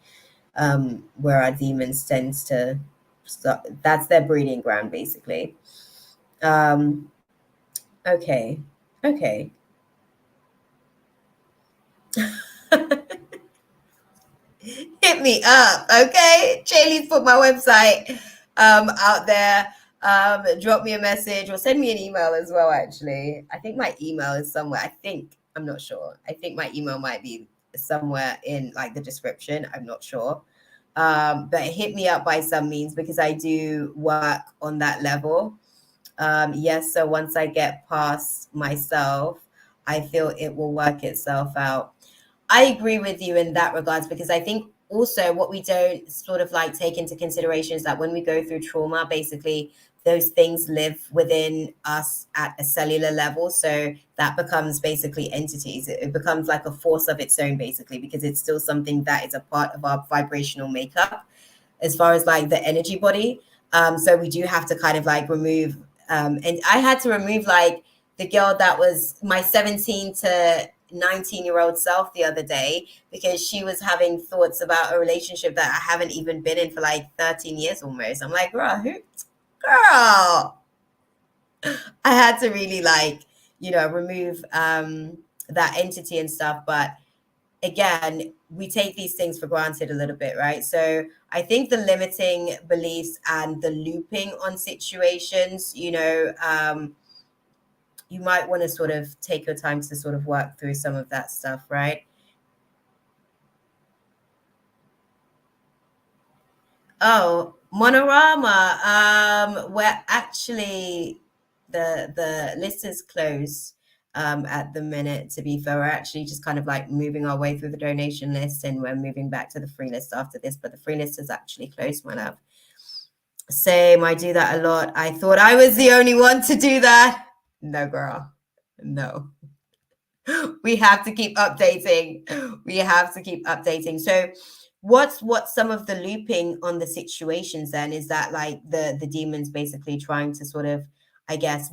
where our demons tends to start. That's their breeding ground, basically. Um, okay. Okay. Hit me up, okay? Chaley's put my website out there. Drop me a message or send me an email as well, actually. I think my email is somewhere. I'm not sure. I think my email might be somewhere in like the description. I'm not sure. But hit me up by some means because I do work on that level. Yes, so once I get past myself, I feel it will work itself out. I agree with you in that regards because I think also what we don't sort of like take into consideration is that when we go through trauma, basically those things live within us at a cellular level. So that becomes basically entities. It becomes like a force of its own, basically, because it's still something that is a part of our vibrational makeup as far as like the energy body. So we do have to kind of like remove, and I had to remove like the girl that was my 17 to 19-year-old self the other day because she was having thoughts about a relationship that I haven't even been in for like 13 years almost. I'm like, girl, I had to really like, remove that entity and stuff. But again, we take these things for granted a little bit, right? So I think the limiting beliefs and the looping on situations, you might want to sort of take your time to sort of work through some of that stuff, right? Oh, Monorama. We're actually the list is closed at the minute. To be fair, we're actually just kind of like moving our way through the donation list, and we're moving back to the free list after this. But the free list is actually closed, my love. Same. I do that a lot. I thought I was the only one to do that. No, girl. No. We have to keep updating. We have to keep updating. So what's some of the looping on the situations then? Is that like the demons basically trying to sort of, I guess,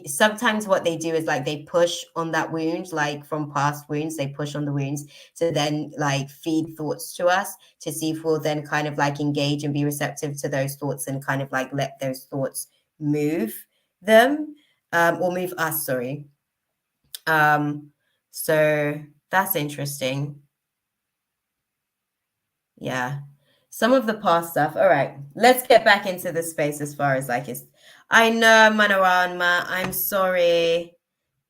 sometimes what they do is like they push on that wound, like from past wounds, they push on the wounds to then like feed thoughts to us to see if we'll then kind of like engage and be receptive to those thoughts and kind of like let those thoughts move them, or move us, sorry. So that's interesting. Yeah. Some of the past stuff. All right. Let's get back into the space as far as like it's I know, Manaranma. I'm sorry.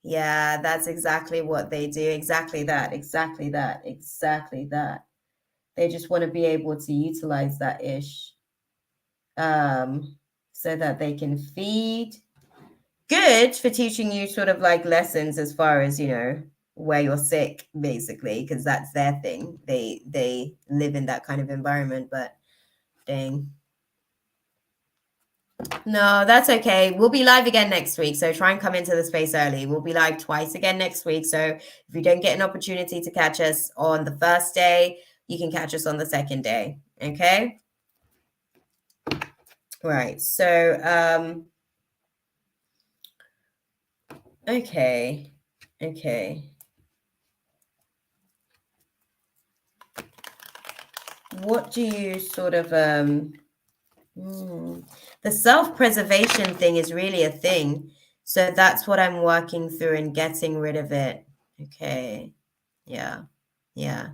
Yeah, that's exactly what they do. Exactly that. Exactly that. Exactly that. They just want to be able to utilize that ish. So that they can feed. Good for teaching you sort of like lessons as far as where you're sick, basically, because that's their thing. They live in that kind of environment. But dang, no, that's okay. We'll be live again next week, so try and come into the space early. We'll be live twice again next week, so if you don't get an opportunity to catch us on the first day, you can catch us on the second day. Okay. Right. So okay. Okay. What do you sort of the self-preservation thing is really a thing. So that's what I'm working through and getting rid of it. Okay. Yeah. Yeah.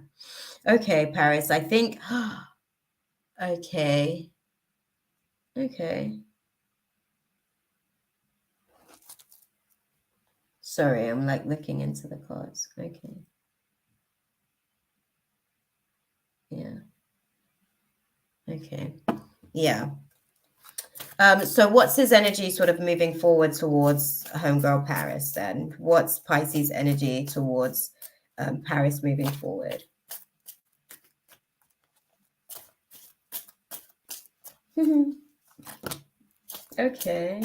Okay, Paris. I think okay. Okay. Sorry, I'm like looking into the cards. Okay. Yeah. Okay. Yeah. So what's his energy sort of moving forward towards homegirl Paris then? What's Pisces' energy towards Paris moving forward? Okay.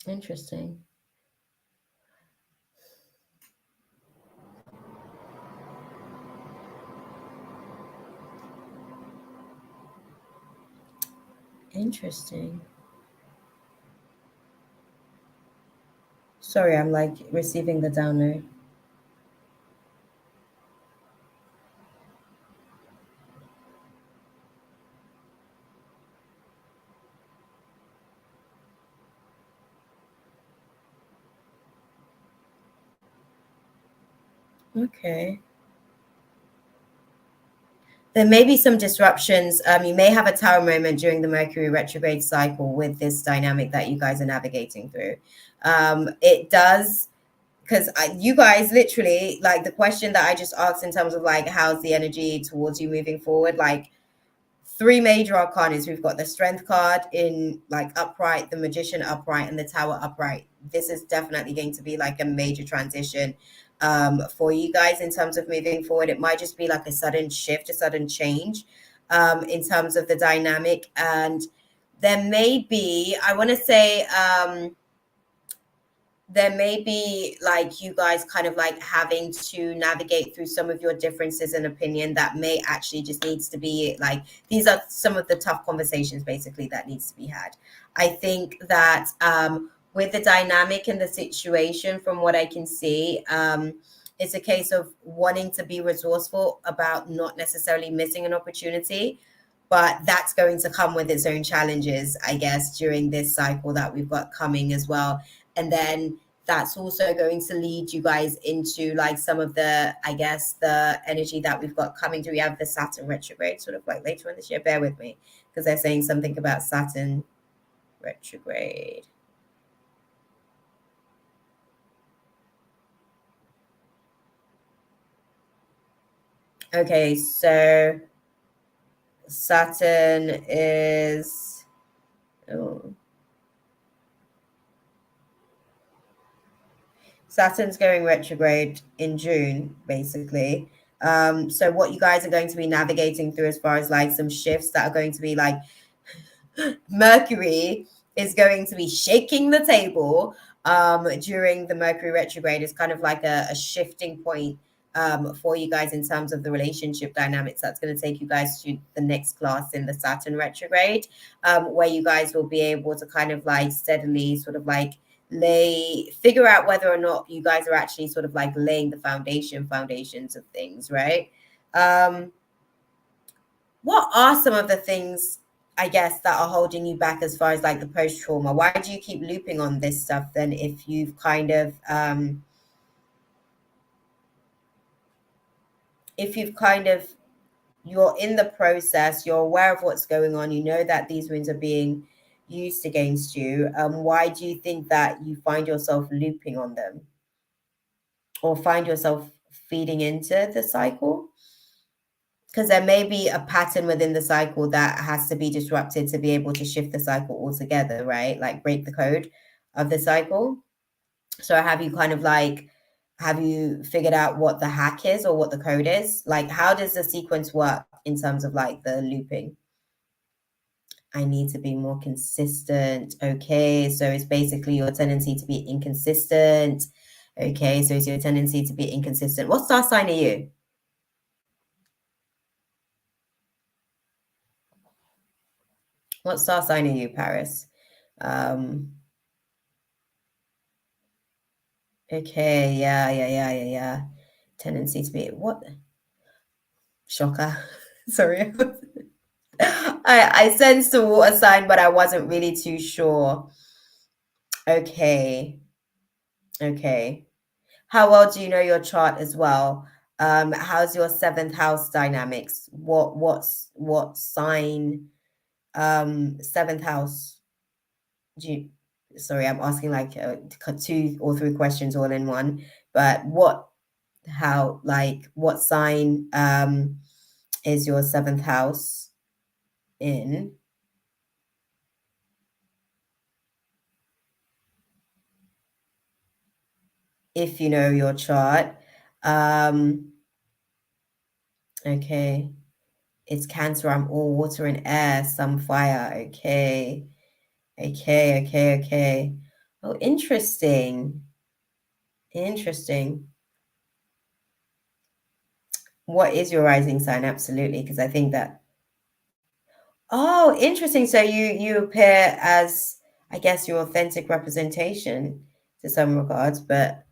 Interesting. Interesting. Sorry, I'm like receiving the download. Okay. There may be some disruptions. You may have a tower moment during the Mercury retrograde cycle with this dynamic that you guys are navigating through. It does, because you guys literally, like the question that I just asked in terms of like, how's the energy towards you moving forward? Like, three major arcanas. We've got the strength card in like upright, the magician upright, and the tower upright. This is definitely going to be like a major transition for you guys in terms of moving forward. It might just be like a sudden shift, a sudden change in terms of the dynamic. And there may be, I want to say, there may be like you guys kind of like having to navigate through some of your differences in opinion that may actually just needs to be like, these are some of the tough conversations basically that needs to be had. I think that with the dynamic and the situation, from what I can see, it's a case of wanting to be resourceful about not necessarily missing an opportunity, but that's going to come with its own challenges, I guess, during this cycle that we've got coming as well. And then that's also going to lead you guys into like some of the, I guess, the energy that we've got coming through. We have the Saturn retrograde sort of like later in this year. Bear with me because they're saying something about Saturn retrograde. Okay, so Saturn is, oh, Saturn's going retrograde in June, basically. So what you guys are going to be navigating through as far as like some shifts that are going to be like Mercury is going to be shaking the table during the Mercury retrograde. Is kind of like a shifting point for you guys in terms of the relationship dynamics. That's going to take you guys to the next class in the Saturn retrograde, where you guys will be able to kind of like steadily sort of like figure out whether or not you guys are actually sort of like laying the foundations of things, right? What are some of the things, I guess, that are holding you back as far as like the post trauma? Why do you keep looping on this stuff then if you've kind of you're in the process, you're aware of what's going on, you know that these wounds are being used against you. Why do you think that you find yourself looping on them or find yourself feeding into the cycle? Because there may be a pattern within the cycle that has to be disrupted to be able to shift the cycle altogether, right? Like break the code of the cycle. So have you figured out what the hack is or what the code is? Like, how does the sequence work in terms of like the looping? I need to be more consistent. Okay, so it's basically your tendency to be inconsistent. Okay, so it's your tendency to be inconsistent. What star sign are you? What star sign are you, Paris? Okay, yeah. Tendency to be what? Shocker. Sorry. I sensed a water sign, but I wasn't really too sure. Okay. How well do you know your chart as well? How's your seventh house dynamics? What sign? Seventh house. Do you? Sorry, I'm asking like 2 or 3 questions all in one. But what sign is your seventh house in? If you know your chart. Okay. It's Cancer. I'm all water and air, some fire. Okay. Oh, interesting. What is your rising sign? Absolutely, because I think that. Oh, interesting. So you appear as, I guess, your authentic representation to some regards, but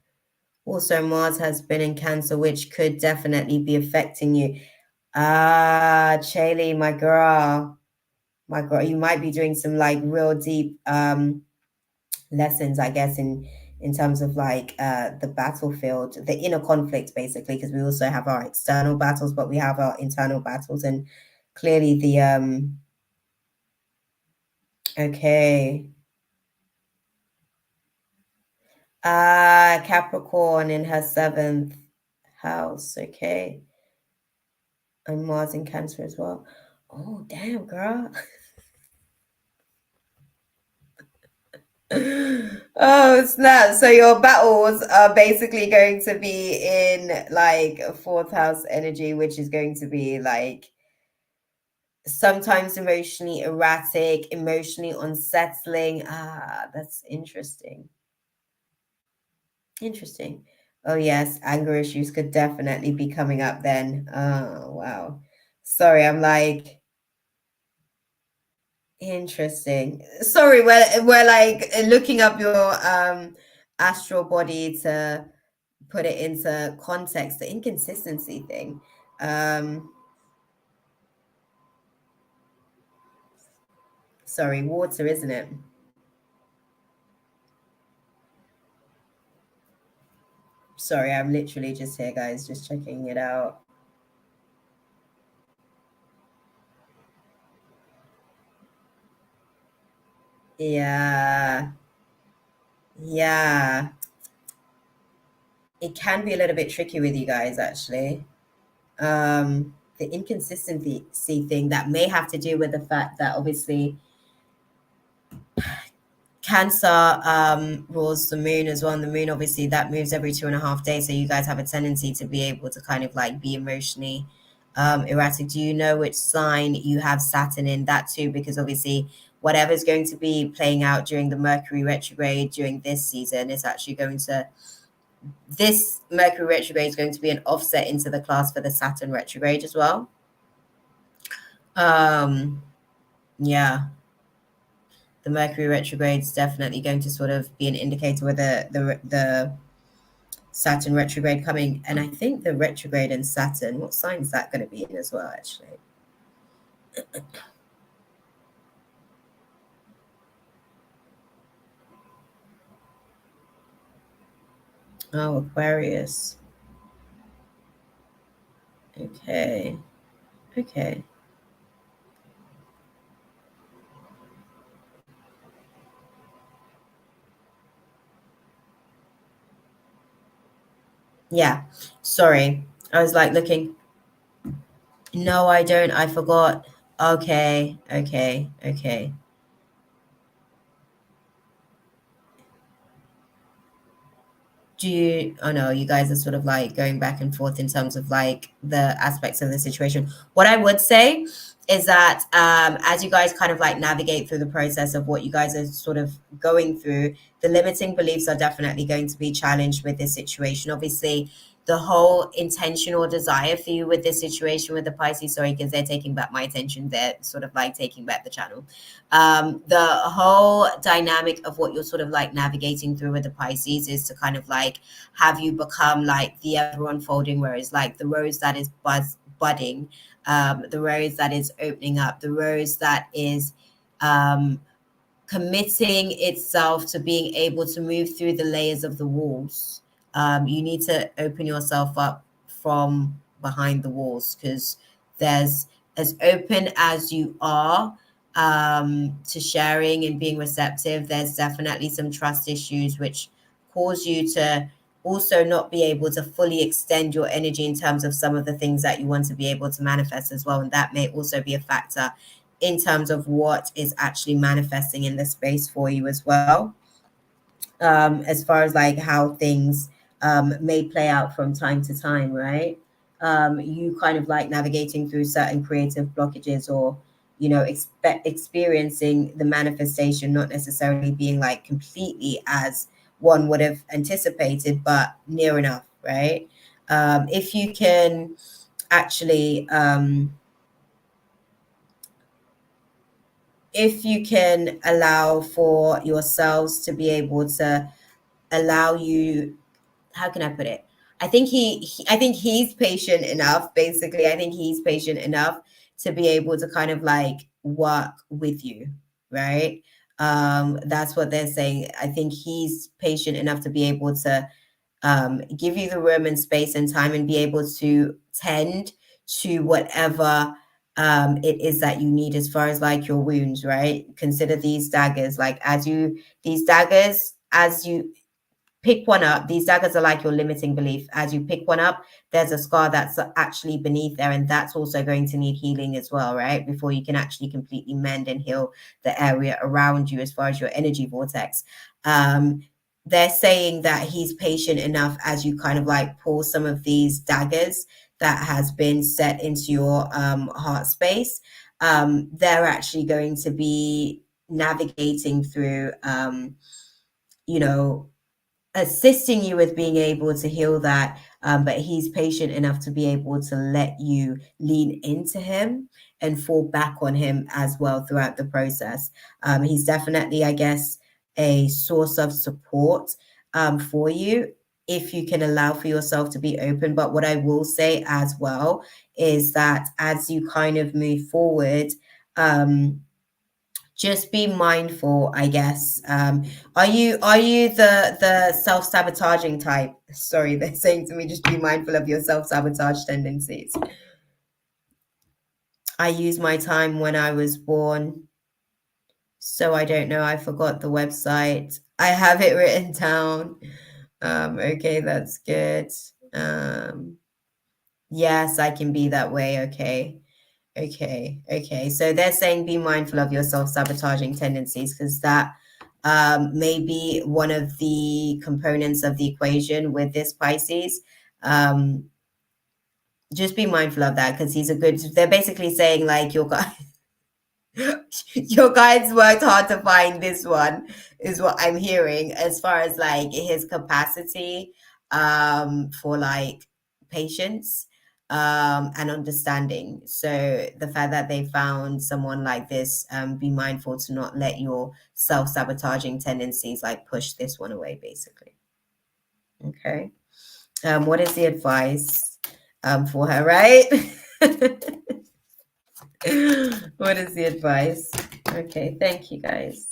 also Mars has been in Cancer, which could definitely be affecting you. Ah, Chaley, my girl, you might be doing some like real deep lessons, I guess, in terms of like the battlefield, the inner conflict, basically, because we also have our external battles, but we have our internal battles, and clearly the okay. Capricorn in her 7th house. Okay. And Mars in Cancer as well. Oh, damn, girl. Oh, snap. So your battles are basically going to be in like a 4th house energy, which is going to be like sometimes emotionally erratic, emotionally unsettling. Ah, that's interesting. Oh, yes, anger issues could definitely be coming up then. Oh, wow. Sorry, I'm like, interesting. Sorry, we're like looking up your astral body to put it into context, the inconsistency thing. Sorry, water, isn't it? Sorry, I'm literally just here, guys, just checking it out. Yeah. It can be a little bit tricky with you guys, actually. The inconsistency thing that may have to do with the fact that obviously Cancer rules the moon as well. And the moon, obviously, that moves every 2.5 days. So you guys have a tendency to be able to kind of like be emotionally erratic. Do you know which sign you have Saturn in? That too, because obviously whatever's going to be playing out during the Mercury retrograde during this season is actually going to, this Mercury retrograde is going to be an offset into the class for the Saturn retrograde as well. Yeah, the Mercury retrograde is definitely going to sort of be an indicator with the Saturn retrograde coming. And I think the retrograde in Saturn, what sign is that going to be in as well, actually? Oh, Aquarius. Okay. Yeah. Sorry. I was like looking. No, I don't. I forgot. Okay. Do you, oh no, you guys are sort of like going back and forth in terms of like the aspects of the situation. What I would say is that as you guys kind of like navigate through the process of what you guys are sort of going through, the limiting beliefs are definitely going to be challenged with this situation. Obviously, the whole intentional desire for you with this situation with the Pisces, sorry, because they're taking back my attention, they're sort of like taking back the channel. The whole dynamic of what you're sort of like navigating through with the Pisces is to kind of like have you become like the ever unfolding rose, like the rose that is budding, the rose that is opening up, the rose that is committing itself to being able to move through the layers of the walls. You need to open yourself up from behind the walls, because there's, as open as you are to sharing and being receptive, there's definitely some trust issues which cause you to also not be able to fully extend your energy in terms of some of the things that you want to be able to manifest as well. And that may also be a factor in terms of what is actually manifesting in the space for you as well, as far as like how things may play out from time to time, right? You kind of like navigating through certain creative blockages, or you know, experiencing the manifestation not necessarily being like completely as one would have anticipated, but near enough, right? If you can actually if you can allow for yourselves to be able to allow you, how can I put it? I think he's patient enough, basically. I think he's patient enough to be able to kind of like work with you, right? That's what they're saying. I think he's patient enough to be able to give you the room and space and time, and be able to tend to whatever it is that you need as far as like your wounds, right? Consider these daggers, like these daggers, as you pick one up, these daggers are like your limiting belief. As you pick one up, there's a scar that's actually beneath there, and that's also going to need healing as well, right? Before you can actually completely mend and heal the area around you as far as your energy vortex. They're saying that he's patient enough as you kind of like pull some of these daggers that has been set into your heart space. They're actually going to be navigating through, you know, assisting you with being able to heal that, but he's patient enough to be able to let you lean into him and fall back on him as well throughout the process. He's definitely, I guess, a source of support for you if you can allow for yourself to be open. But what I will say as well is that as you kind of move forward, just be mindful, I guess. Are you the self-sabotaging type? Sorry, they're saying to me, just be mindful of your self-sabotage tendencies. I use my time when I was born, so I don't know, I forgot the website. I have it written down. Okay, that's good. Yes, I can be that way. Okay. So they're saying be mindful of your self-sabotaging tendencies, because that may be one of the components of the equation with this Pisces. Just be mindful of that, because they're basically saying like your guy, your guides worked hard to find this one, is what I'm hearing, as far as like his capacity for like patience and understanding. So the fact that they found someone like this, be mindful to not let your self-sabotaging tendencies like push this one away, basically. Okay. What is the advice for her, right? What is the advice? Okay, thank you guys.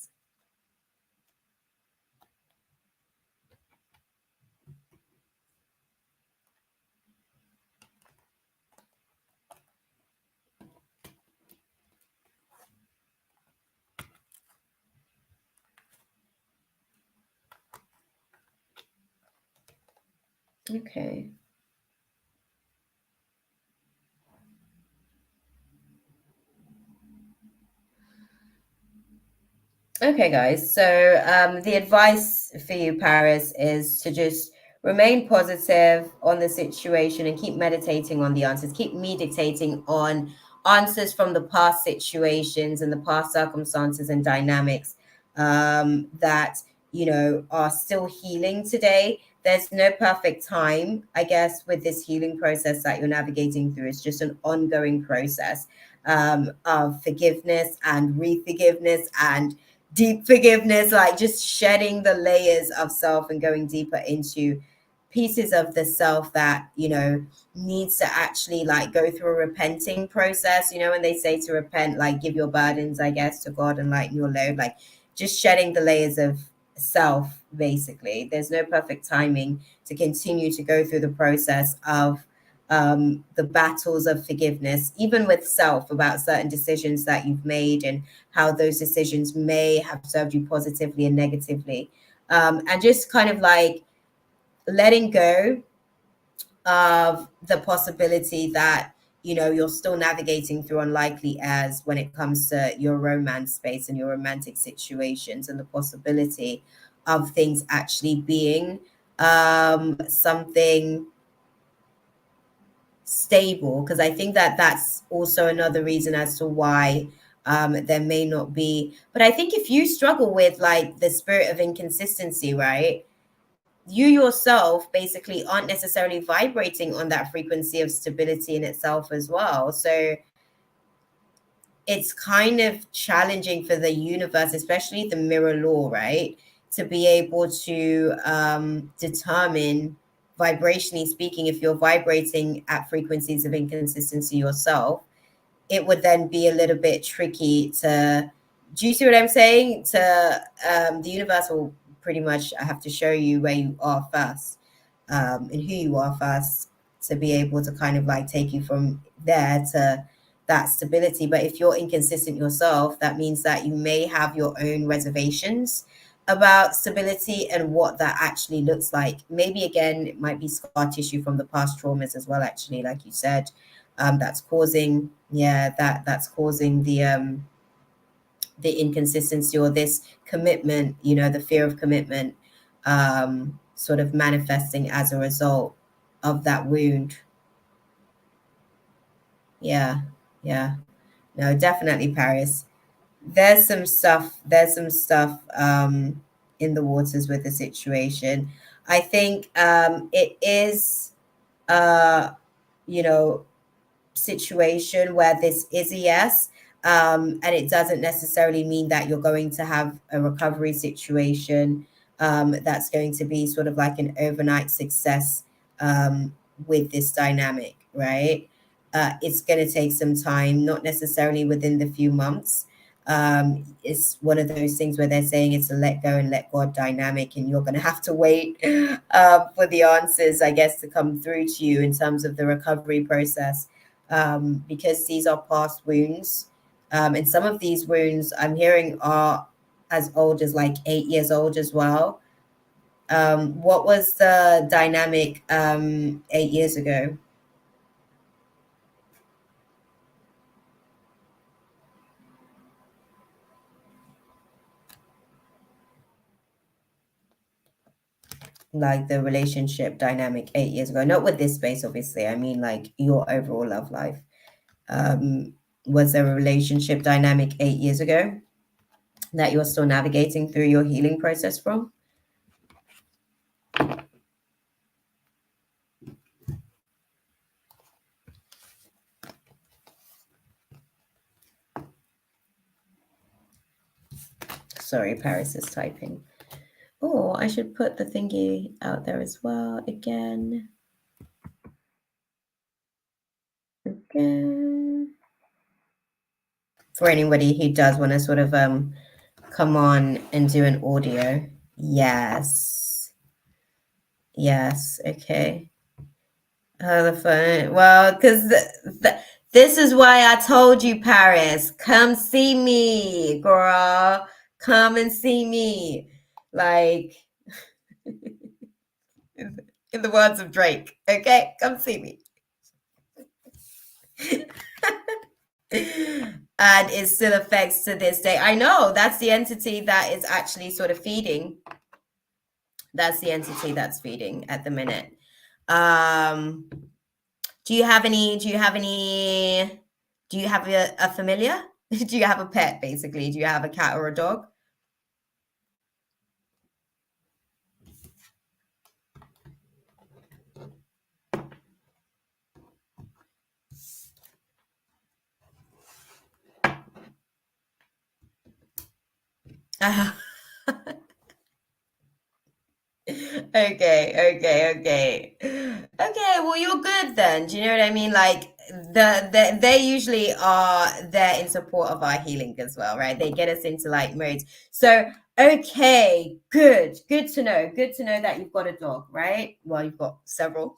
Okay. Okay, guys. So the advice for you, Paris, is to just remain positive on the situation and keep meditating on the answers. Keep meditating on answers from the past situations and the past circumstances and dynamics that, you know, are still healing today. There's no perfect time, I guess, with this healing process that you're navigating through. It's just an ongoing process of forgiveness and re-forgiveness and deep forgiveness, like just shedding the layers of self and going deeper into pieces of the self that, you know, needs to actually like go through a repenting process. You know, when they say to repent, like give your burdens, I guess, to God and lighten your load, like just shedding the layers of self. Basically, there's no perfect timing to continue to go through the process of the battles of forgiveness, even with self, about certain decisions that you've made and how those decisions may have served you positively and negatively, and just kind of like letting go of the possibility that, you know, you're still navigating through unlikely airs when it comes to your romance space and your romantic situations, and the possibility of things actually being something stable. Because I think that that's also another reason as to why there may not be. But I think if you struggle with like the spirit of inconsistency, right, you yourself basically aren't necessarily vibrating on that frequency of stability in itself as well. So it's kind of challenging for the universe, especially the mirror law, right, to be able to determine, vibrationally speaking, if you're vibrating at frequencies of inconsistency yourself, it would then be a little bit tricky to, do you see what I'm saying? To the universe will pretty much have to show you where you are first, and who you are first, to be able to kind of like take you from there to that stability. But if you're inconsistent yourself, that means that you may have your own reservations about stability and what that actually looks like. Maybe again, it might be scar tissue from the past traumas as well, actually, like you said, that's causing, that's causing the inconsistency, or this commitment, you know, the fear of commitment, sort of manifesting as a result of that wound. Yeah. No, definitely, Paris. There's some stuff in the waters with the situation. I think it is you know, situation where this is a yes, and it doesn't necessarily mean that you're going to have a recovery situation that's going to be sort of like an overnight success with this dynamic, right? It's going to take some time, not necessarily within the few months. It's one of those things where they're saying it's a let go and let God dynamic, and you're going to have to wait for the answers, I guess, to come through to you in terms of the recovery process, because these are past wounds. And some of these wounds I'm hearing are as old as like 8 years old as well. What was the dynamic 8 years ago? Like the relationship dynamic 8 years ago, not with this space, obviously. I mean, like your overall love life. Was there a relationship dynamic 8 years ago that you're still navigating through your healing process from? Sorry, Paris is typing. Oh, I should put the thingy out there as well again. For anybody who does want to sort of come on and do an audio. Yes, okay. The phone. Well, because this is why I told you, Paris, come see me, girl. Come and see me. Like, in the words of Drake, okay? Come see me. And it still affects to this day. I know that's the entity that is actually sort of feeding. That's the entity that's feeding at the minute. Do you have any Do you have a familiar? Do you have a pet, basically? Do you have a cat or a dog? Okay. Well, you're good then. Do you know what I mean? Like they usually are there in support of our healing as well, right? They get us into like modes. So okay, good to know. Good to know that you've got a dog, right? Well, you've got several,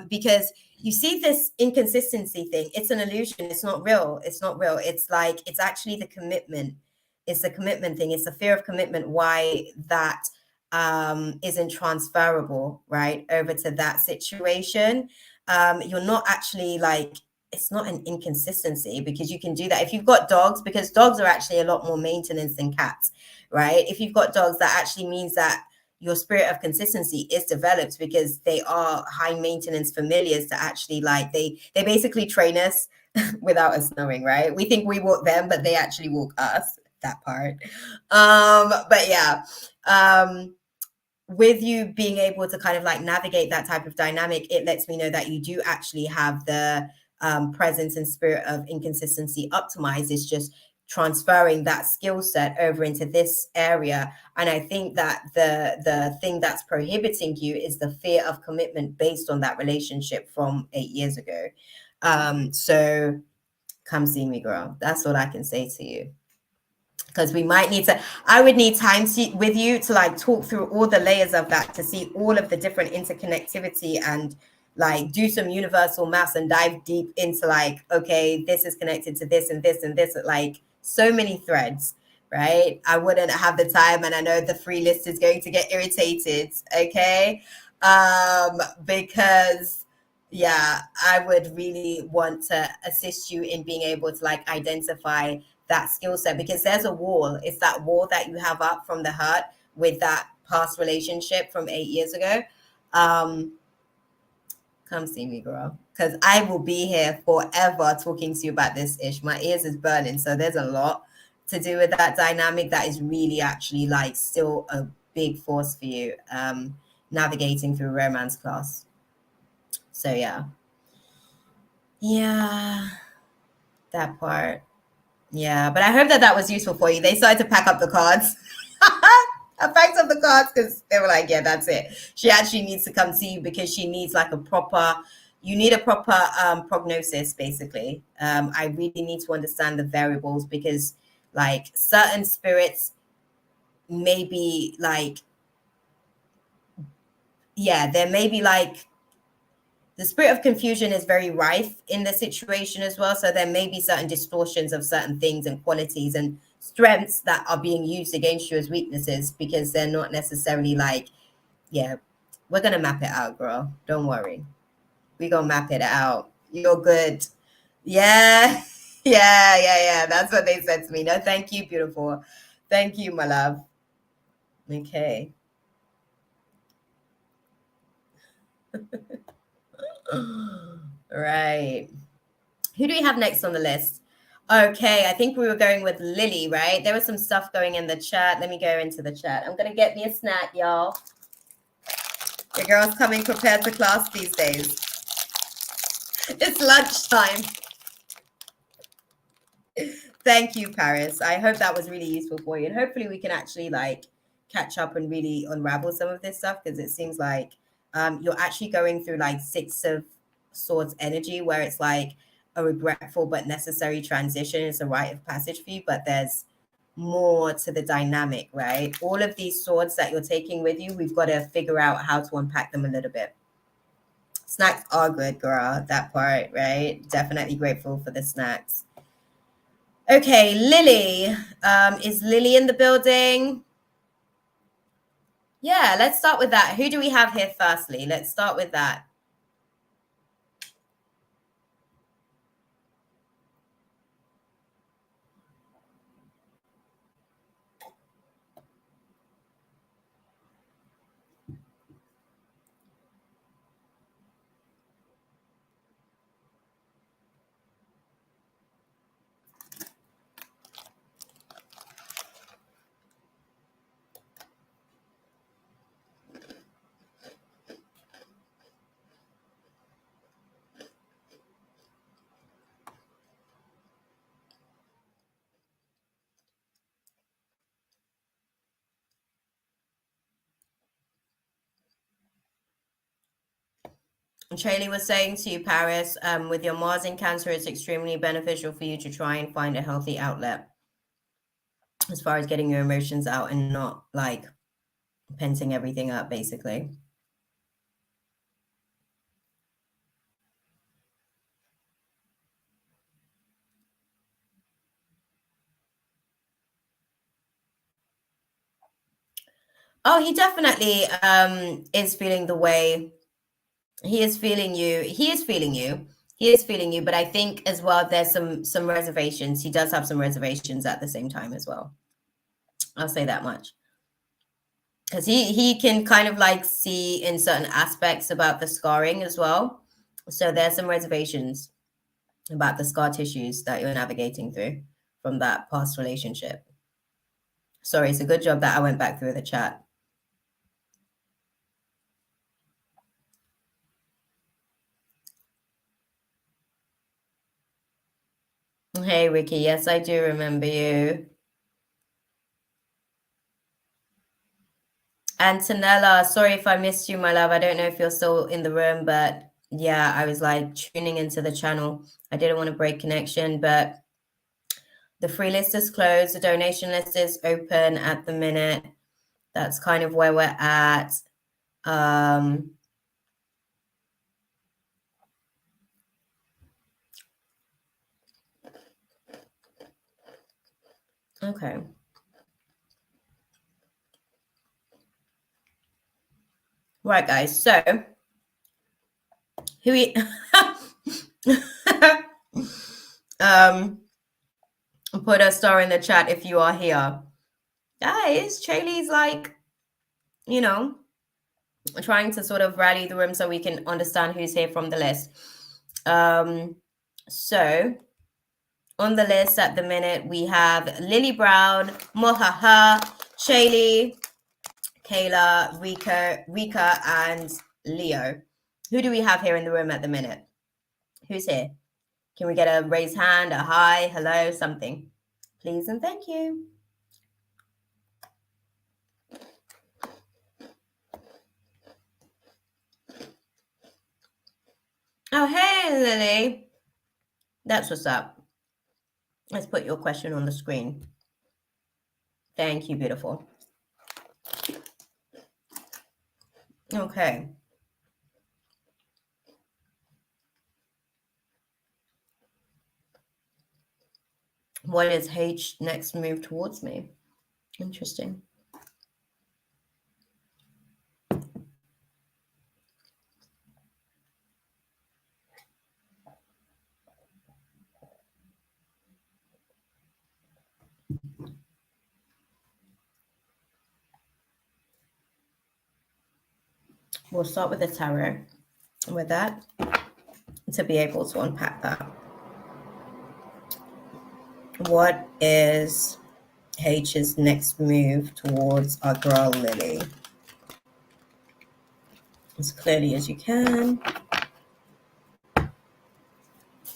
because you see this inconsistency thing. It's an illusion. It's not real. It's not real. It's like it's actually the commitment. It's the commitment thing. It's the fear of commitment. Why that isn't transferable right over to that situation. You're not actually like, it's not an inconsistency because you can do that if you've got dogs, because dogs are actually a lot more maintenance than cats, right? If you've got dogs, that actually means that your spirit of consistency is developed because they are high maintenance familiars to actually like they basically train us without us knowing, right? We think we walk them, but they actually walk us, that part. But yeah, with you being able to kind of like navigate that type of dynamic, it lets me know that you do actually have the presence and spirit of inconsistency optimized. It's just transferring that skill set over into this area. And I think that the thing that's prohibiting you is the fear of commitment based on that relationship from 8 years ago. So come see me, girl. That's all I can say to you, because we might need to, I would need time with you to like talk through all the layers of that to see all of the different interconnectivity and like do some universal maths and dive deep into like, okay, this is connected to this and this and this, like so many threads, right? I wouldn't have the time, and I know the free list is going to get irritated, okay? Because yeah, I would really want to assist you in being able to like identify that skill set, because there's a wall. It's that wall that you have up from the hurt with that past relationship from 8 years ago. Come see me, girl, because I will be here forever talking to you about this ish. My ears is burning, so there's a lot to do with that dynamic that is really actually like still a big force for you, navigating through romance class. So yeah, that part. Yeah, but I hope that that was useful for you. They started to pack up the cards. I packed up the cards because they were like, yeah, that's it. She actually needs to come see you because she needs like a proper, you need a proper prognosis, basically. I really need to understand the variables because like certain spirits maybe like, yeah, there may be like, the spirit of confusion is very rife in the situation as well. So there may be certain distortions of certain things and qualities and strengths that are being used against you as weaknesses because they're not necessarily like, yeah, we're going to map it out, girl. Don't worry. We're going to map it out. You're good. Yeah. Yeah. That's what they said to me. No, thank you, beautiful. Thank you, my love. Okay. Right. Who do we have next on the list? Okay, I think we were going with Lily, right? There was some stuff going in the chat. Let me go into the chat. I'm going to get me a snack, y'all. Your girl's coming prepared to class these days. It's lunchtime. Thank you, Paris. I hope that was really useful for you. And hopefully we can actually like catch up and really unravel some of this stuff, because it seems like you're actually going through like Six of Swords energy, where it's like a regretful but necessary transition. It's a rite of passage for you, but there's more to the dynamic, right? All of these swords that you're taking with you, we've got to figure out how to unpack them a little bit. Snacks are good, girl. That part, right? Definitely grateful for the snacks. Okay, Lily. Is Lily in the building? Yeah, let's start with that. Who do we have here firstly? Let's start with that. Traley was saying to you, Paris, with your Mars in Cancer, it's extremely beneficial for you to try and find a healthy outlet as far as getting your emotions out and not like pensing everything up, basically. Oh, he definitely is feeling the way. He is feeling you. He is feeling you. He is feeling you. But I think as well, there's some reservations. He does have some reservations at the same time as well. I'll say that much. Because he can kind of like see in certain aspects about the scarring as well. So there's some reservations about the scar tissues that you're navigating through from that past relationship. Sorry, it's a good job that I went back through the chat. Hey, Ricky. Yes, I do remember you. Antonella, sorry if I missed you, my love. I don't know if you're still in the room, but yeah, I was like tuning into the channel. I didn't want to break connection, but the free list is closed. The donation list is open at the minute. That's kind of where we're at. Okay. Right, guys. So who we put a star in the chat if you are here. Guys, Chaley's like, you know, trying to sort of rally the room so we can understand who's here from the list. So on the list at the minute, we have Lily Brown, Mohaha, Shaylee, Kayla, Rika, and Leo. Who do we have here in the room at the minute? Who's here? Can we get a raised hand, a hi, hello, something? Please and thank you. Oh, hey, Lily. That's what's up. Let's put your question on the screen. Thank you, beautiful. Okay. What is H next move towards me? Interesting. We'll start with the tarot with that to be able to unpack that. What is H's next move towards our girl Lily? As clearly as you can.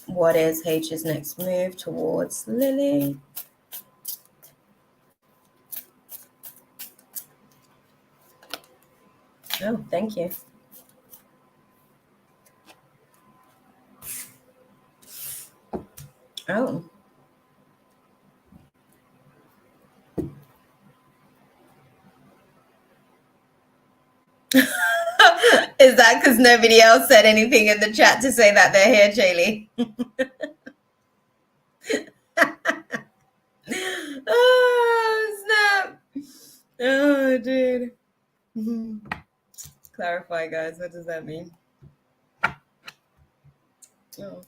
What is H's next move towards Lily? Oh, thank you. Oh. Is that because nobody else said anything in the chat to say that they're here, Jaylee? Oh, snap. Oh, dude. Clarify, guys. What does that mean? Oh.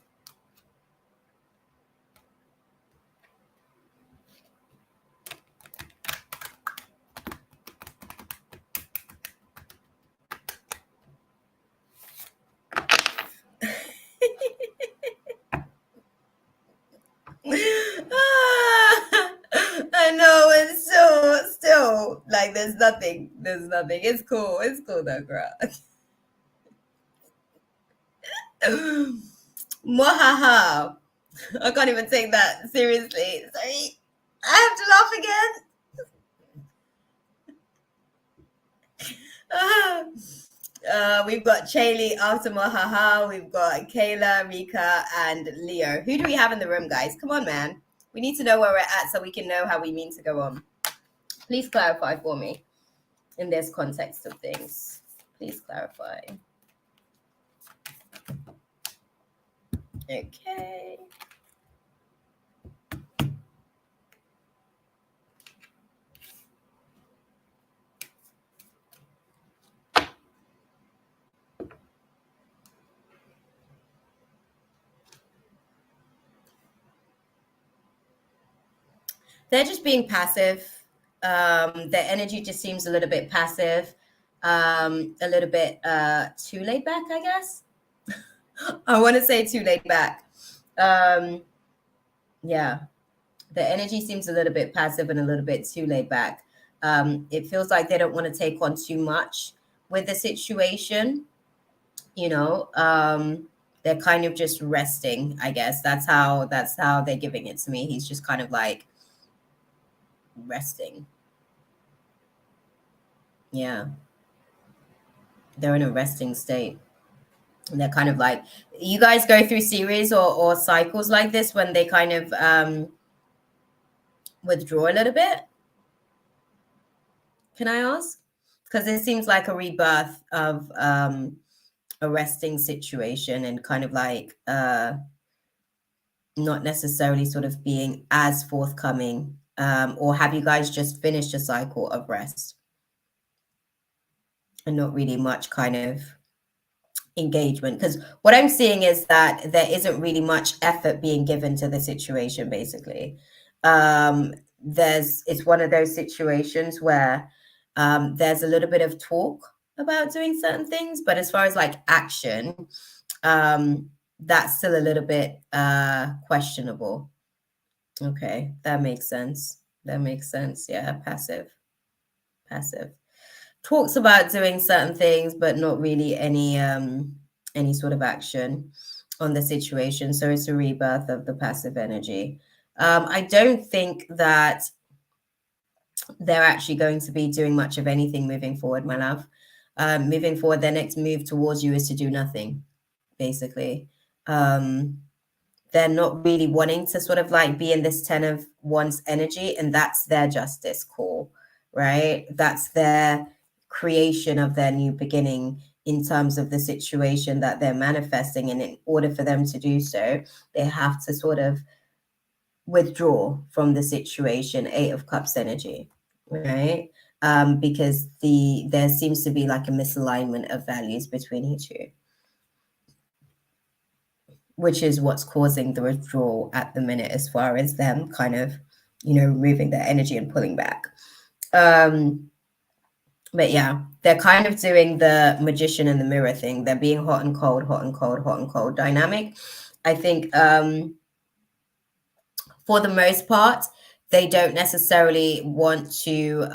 I know it's still like there's nothing. It's cool though, girl. Mwahaha. I can't even take that seriously. Sorry. I have to laugh again. We've got Chaley, Optima, Haha. We've got Kayla, Rika, and Leo. Who do we have in the room, guys? Come on, man. We need to know where we're at so we can know how we mean to go on. Please clarify for me in this context of things. Please clarify. Okay. They're just being passive. Their energy just seems a little bit passive, a little bit too laid back, I guess. I want to say too laid back. Yeah, the energy seems a little bit passive and a little bit too laid back. It feels like they don't want to take on too much with the situation. You know, they're kind of just resting, I guess. That's how they're giving it to me. He's just kind of like resting. Yeah, they're in a resting state. And they're kind of like, you guys go through series or cycles like this when they kind of withdraw a little bit? Can I ask? Because it seems like a rebirth of a resting situation and kind of like not necessarily sort of being as forthcoming. Or have you guys just finished a cycle of rest and not really much kind of engagement? Because what I'm seeing is that there isn't really much effort being given to the situation, basically. It's one of those situations where there's a little bit of talk about doing certain things, but as far as like action, that's still a little bit questionable. Okay, that makes sense. Yeah, passive. Talks about doing certain things, but not really any sort of action on the situation. So it's a rebirth of the passive energy. I don't think that they're actually going to be doing much of anything moving forward, my love. Moving forward, their next move towards you is to do nothing, basically. They're not really wanting to sort of like be in this 10 of Wands energy, and that's their justice call, right? That's their creation of their new beginning in terms of the situation that they're manifesting. And in order for them to do so, they have to sort of withdraw from the situation, 8 of Cups energy, right? Because there seems to be like a misalignment of values between you two, which is what's causing the withdrawal at the minute, as far as them kind of, removing their energy and pulling back. But yeah, they're kind of doing the magician and the mirror thing. They're being hot and cold, hot and cold, hot and cold dynamic. I think for the most part, they don't necessarily want to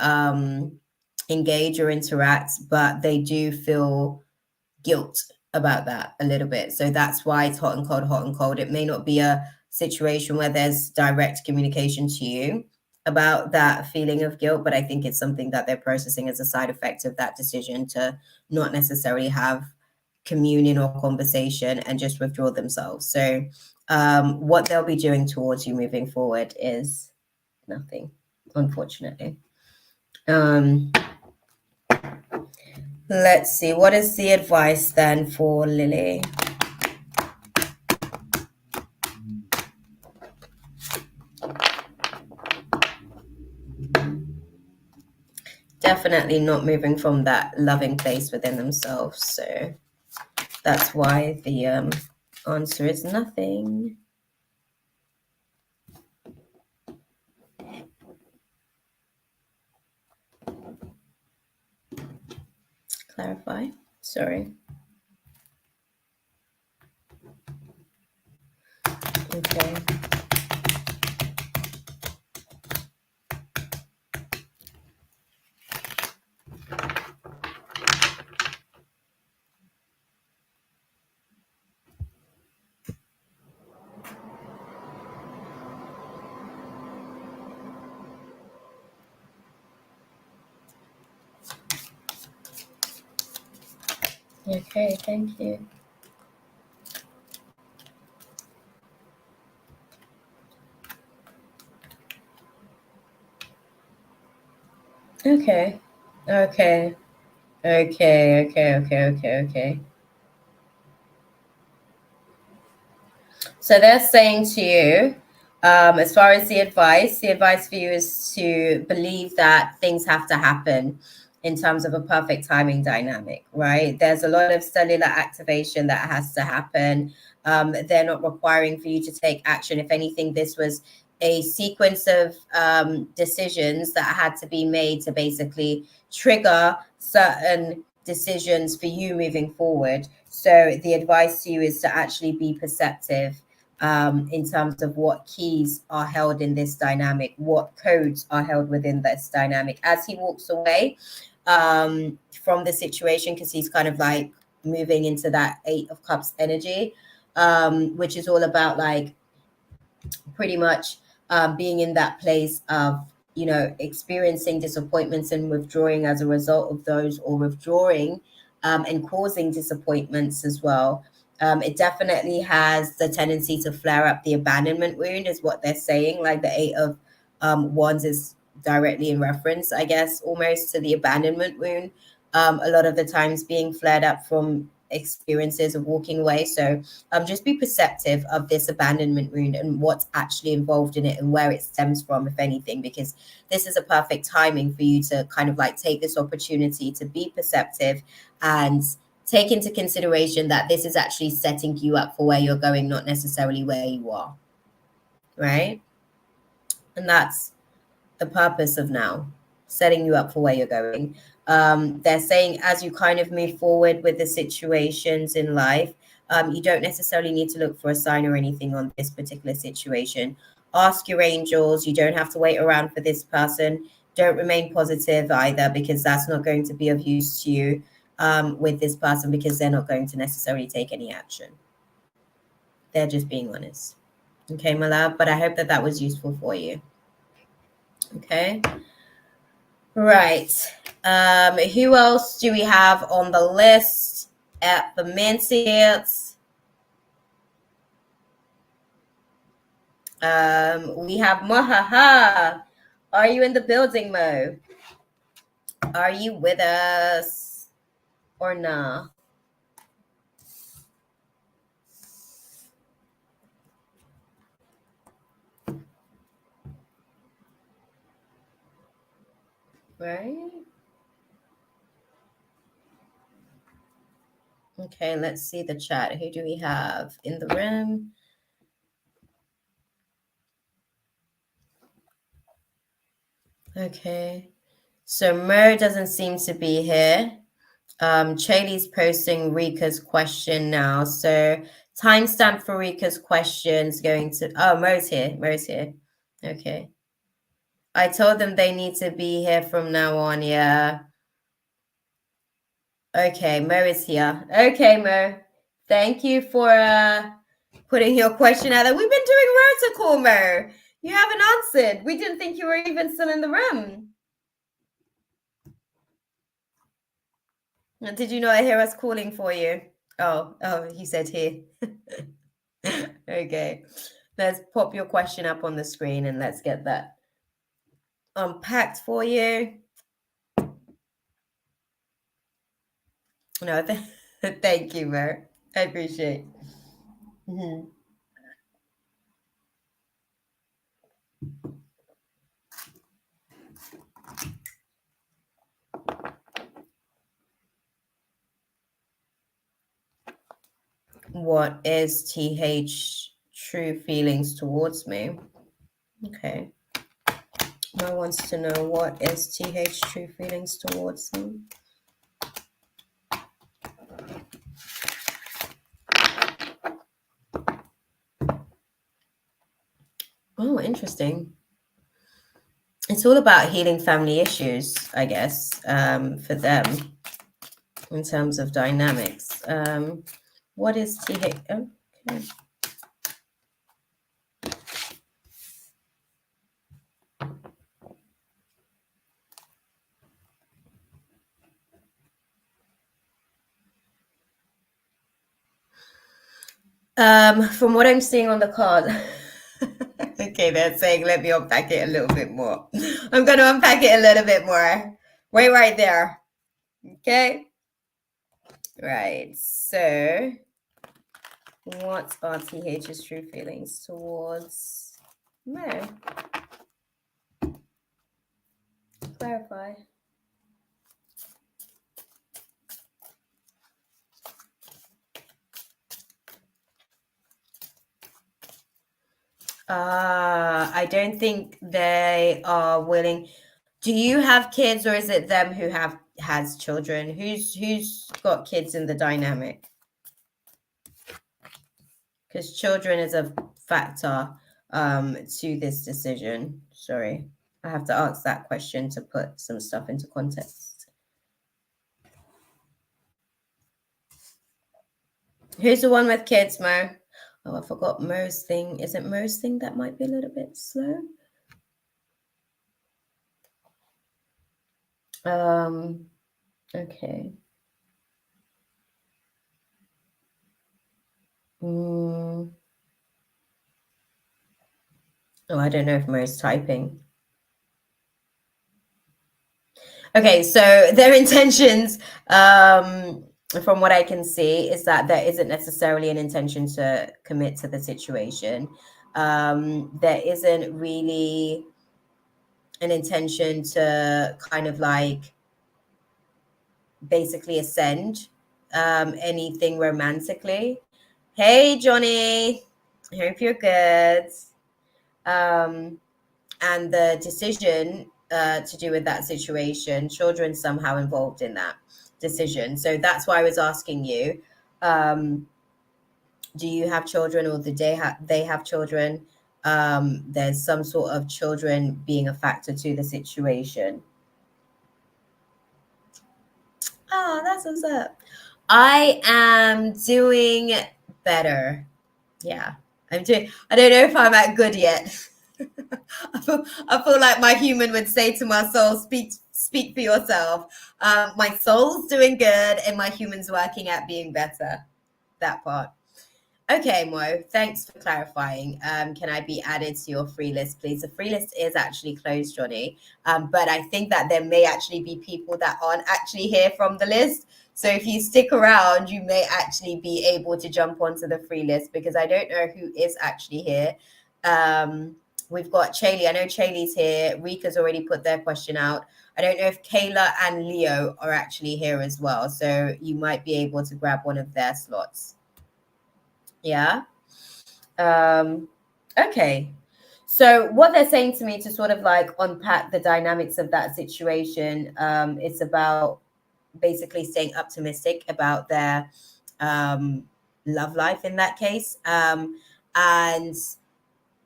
engage or interact, but they do feel guilt about that a little bit. So that's why it's hot and cold, hot and cold. It may not be a situation where there's direct communication to you about that feeling of guilt, but I think it's something that they're processing as a side effect of that decision to not necessarily have communion or conversation and just withdraw themselves. So what they'll be doing towards you moving forward is nothing, unfortunately. Let's see, what is the advice then for Lily? Definitely not moving from that loving place within themselves. So that's why the answer is nothing. Clarify. Sorry. Okay. Okay, thank you. Okay. Okay. Okay. So they're saying to you, as far as the advice for you is to believe that things have to happen in terms of a perfect timing dynamic, right? There's a lot of cellular activation that has to happen. They're not requiring for you to take action. If anything, this was a sequence of decisions that had to be made to basically trigger certain decisions for you moving forward. So the advice to you is to actually be perceptive in terms of what keys are held in this dynamic, what codes are held within this dynamic. As he walks away from the situation, because he's kind of like moving into that Eight of Cups energy, which is all about like pretty much being in that place of, you know, experiencing disappointments and withdrawing as a result of those, or withdrawing and causing disappointments as well. It definitely has the tendency to flare up the abandonment wound, is what they're saying. Like the Eight of Wands is directly in reference, I guess, almost to the abandonment wound. A lot of the times being flared up from experiences of walking away. So just be perceptive of this abandonment wound and what's actually involved in it and where it stems from, if anything, because this is a perfect timing for you to kind of like take this opportunity to be perceptive and take into consideration that this is actually setting you up for where you're going, not necessarily where you are, right? And that's the purpose of now, setting you up for where you're going. They're saying as you kind of move forward with the situations in life, you don't necessarily need to look for a sign or anything on this particular situation. Ask your angels. You don't have to wait around for this person. Don't remain positive either, because that's not going to be of use to you with this person, because they're not going to necessarily take any action. They're just being honest. Okay, my love. But I hope that that was useful for you. Okay. Right. Who else do we have on the list at the minutes? We have Mahaha. Are you in the building, Mo? Are you with us or nah? Right. Okay, let's see the chat. Who do we have in the room? Okay. So Mo doesn't seem to be here. Chaley's posting Rika's question now. So timestamp for Rika's questions going to, oh, Mo's here. Okay. I told them they need to be here from now on. Yeah. Okay. Mo is here. Okay, Mo. Thank you for putting your question out there. We've been doing rotor call, Mo. You haven't answered. We didn't think you were even still in the room. Did you not hear us calling for you? Oh, he said here. Okay. Let's pop your question up on the screen and let's get that unpacked for you. No, thank you, Mo. I appreciate it. Mhm. What is TH true feelings towards me? Okay. Mo wants to know what is TH true feelings towards me. Oh, interesting. It's all about healing family issues, I guess, for them in terms of dynamics. What is TH? Okay. From what I'm seeing on the card, okay, they're saying let me unpack it a little bit more. I'm going to unpack it a little bit more. Wait right there. Okay. Right. So, what are TH's true feelings towards Mo? Clarify. I don't think they are willing. Do you have kids, or is it them who has children? Who's got kids in the dynamic? Because children is a factor to this decision. Sorry, I have to ask that question to put some stuff into context. Who's the one with kids, Mo? Oh, I forgot Mo's thing. Is it Mo's thing that might be a little bit slow? Okay. Oh, I don't know if Mo's typing. Okay, so their intentions, from what I can see, is that there isn't necessarily an intention to commit to the situation. There isn't really an intention to kind of like basically ascend anything romantically. Hey, Johnny, I hope you're good. And the decision to do with that situation, children somehow involved in that decision. So that's why I was asking you, do you have children, or do they have children? There's some sort of children being a factor to the situation. Oh, that's what's up. I am doing better. Yeah, I'm doing. I don't know if I'm at good yet. I feel like my human would say to my soul, speak for yourself. My soul's doing good, and my human's working at being better. That part. Okay, Mo, thanks for clarifying. Can I be added to your free list, please? The free list is actually closed, Johnny. But I think that there may actually be people that aren't actually here from the list. So if you stick around, you may actually be able to jump onto the free list, because I don't know who is actually here. We've got Chaley. I know Chaley's here. Rika's already put their question out. I don't know if Kayla and Leo are actually here as well. So you might be able to grab one of their slots. Yeah. Okay. So what they're saying to me to sort of like unpack the dynamics of that situation, it's about basically staying optimistic about their love life in that case. And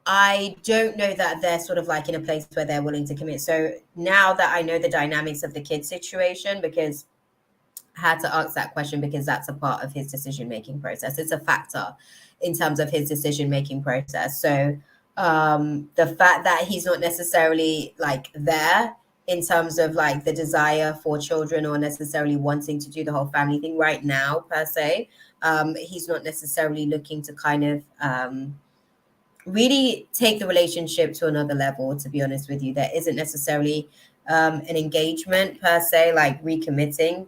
I don't know that they're sort of like in a place where they're willing to commit. So now that I know the dynamics of the kid situation, because I had to ask that question because that's a part of his decision-making process. It's a factor in terms of his decision-making process. So the fact that he's not necessarily like there in terms of like the desire for children, or necessarily wanting to do the whole family thing right now per se, he's not necessarily looking to kind of really take the relationship to another level. To be honest with you, there isn't necessarily an engagement per se, like recommitting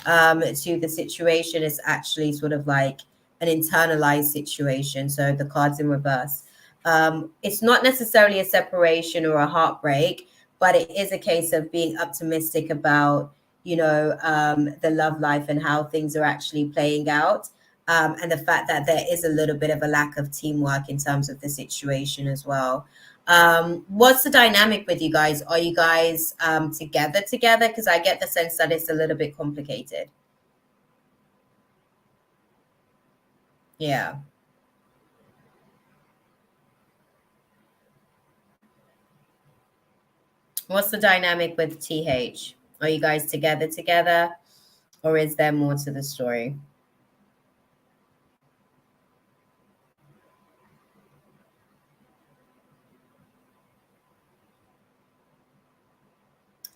to the situation. Is actually sort of like an internalized situation. So the cards in reverse. It's not necessarily a separation or a heartbreak, but it is a case of being optimistic about, the love life and how things are actually playing out. And the fact that there is a little bit of a lack of teamwork in terms of the situation as well. What's the dynamic with you guys? Are you guys together? Because I get the sense that it's a little bit complicated. Yeah. What's the dynamic with TH? Are you guys together, or is there more to the story?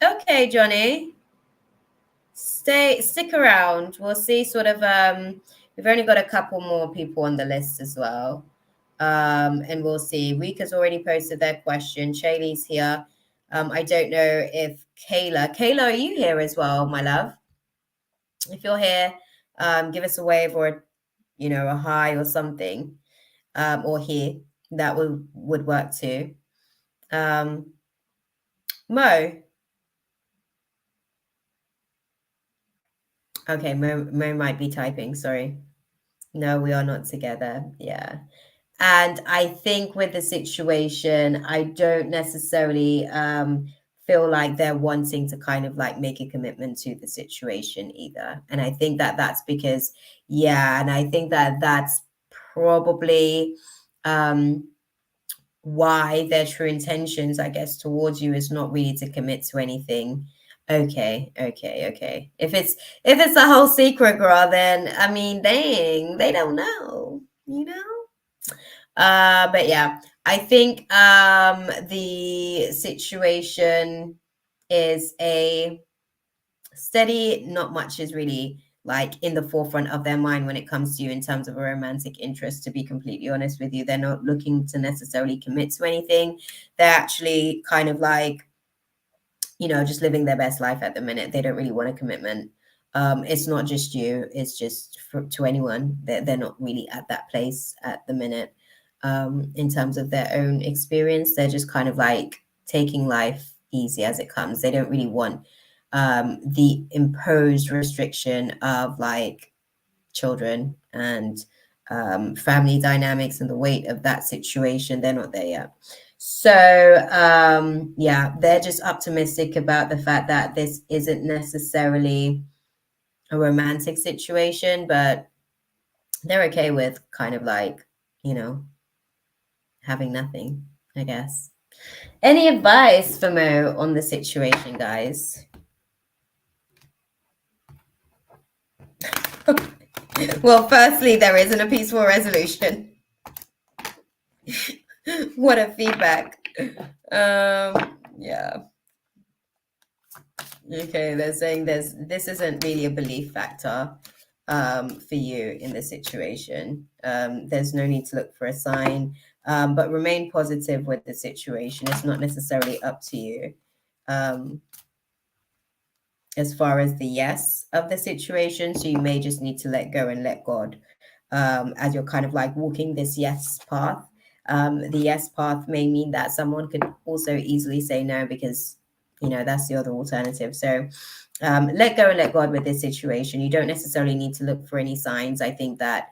Okay, Johnny. Stick around. We'll see sort of We've only got a couple more people on the list as well. And we'll see. Rika's already posted their question. Shaylee's here. I don't know if Kayla, are you here as well, my love? If you're here, give us a wave or, a hi or something, or here. That would work too. Mo. Okay, Mo might be typing. Sorry. No, we are not together. Yeah. And I think with the situation, I don't necessarily feel like they're wanting to kind of like make a commitment to the situation either. And I think that that's because, and I think that that's probably why their true intentions, I guess, towards you is not really to commit to anything. Okay. If it's the whole secret, girl, then I mean, dang, they don't know, But yeah, I think the situation is a steady, not much is really like in the forefront of their mind when it comes to you in terms of a romantic interest. To be completely honest with you, they're not looking to necessarily commit to anything. They're actually kind of like, just living their best life at the minute. They don't really want a commitment. It's not just you, it's just to anyone. They're not really at that place at the minute. In terms of their own experience, they're just kind of like taking life easy as it comes. They don't really want the imposed restriction of like children and family dynamics and the weight of that situation. They're not there yet. So they're just optimistic about the fact that this isn't necessarily a romantic situation, but they're okay with kind of like, having nothing, I guess. Any advice for Mo on the situation, guys? Well, firstly, there isn't a peaceful resolution. What a feedback. Yeah. Okay, they're saying this isn't really a belief factor for you in this situation. There's no need to look for a sign, but remain positive with the situation. It's not necessarily up to you. As far as the yes of the situation, so you may just need to let go and let God as you're kind of like walking this yes path. The yes path may mean that someone could also easily say no because that's the other alternative. So let go and let God with this situation. You don't necessarily need to look for any signs. I think that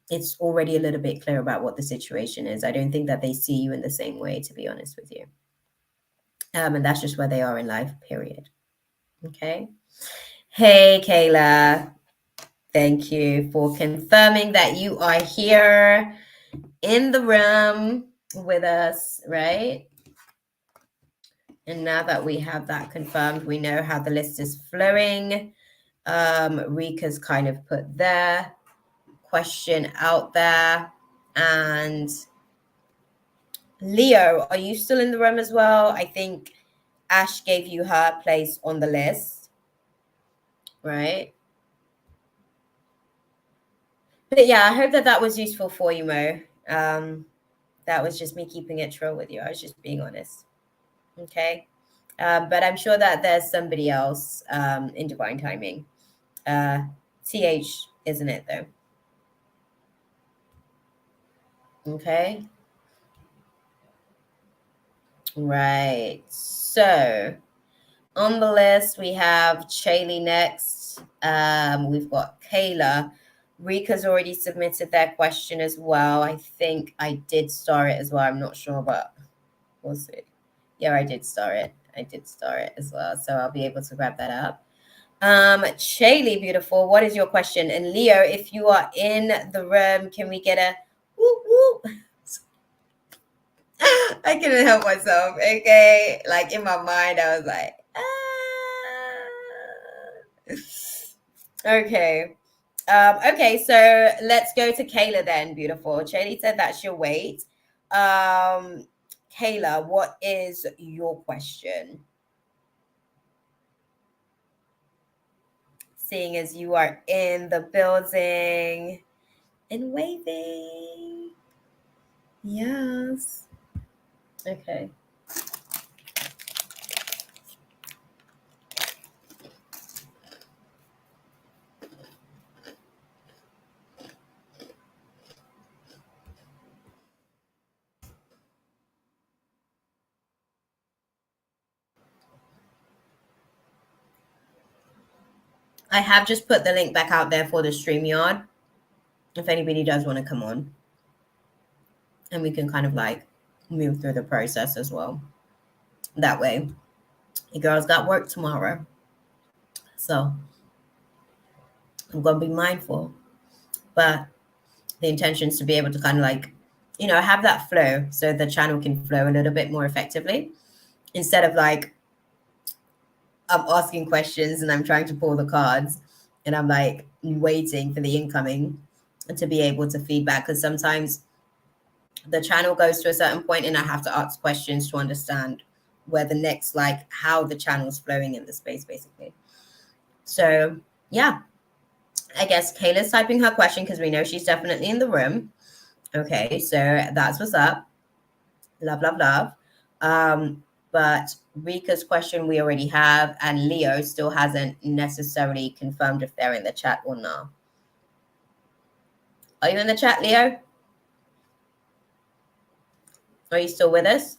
it's already a little bit clear about what the situation is. I don't think that they see you in the same way, to be honest with you. And that's just where they are in life, period. Okay. Hey, Kayla. Thank you for confirming that you are here in the room with us, right? And now that we have that confirmed, we know how the list is flowing. Rika's kind of put their question out there. And Leo, are you still in the room as well? I think Ash gave you her place on the list, right? But yeah, I hope that was useful for you, Mo. That was just me keeping it trill with you. I was just being honest. Okay. But I'm sure that there's somebody else in divine timing. TH, isn't it, though? Okay. Right. So on the list, we have Shaylee next. We've got Kayla. Rika's already submitted their question as well. I think I did star it as well. I'm not sure, but we'll see. Yeah, I did star it. As well. So I'll be able to grab that up. Shaylee, beautiful. What is your question? And Leo, if you are in the room, can we get a whoop whoop? I couldn't help myself. Okay. Like in my mind, I was like, Okay. Okay, so let's go to Kayla then, beautiful. Shaylee said that she'll wait. Kayla, what is your question? seeing as you are in the building and waving. Yes. Okay. I have just put the link back out there for the StreamYard if anybody does want to come on. And we can kind of like move through the process as well. That way, you girls got work tomorrow. So I'm going to be mindful. But the intention is to be able to kind of like, have that flow so the channel can flow a little bit more effectively instead of like I'm asking questions and I'm trying to pull the cards and I'm like waiting for the incoming to be able to feedback, because sometimes the channel goes to a certain point and I have to ask questions to understand where the next, like how the channel's flowing in the space basically. So yeah, I guess Kayla's typing her question because we know she's definitely in the room. Okay, so that's what's up. Love, love, love. But Rika's question we already have, and Leo still hasn't necessarily confirmed if they're in the chat or not. Are you in the chat, Leo? Are you still with us?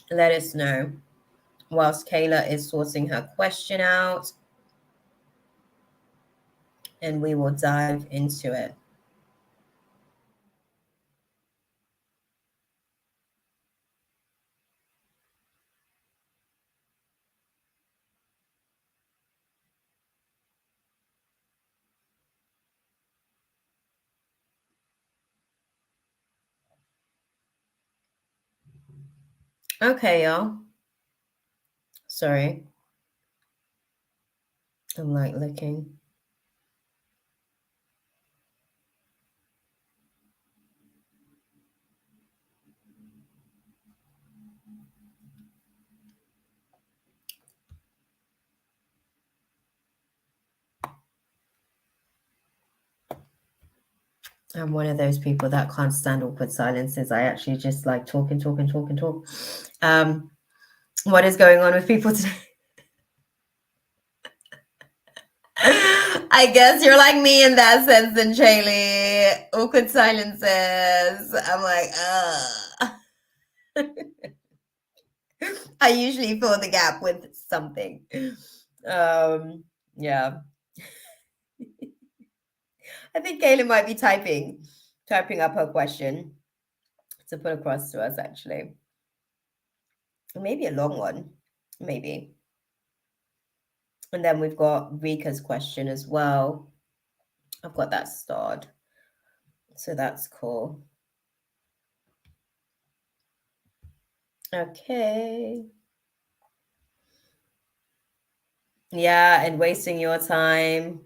Let us know whilst Kayla is sorting her question out, and we will dive into it. Okay, y'all. Sorry. I'm like looking. I'm one of those people that can't stand awkward silences. I actually just like talk and talk and talk and talk. What is going on with people today? I guess you're like me in that sense, then, Shaylee. Awkward silences. I'm like, I usually fill the gap with something. Yeah. I think Kayla might be typing up her question to put across to us, actually. Maybe a long one. Maybe. And then we've got Rika's question as well. I've got that starred. So that's cool. Okay. Yeah, and wasting your time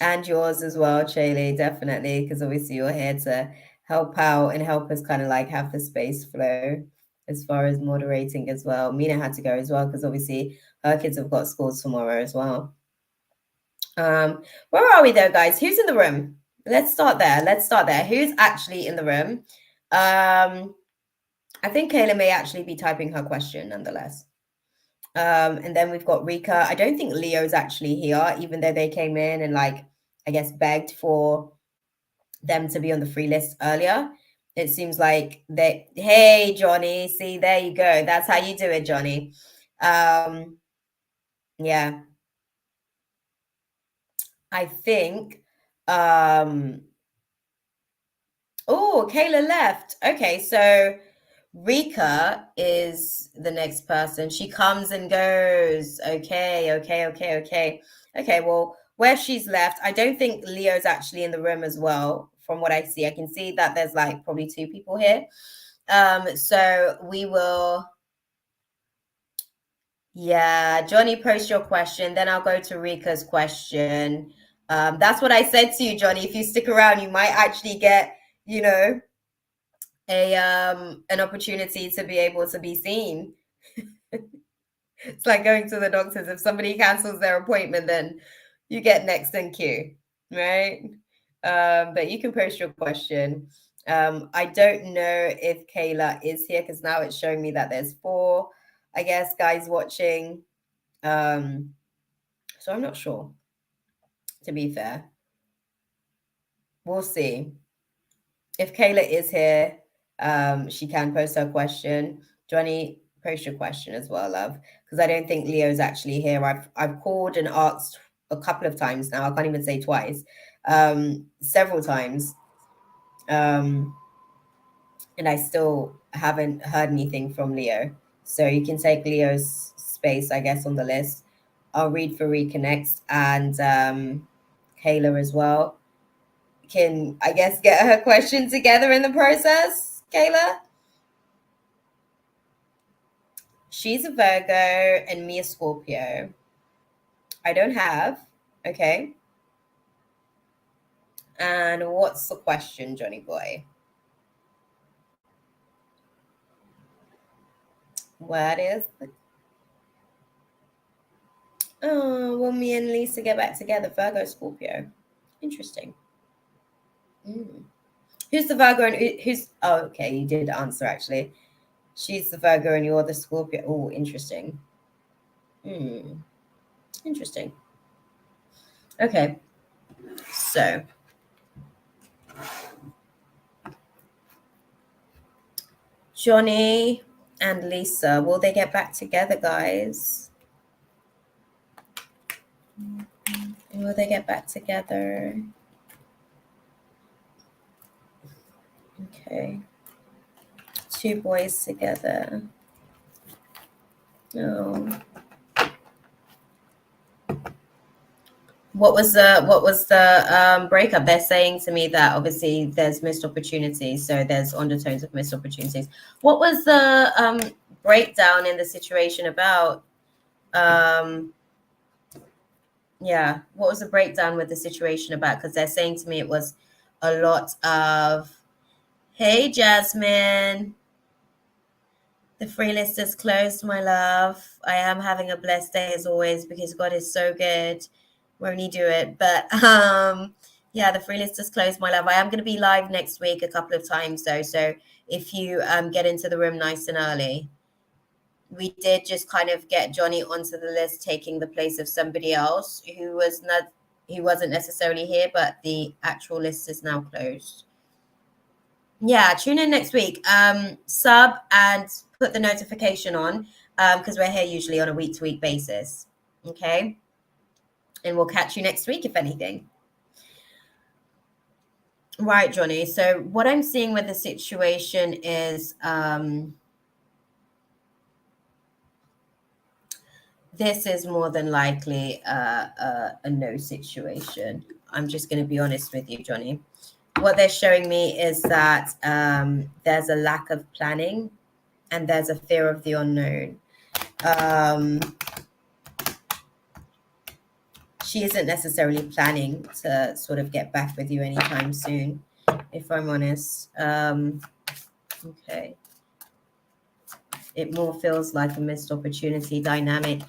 and yours as well, Shaylee, definitely, because obviously you're here to help out and help us kind of like have the space flow as far as moderating as well. Mina had to go as well because obviously her kids have got schools tomorrow as well. Where are we though, guys? Who's in the room? Let's start there. Who's actually in the room? I think Kayla may actually be typing her question nonetheless. And then we've got Rika. I don't think Leo's actually here, even though they came in and like, I guess, begged for them to be on the free list earlier. It seems like they, hey, Johnny, see, there you go. That's how you do it, Johnny. Yeah. I think, oh, Kayla left. Okay, so Rika is the next person. She comes and goes. Okay. Okay, well, where she's left, I don't think Leo's actually in the room as well. From what I see, I can see that there's like probably two people here. So we will. Yeah, Johnny, post your question. Then I'll go to Rika's question. That's what I said to you, Johnny. If you stick around, you might actually get, a an opportunity to be able to be seen. It's like going to the doctors. If somebody cancels their appointment, then you get next in queue, right? But you can post your question. I don't know if Kayla is here because now it's showing me that there's 4, I guess, guys watching. So I'm not sure, to be fair. We'll see. If Kayla is here, she can post her question. Johnny, post your question as well, love, because I don't think Leo's actually here. I've called and asked a couple of times now. I can't even say twice, several times, and I still haven't heard anything from Leo. So you can take Leo's space, I guess, on the list. I'll read for Reconnects and Kayla as well. Can, I guess, get her question together in the process, Kayla? She's a Virgo and me a Scorpio. I don't have. Okay. And what's the question, Johnny boy? What is the... Oh, will me and Lisa get back together? Virgo, Scorpio. Interesting. Who's the Virgo and who's... Oh, okay, you did answer, actually. She's the Virgo and you're the Scorpio. Oh, interesting. Interesting. Okay. So... Johnny and Lisa, will they get back together, guys? Will they get back together? Okay. 2 boys together. Oh. What was the breakup? They're saying to me that obviously there's missed opportunities, so there's undertones of missed opportunities. What was the breakdown in the situation about? Yeah, what was the breakdown with the situation about? Because they're saying to me it was a lot of, hey, Jasmine, the free list is closed, my love. I am having a blessed day as always because God is so good. Won't he do it? But yeah, the free list is closed, my love. I am going to be live next week a couple of times though. So if you get into the room nice and early, we did just kind of get Johnny onto the list, taking the place of somebody else who wasn't necessarily here, but the actual list is now closed. Yeah, tune in next week. Sub and put the notification on because we're here usually on a week-to-week basis. Okay. And we'll catch you next week, if anything. Right, Johnny. So what I'm seeing with the situation is this is more than likely a no situation. I'm just going to be honest with you, Johnny. What they're showing me is that there's a lack of planning and there's a fear of the unknown. She isn't necessarily planning to sort of get back with you anytime soon, if I'm honest. Okay. It more feels like a missed opportunity dynamic.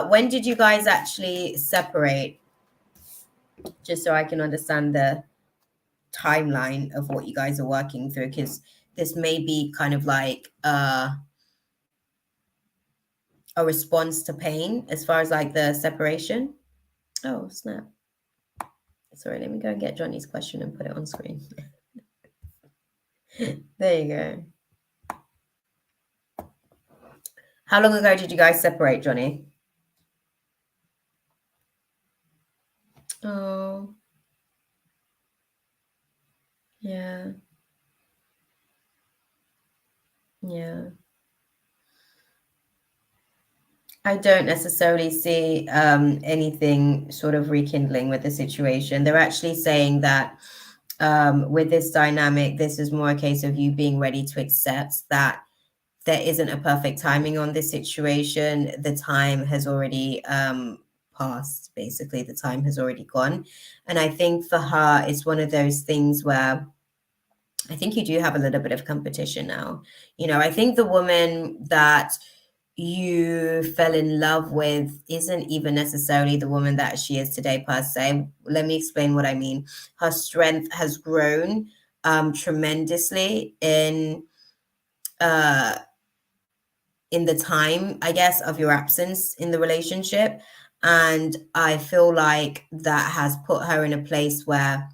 When did you guys actually separate? Just so I can understand the timeline of what you guys are working through, because this may be kind of like a response to pain as far as like the separation. Oh, snap. Sorry, let me go and get Johnny's question and put it on screen. There you go. How long ago did you guys separate, Johnny? Oh. Yeah. Yeah. I don't necessarily see anything sort of rekindling with the situation. They're actually saying that with this dynamic, this is more a case of you being ready to accept that there isn't a perfect timing on this situation. The time has already passed, basically. The time has already gone. And I think for her, it's one of those things where I think you do have a little bit of competition now. You know, I think the woman that you fell in love with isn't even necessarily the woman that she is today per se. Let me explain what I mean. Her strength has grown tremendously uh in the time, I guess, of your absence in the relationship. And I feel like that has put her in a place where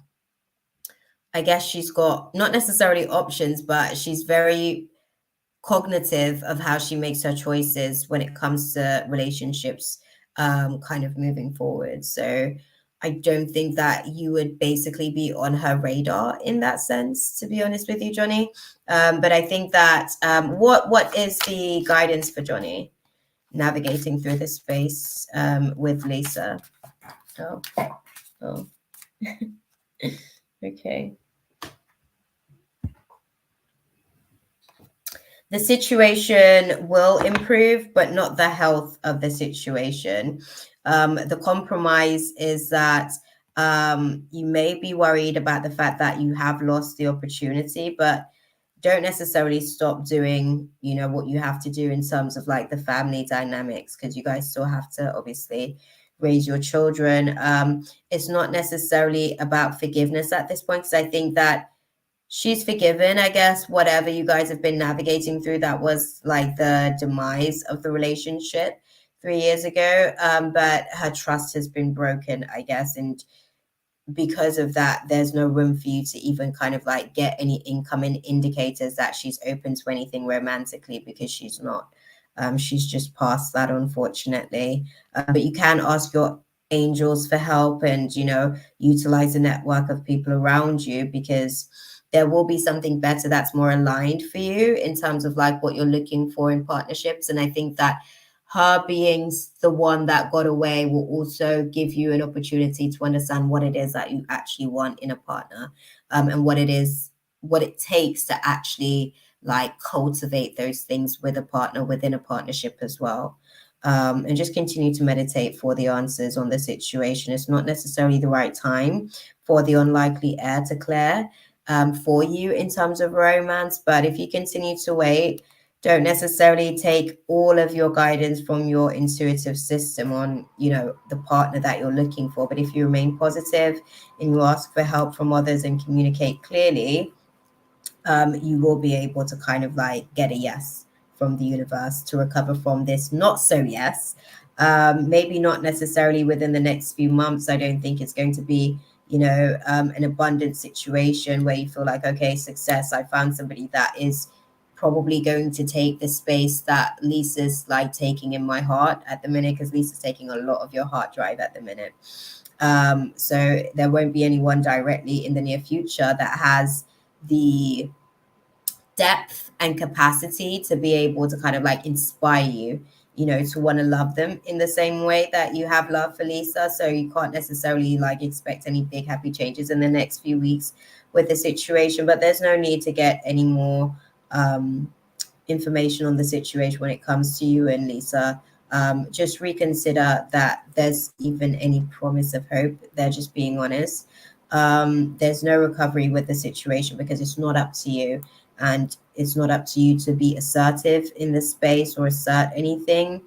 I guess she's got not necessarily options, but she's very cognitive of how she makes her choices when it comes to relationships, kind of moving forward. So I don't think that you would basically be on her radar in that sense, to be honest with you, Johnny. But I think that what is the guidance for Johnny navigating through this space with Lisa? Oh, oh, okay. The situation will improve, but not the health of the situation. The compromise is that you may be worried about the fact that you have lost the opportunity, but don't necessarily stop doing, what you have to do in terms of like the family dynamics, because you guys still have to obviously raise your children. It's not necessarily about forgiveness at this point, because I think that she's forgiven, I guess, whatever you guys have been navigating through. That was like the demise of the relationship 3 years ago. But her trust has been broken, I guess. And because of that, there's no room for you to even kind of like get any incoming indicators that she's open to anything romantically, because she's not. She's just past that, unfortunately. But you can ask your angels for help and, utilize a network of people around you, because there will be something better that's more aligned for you in terms of like what you're looking for in partnerships. And I think that her being the one that got away will also give you an opportunity to understand what it is that you actually want in a partner, and what it takes to actually like cultivate those things with a partner within a partnership as well. And just continue to meditate for the answers on the situation. It's not necessarily the right time for the unlikely heir to clear for you in terms of romance, but if you continue to wait, don't necessarily take all of your guidance from your intuitive system on, the partner that you're looking for. But if you remain positive and you ask for help from others and communicate clearly, you will be able to kind of like get a yes from the universe to recover from this not so yes. Maybe not necessarily within the next few months. I don't think it's going to be, an abundant situation where you feel like, okay, success, I found somebody that is probably going to take the space that Lisa's like taking in my heart at the minute, because Lisa's taking a lot of your heart drive at the minute. So there won't be anyone directly in the near future that has the depth and capacity to be able to kind of like inspire you, to want to love them in the same way that you have love for Lisa. So you can't necessarily like expect any big happy changes in the next few weeks with the situation, but there's no need to get any more information on the situation when it comes to you and Lisa. Just reconsider that there's even any promise of hope. They're just being honest. There's no recovery with the situation because it's not up to you, and it's not up to you to be assertive in the space or assert anything.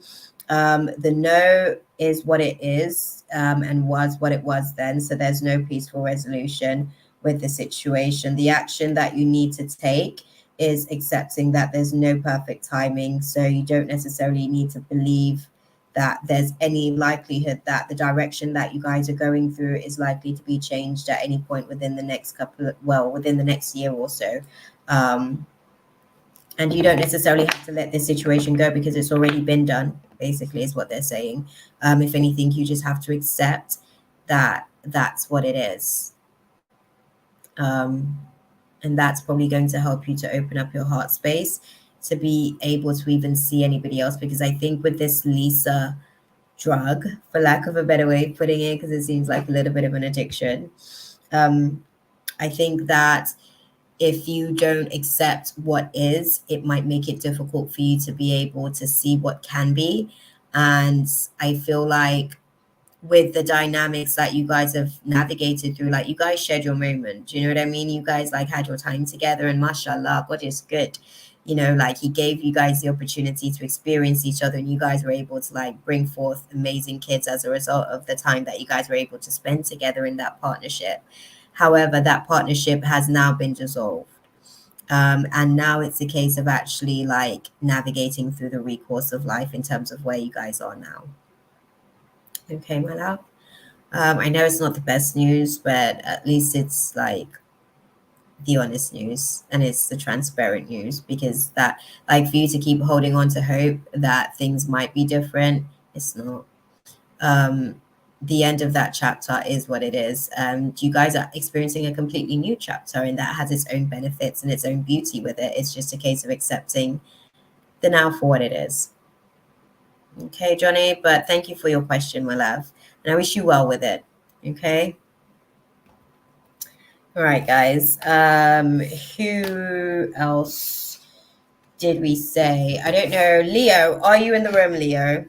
The no is what it is, and was what it was then. So there's no peaceful resolution with the situation. The action that you need to take is accepting that there's no perfect timing. So you don't necessarily need to believe that there's any likelihood that the direction that you guys are going through is likely to be changed at any point within the next within the next year or so. And you don't necessarily have to let this situation go because it's already been done, basically, is what they're saying. If anything, you just have to accept that that's what it is. And that's probably going to help you to open up your heart space to be able to even see anybody else. Because I think with this Lisa drug, for lack of a better way of putting it, because it seems like a little bit of an addiction, I think that if you don't accept what is, it might make it difficult for you to be able to see what can be. And I feel like with the dynamics that you guys have navigated through, like you guys shared your moment, do you know what I mean? You guys like had your time together, and mashallah, God is good. you know, like he gave you guys the opportunity to experience each other, and you guys were able to like bring forth amazing kids as a result of the time that you guys were able to spend together in that partnership. However, that partnership has now been dissolved. And now it's a case of actually like navigating through the recourse of life in terms of where you guys are now. Okay, my love. I know it's not the best news, but at least it's like the honest news, and it's the transparent news, because that, like, for you to keep holding on to hope that things might be different, it's not. The end of that chapter is what it is. You guys are experiencing a completely new chapter, and that has its own benefits and its own beauty with it. It's just a case of accepting the now for what it is. Okay, Johnny, but thank you for your question, my love, and I wish you well with it. Okay. All right, guys. Who else did we say? I don't know. Leo, are you in the room, Leo?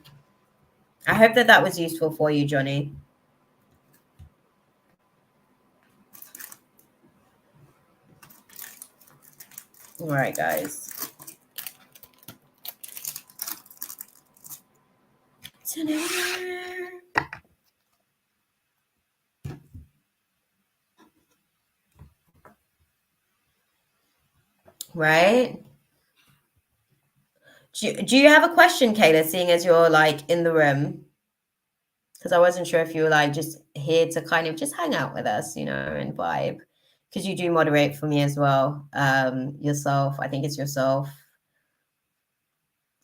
I hope that that was useful for you, Johnny. All right, guys. Right? Do you have a question, Kayla, seeing as you're like in the room? Because I wasn't sure if you were like just here to kind of just hang out with us, you know, and vibe. Because you do moderate for me as well. Yourself, I think it's yourself,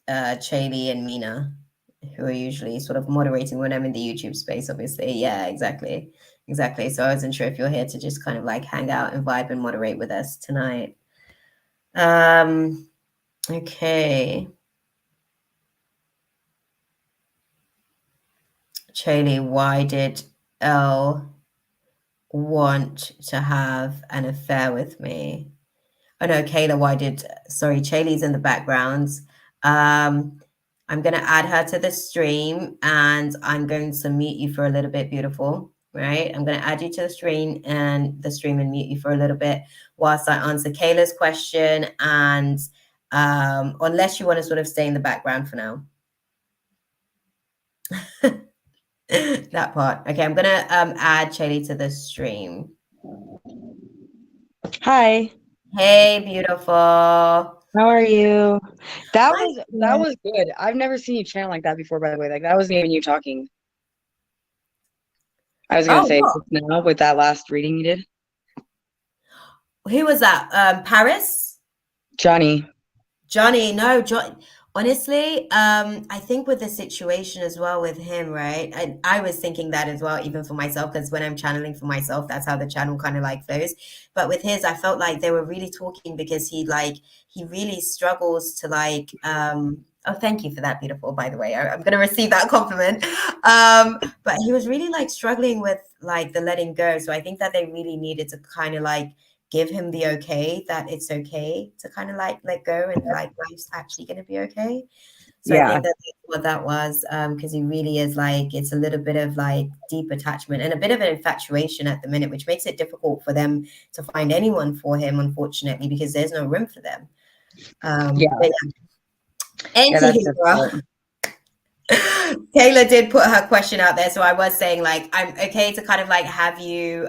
Chaley and Mina, who are usually sort of moderating when I'm in the YouTube space, obviously. Yeah, exactly. Exactly. So I wasn't sure if you're here to just kind of like hang out and vibe and moderate with us tonight. Okay. Chaley, why did Elle want to have an affair with me? Oh no, Kayla, sorry, Chaley's in the background. I'm going to add her to the stream, and I'm going to mute you for a little bit, beautiful, right? I'm going to add you to the stream and mute you for a little bit whilst I answer Kayla's question, and unless you want to sort of stay in the background for now. That part. Okay, I'm going to add Chaley to the stream. Hi. Hey, beautiful. How are you? That was good. I've never seen you chant like that before, by the way. Like, that wasn't even you talking. I was gonna say what? now with that last reading you did. Who was that? Paris? Johnny. No, John. Honestly, I think with the situation as well with him, right? I was thinking that as well, even for myself, because when I'm channeling for myself, that's how the channel kind of like flows. But with his, I felt like they were really talking because he really struggles to like, oh, thank you for that, beautiful, by the way. I'm going to receive that compliment. But he was really like struggling with like the letting go. So I think that they really needed to kind of like give him the okay that it's okay to kind of like let go, and like life's actually going to be okay. So yeah. I think that's what that was, because he really is like, it's a little bit of like deep attachment and a bit of an infatuation at the minute, which makes it difficult for them to find anyone for him, unfortunately, because there's no room for them. Kayla did put her question out there, so I was saying like I'm okay to kind of like have you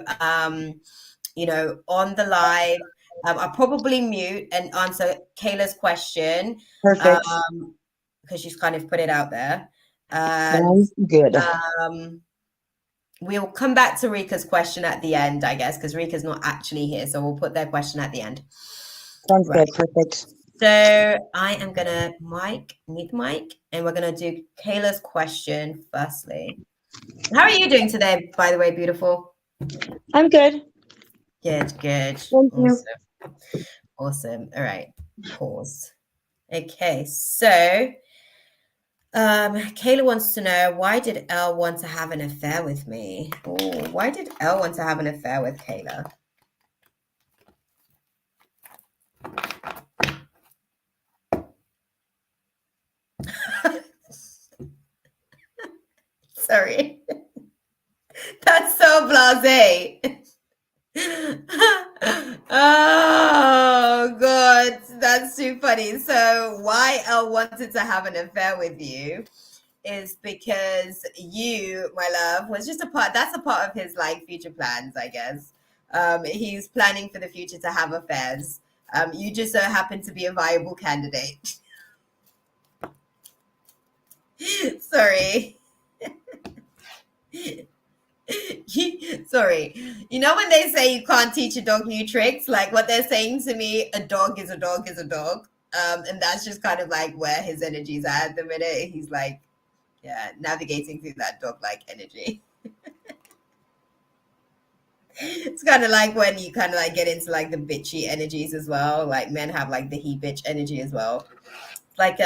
you know, on the live. I'll probably mute and answer Kayla's question. Perfect. Because she's kind of put it out there. Sounds good. We'll come back to Rika's question at the end, I guess, because Rika's not actually here, so we'll put their question at the end. Sounds good. Perfect. So I am gonna mute mic, and we're gonna do Kayla's question firstly. How are you doing today, by the way, beautiful? I'm good. Good. Thank you. You. Awesome. All right. Pause. Okay, so Kayla wants to know, why did Elle want to have an affair with me? Oh, why did Elle want to have an affair with Kayla? Sorry. That's so blasé. Oh God, That's too funny. So why Elle wanted to have an affair with you is because you, my love, was just a part. That's a part of his like future plans, I guess. He's planning for the future to have affairs. You just so happen to be a viable candidate. Sorry. Sorry. You know when they say you can't teach a dog new tricks? Like what they're saying to me, a dog is a dog is a dog. And that's just kind of like where his energy's at the minute. He's like, yeah, navigating through that dog-like energy. It's kind of like when you kind of like get into like the bitchy energies as well. Like men have like the he bitch energy as well. Like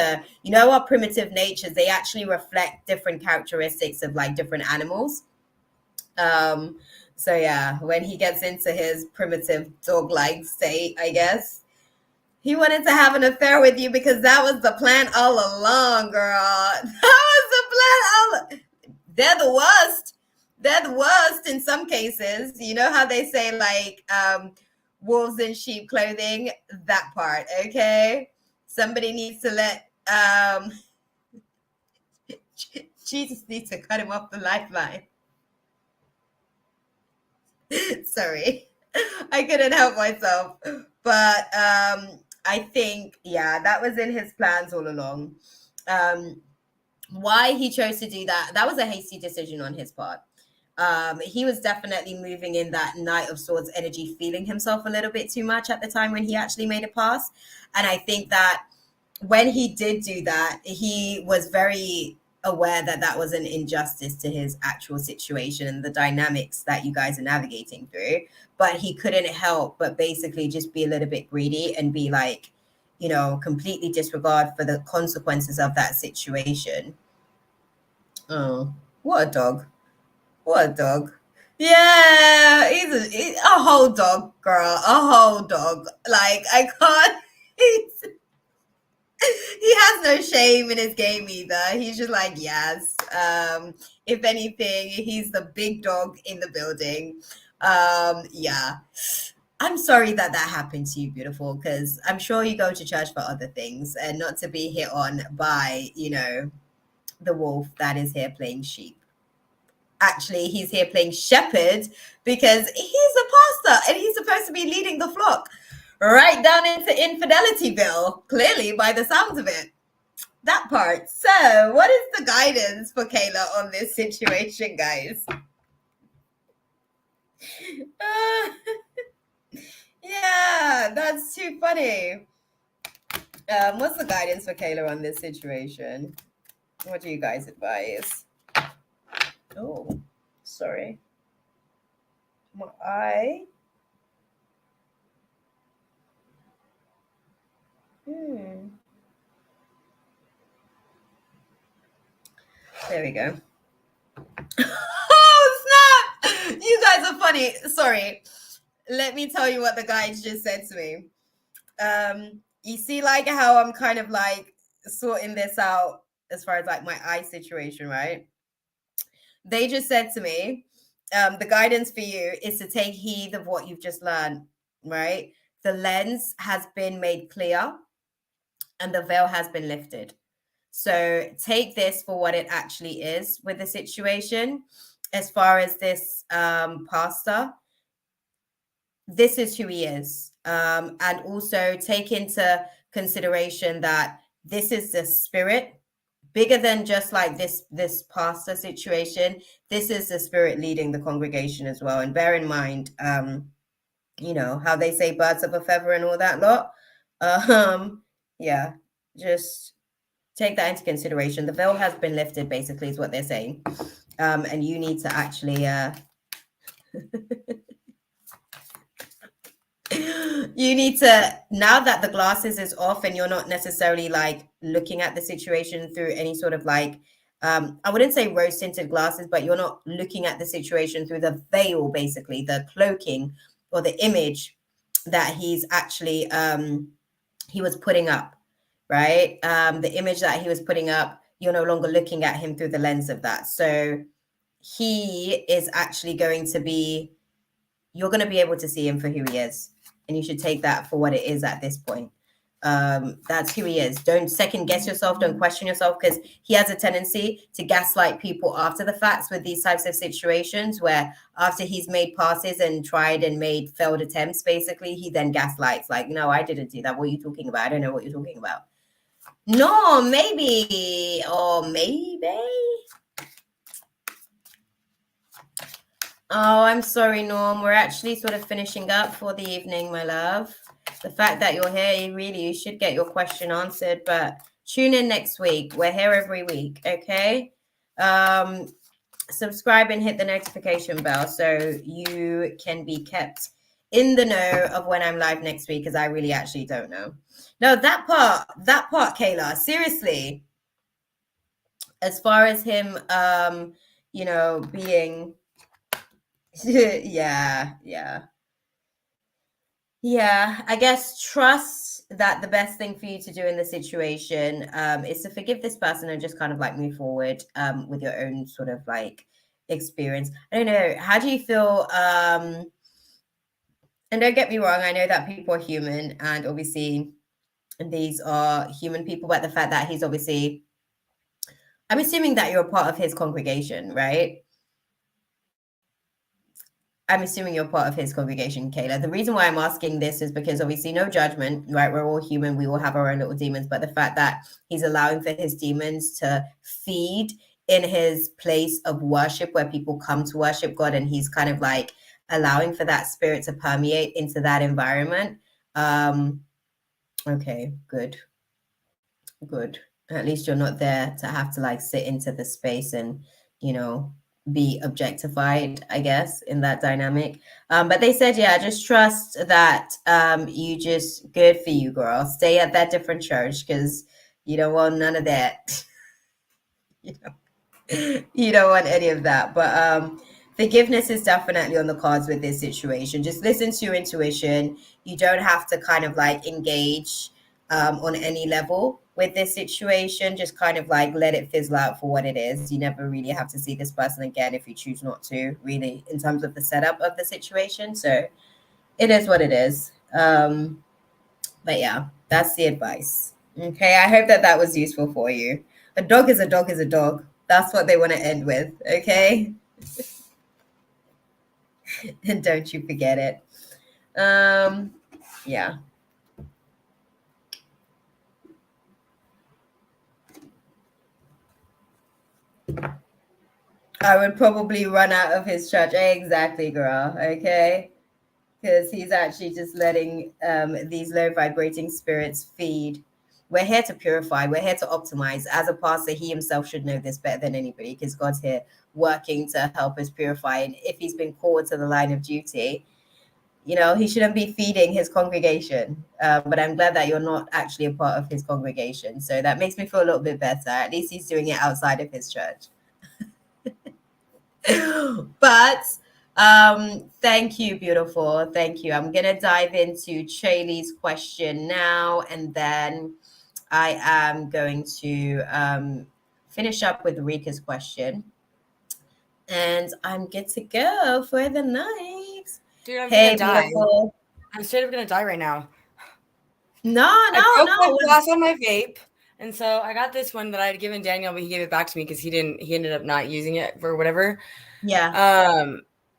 you know, our primitive natures, they actually reflect different characteristics of like different animals. So yeah, when he gets into his primitive dog-like state, I guess he wanted to have an affair with you because that was the plan all along, girl. That was the plan all. They're the worst. They're the worst in some cases. You know how they say like wolves in sheep clothing? That part, okay? Somebody needs to let Jesus needs to cut him off the lifeline. Sorry. I couldn't help myself. But I think, yeah, that was in his plans all along. Why he chose to do that, that was a hasty decision on his part. He was definitely moving in that Knight of Swords energy, feeling himself a little bit too much at the time when he actually made a pass. And I think that when he did do that, he was very aware that that was an injustice to his actual situation and the dynamics that you guys are navigating through. But he couldn't help but basically just be a little bit greedy and be like, you know, completely disregard for the consequences of that situation. Oh, what a dog. What a dog. Yeah, he's a whole dog, girl. A whole dog. Like, I can't. He has no shame in his game either. He's just like, yes. If anything, he's the big dog in the building. Yeah. I'm sorry that that happened to you, beautiful, because I'm sure you go to church for other things and not to be hit on by, you know, the wolf that is here playing sheep. Actually, he's here playing shepherd because he's a pastor and he's supposed to be leading the flock right down into Infidelityville, clearly by the sounds of it. That part. So, what is the guidance for Kayla on this situation, guys? Yeah, that's too funny. What's the guidance for Kayla on this situation? What do you guys advise? Oh, sorry. My eye. There we go. Oh, snap! You guys are funny. Sorry. Let me tell you what the guys just said to me. You see, like, how I'm kind of like sorting this out as far as like my eye situation, right? They just said to me, the guidance for you is to take heed of what you've just learned, right? The lens has been made clear and the veil has been lifted. So take this for what it actually is with the situation. As far as this pastor, this is who he is. And also take into consideration that this is the spirit, bigger than just like this pastor situation. This is the spirit leading the congregation as well. And bear in mind, you know, how they say birds of a feather and all that lot. Yeah, just take that into consideration. The veil has been lifted, basically, is what they're saying. And you need to actually you need to, now that the glasses is off and you're not necessarily like looking at the situation through any sort of like I wouldn't say rose tinted glasses, but you're not looking at the situation through the veil, basically the cloaking or the image that he's actually he was putting up, right? The image that he was putting up, you're no longer looking at him through the lens of that. So he is actually going to be, you're going to be able to see him for who he is. And you should take that for what it is at this point. That's who he is. Don't second guess yourself. Don't question yourself, because he has a tendency to gaslight people after the facts with these types of situations, where after he's made passes and tried and made failed attempts, basically, he then gaslights like, no, I didn't do that. What are you talking about? I don't know what you're talking about. No, maybe, or maybe. Oh, I'm sorry, Norm. We're actually sort of finishing up for the evening, my love. The fact that you're here, you should get your question answered, but tune in next week. We're here every week, okay? Subscribe and hit the notification bell so you can be kept in the know of when I'm live next week, because I really actually don't know. No, that part, Kayla, seriously, as far as him, being... yeah, I guess trust that the best thing for you to do in the situation is to forgive this person and just kind of like move forward with your own sort of like experience. I don't know, how do you feel? And don't get me wrong, I know that people are human, and obviously these are human people, but the fact that he's obviously, I'm assuming that you're a part of his congregation, right? I'm assuming you're part of his congregation, Kayla. The reason why I'm asking this is because obviously no judgment, right? We're all human. We all have our own little demons. But the fact that he's allowing for his demons to feed in his place of worship, where people come to worship God, and he's kind of like allowing for that spirit to permeate into that environment. Okay, good. At least you're not there to have to like sit into the space and, be objectified, I guess, in that dynamic. But they said, yeah, just trust that you just, good for you, girl. Stay at that different church, because you don't want none of that. You don't want any of that. But forgiveness is definitely on the cards with this situation. Just listen to your intuition. You don't have to kind of like engage on any level with this situation. Just kind of like let it fizzle out for what it is. You never really have to see this person again if you choose not to, really, in terms of the setup of the situation. So it is what it is. But yeah, that's the advice. Okay, I hope that was useful for you. A dog is a dog is a dog. That's what they want to end with, okay? And don't you forget it. Yeah. I would probably run out of his church. Exactly, girl. Okay. Because he's actually just letting these low vibrating spirits feed. We're here to purify. We're here to optimize. As a pastor, he himself should know this better than anybody, because God's here working to help us purify. And if he's been called to the line of duty, he shouldn't be feeding his congregation. But I'm glad that you're not actually a part of his congregation. So that makes me feel a little bit better. At least he's doing it outside of his church. But thank you, beautiful. Thank you. I'm gonna dive into Chaley's question now, and then I am going to finish up with Rika's question, and I'm good to go for the night. Dude, I'm Hey, gonna die. beautiful. I'm straight up gonna die right now. No. I broke my glass on my vape. And so I got this one that I had given Daniel, but he gave it back to me because he ended up not using it for whatever. Yeah.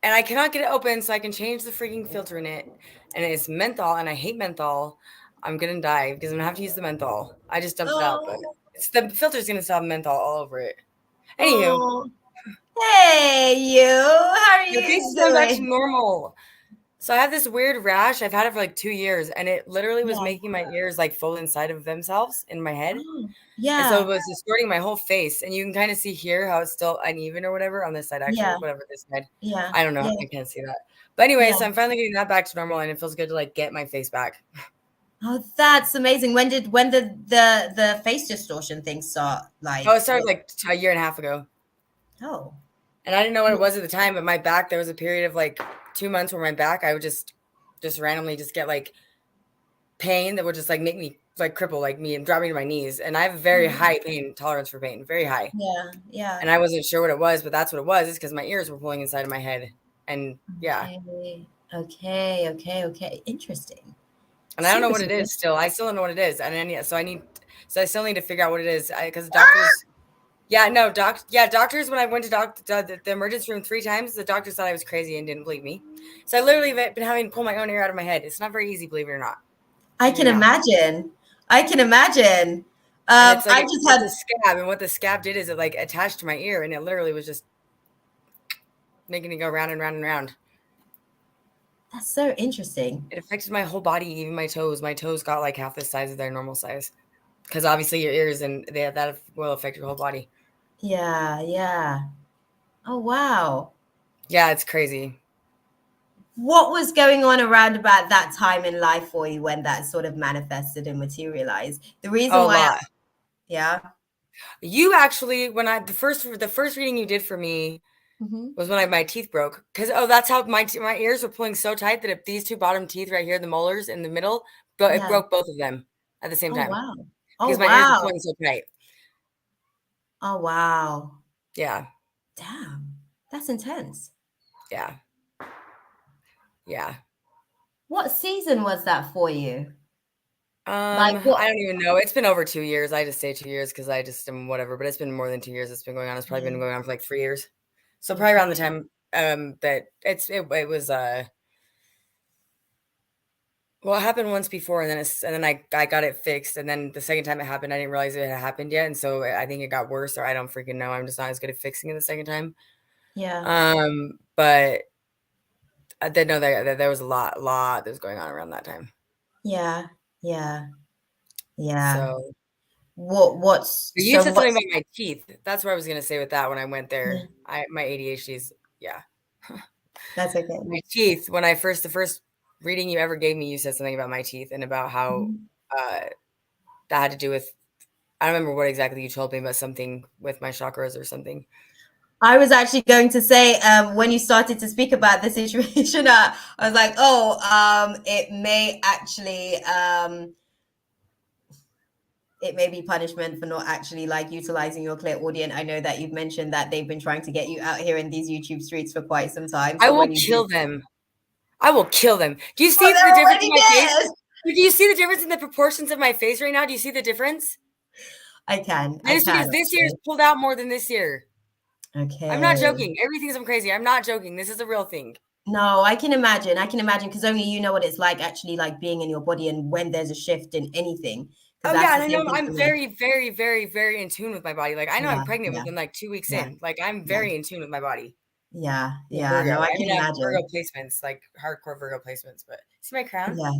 And I cannot get it open, so I can change the freaking filter in it. And it's menthol, and I hate menthol. I'm gonna die because I'm gonna have to use the menthol. I just dumped it out, but the filter's gonna still have menthol all over it. Anywho. Oh. Hey, you. How are you It's doing? back to normal. So I have this weird rash. I've had it for like 2 years, and it literally was making my ears like fold inside of themselves in my head. Oh, yeah. And so it was distorting my whole face. And you can kind of see here how it's still uneven or whatever on this side, actually, whatever this side. Yeah. I don't know. I can't see that. But anyway, so I'm finally getting that back to normal, and it feels good to like get my face back. Oh, that's amazing. When did the face distortion thing start? Like, it started like a year and a half ago. Oh. And I didn't know what it was at the time, but my back, there was a period of like 2 months where my back, I would just randomly just get like pain that would just like make me like cripple like me and drop me to my knees. And I have a very high pain tolerance for pain, very high. Yeah. And I wasn't sure what it was, but that's what it was. It's because my ears were pulling inside of my head. And yeah. Okay. Interesting. And I don't know what it is still. I still don't know what it is. And then, so I still need to figure out what it is. Because doctors, doctors, when I went to the emergency room 3 times, the doctors thought I was crazy and didn't believe me. So I literally have been having to pull my own hair out of my head. It's not very easy, believe it or not. I can imagine. And it's like I just had the scab, and what the scab did is it like attached to my ear, and it literally was just making it go round and round and round. That's so interesting. It affected my whole body, even my toes. My toes got like half the size of their normal size, because obviously your ears and that will affect your whole body. Yeah. Oh wow. Yeah, it's crazy. What was going on around about that time in life for you when that sort of manifested and materialized? The reason why, you actually, when the first reading you did for me was when my teeth broke, because that's how my ears were pulling so tight that if these 2 bottom teeth right here, the molars in the middle, but it broke both of them at the same time. Wow. Because my ears were pulling so tight. Oh wow. Yeah. Damn. That's intense. Yeah. What season was that for you? I don't even know. It's been over 2 years. I just say 2 years because I just am whatever, but it's been more than 2 years. It's been going on. It's probably been going on for like 3 years. So probably around the time that it was well, it happened once before, and then I got it fixed, and then the second time it happened, I didn't realize it had happened yet, and so I think it got worse, or I don't freaking know. I'm just not as good at fixing it the second time. But I did know that there was a lot that was going on around that time. Yeah. So you said something about my teeth. That's what I was gonna say with that when I went there. My ADHD's That's okay. My teeth. When the first reading you ever gave me, you said something about my teeth and about how that had to do with, I don't remember what exactly you told me, but something with my chakras or something. I was actually going to say, when you started to speak about the situation, I was like, it may actually, it may be punishment for not actually like utilizing your clairaudient. I know that you've mentioned that they've been trying to get you out here in these YouTube streets for quite some time. So I will kill them. I will kill them. Do you see the difference in my face? Do you see the difference in the proportions of my face right now? Do you see the difference? I can. Because this year's pulled out more than this year. Okay. I'm not joking. Everybody thinks I'm crazy. I'm not joking. This is a real thing. No, I can imagine because only you know what it's like actually like being in your body and when there's a shift in anything. Oh yeah, and I know I'm very, very, very, very in tune with my body. Like I know I'm pregnant within like 2 weeks in. Like I'm very in tune with my body. Yeah. Virgo. No, I can imagine. Virgo placements, like hardcore Virgo placements. But see my crown? Yeah,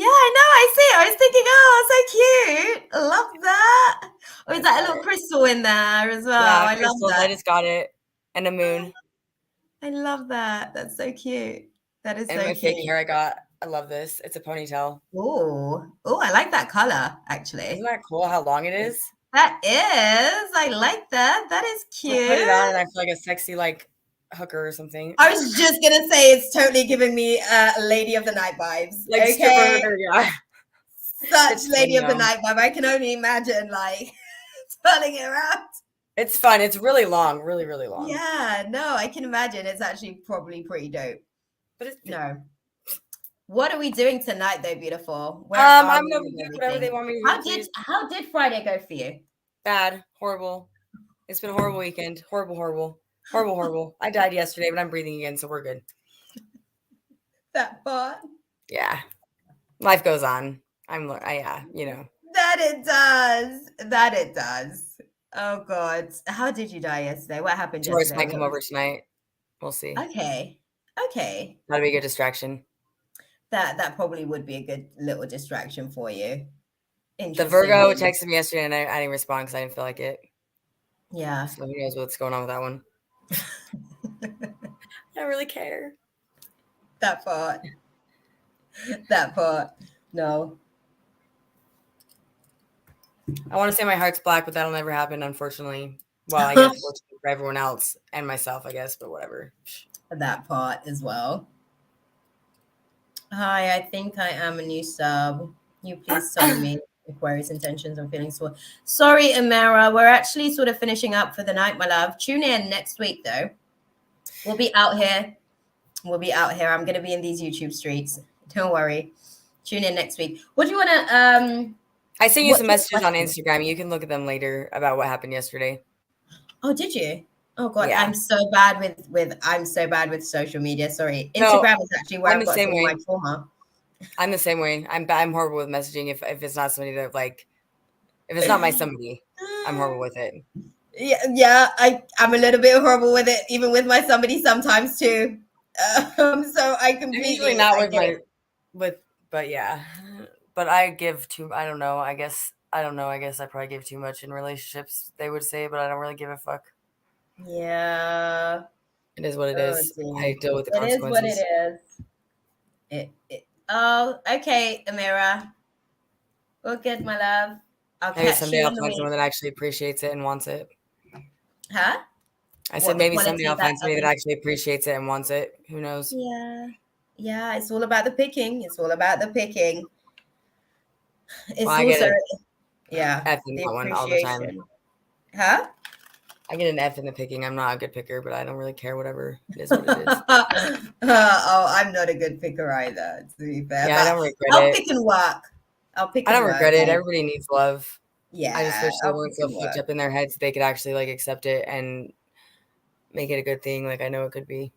I know. I see it. I was thinking, oh, so cute. I love that. Oh, is that a little crystal in there as well? Yeah, I love that. I just got it. And a moon. I love that. That's so cute. That is so cute. And my fake hair I got. I love this. It's a ponytail. Oh, I like that color, actually. Isn't that cool how long it is? That is. I like that. That is cute. I put it on and I feel like a sexy like hooker or something. I was just gonna say it's totally giving me Lady of the Night vibes. Like stripper hooker, yeah. Such Lady of the Night vibe. I can only imagine like turning it around. It's fun. It's really long, really, really long. Yeah, no, I can imagine. It's actually probably pretty dope. But it's no. What are we doing tonight, though, beautiful? I'm gonna do whatever they want me to do. How did Friday go for you? Bad, horrible. It's been a horrible weekend. Horrible. I died yesterday, but I'm breathing again, so we're good. That part. Yeah, life goes on. you know. That it does. Oh God, how did you die yesterday? What happened? Taurus might come over tonight. We'll see. Okay. That'll be a good distraction. That probably would be a good little distraction for you. The Virgo texted me yesterday, and I didn't respond because I didn't feel like it. Yeah. So who knows what's going on with that one? I don't really care. That part. No. I want to say my heart's black, but that'll never happen, unfortunately. Well, I guess for everyone else and myself, I guess, but whatever. That part as well. Hi, I think I am a new sub. You please tell me inquiries, intentions, and feelings. Sorry, Amara. We're actually sort of finishing up for the night, my love. Tune in next week, though. We'll be out here. I'm going to be in these YouTube streets. Don't worry. Tune in next week. What do you want to? I sent you what's some your messages on question? Instagram. You can look at them later about what happened yesterday. Oh, did you? Oh God, Yeah. I'm so bad with social media. Sorry, No, Instagram is actually where I'm I've the got same some of way. my trauma. I'm the same way. I'm horrible with messaging if it's not somebody that like if it's not my somebody, I'm horrible with it. Yeah, I'm a little bit horrible with it, even with my somebody sometimes too. So I I'm usually completely, not I with get it. but yeah. But I give too. I don't know. I guess I probably give too much in relationships. They would say, but I don't really give a fuck. Yeah. It is what it Oh is. dear. I deal with the It is what it consequences. is. Oh, okay, Amira. Well, good, my love. I'll Maybe catch someday you I'll in the find week. someone that actually appreciates it and wants it. Huh? I said What, the maybe someday quality I'll that find somebody that others? actually appreciates it and wants it. Who knows? Yeah. Yeah, it's all about the picking. It's all about the picking. Well, It's I get also, an yeah, F in the that one all the time. appreciation. Huh? I get an F in the picking. I'm not a good picker, but I don't really care. Whatever. It is what it is. Oh, I'm not a good picker either, to be fair. Yeah, I But don't regret I'll it. pick and work. I'll pick I and don't work. regret it. Like, Everybody needs love. I just yeah, wish they I'll weren't pick so and fucked work. up in their heads they could actually like accept it and make it a good thing. Like I know it could be.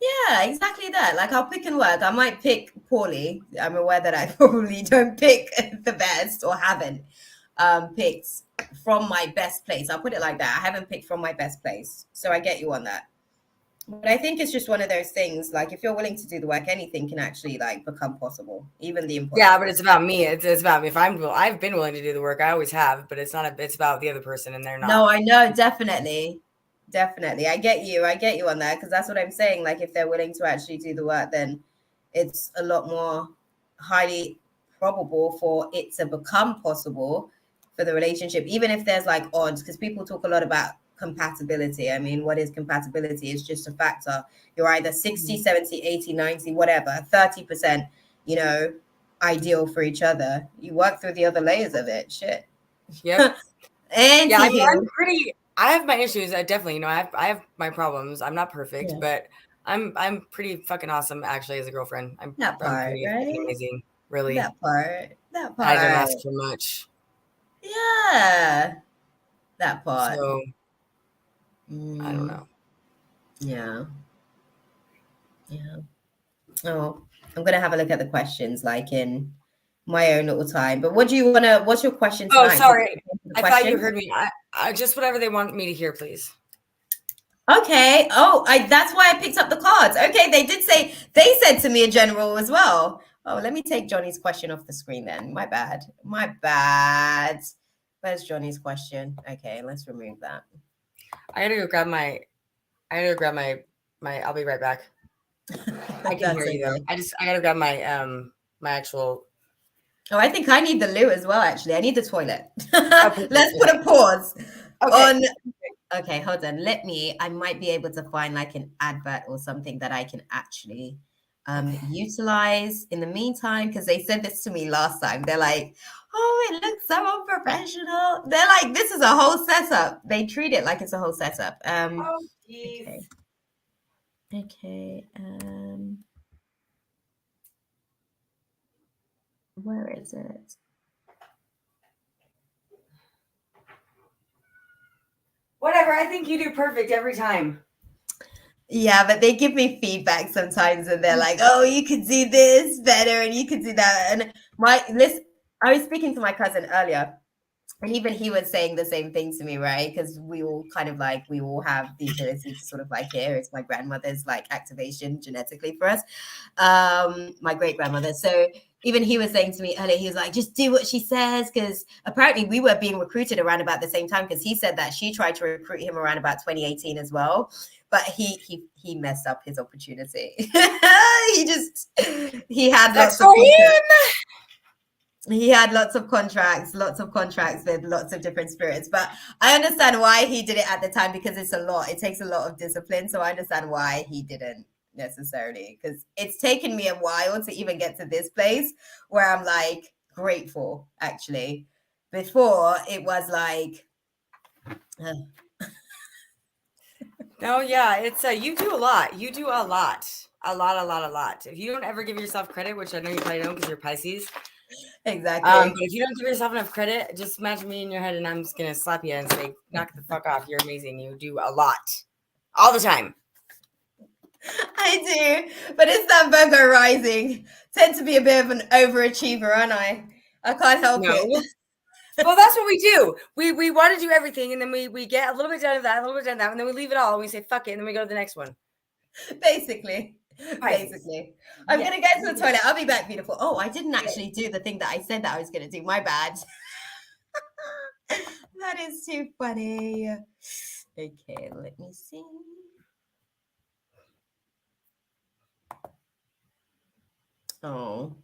Yeah, exactly that. Like I'll pick and work. I might pick poorly. I'm aware that I probably don't pick the best or haven't picked from my best place. I'll put it like that. I haven't picked from my best place. So I get you on that. But I think it's just one of those things, like if you're willing to do the work, anything can actually like become possible, even the Yeah, but impossible. it's about me. It's about me. If I've been willing to do the work. I always have, but it's not. It's about the other person, and they're No, not. I know, definitely. Definitely. I get you. I get you on that because that's what I'm saying. Like if they're willing to actually do the work, then it's a lot more highly probable for it to become possible for the relationship, even if there's like odds, because people talk a lot about compatibility. I mean, what is compatibility? It's just a factor. You're either 60, 70, 80, 90, whatever, 30%, you know, ideal for each other. You work through the other layers of it. Shit. Yep. Yeah, I'm Anywho. pretty. I have my issues. I definitely, I have my problems. I'm not perfect, Yeah. but I'm pretty fucking awesome actually as a girlfriend. That I'm part, pretty fucking right? amazing, really. That part. That I don't part. ask for much, Yeah. That part. so I don't Mm, know. yeah. Yeah. Oh, I'm gonna have a look at the questions like in my own little time. But what do you wanna what's your question Oh, tonight? Did sorry. the I thought you question? heard me. I just whatever they want me to hear, please. Okay. Oh, that's why I picked up the cards. Okay, they said to me a general as well. Oh, let me take Johnny's question off the screen then. My bad. My bad. Where's Johnny's question? Okay, let's remove that. I gotta go grab my. I gotta go grab my. I'll be right back. I can hear That's you though. okay. I gotta grab my my actual. Oh, I think I need the loo as well, actually. I need the toilet. Oh, perfect. Let's put Okay. a pause Okay. on. Okay, hold on. I might be able to find like an advert or something that I can actually utilize in the meantime, because they said this to me last time. They're like, oh, it looks so unprofessional. They're like, this is a whole setup. They treat it like it's a whole setup. Oh, jeez. Okay. Okay. Where is it? Whatever. I think you do perfect every time. Yeah, but they give me feedback sometimes and they're like, oh, you could do this better and you could do that. And I was speaking to my cousin earlier, and even he was saying the same thing to me, right? Because we all have the ability to sort of like hear. It's my grandmother's like activation genetically for us, my great grandmother. So even he was saying to me earlier, he was like, just do what she says, because apparently we were being recruited around about the same time, because he said that she tried to recruit him around about 2018 as well, but he messed up his opportunity. He had Sucks lots of for contracts. him. He had lots of contracts with lots of different spirits. But I understand why he did it at the time, because it's a lot. It takes a lot of discipline. So I understand why he didn't necessarily, because it's taken me a while to even get to this place where I'm like grateful, actually. Before it was like, No, yeah, it's you do a lot. You do a lot. A lot. If you don't ever give yourself credit, which I know you probably don't because you're Pisces. Exactly. But if you don't give yourself enough credit, just imagine me in your head and I'm just going to slap you and say, knock the fuck off. You're amazing. You do a lot. All the time. I do. But it's that Virgo rising. Tend to be a bit of an overachiever, aren't I? I can't help it. Well, that's what we do. We want to do everything, and then we get a little bit done of that, a little bit done of that, and then we leave it all, and we say, fuck it, and then we go to the next one. Basically. Pisces. Basically. I'm going to go to the toilet. I'll be back, beautiful. Oh, I didn't actually do the thing that I said that I was going to do. My bad. That is too funny. Okay, let me see. Oh.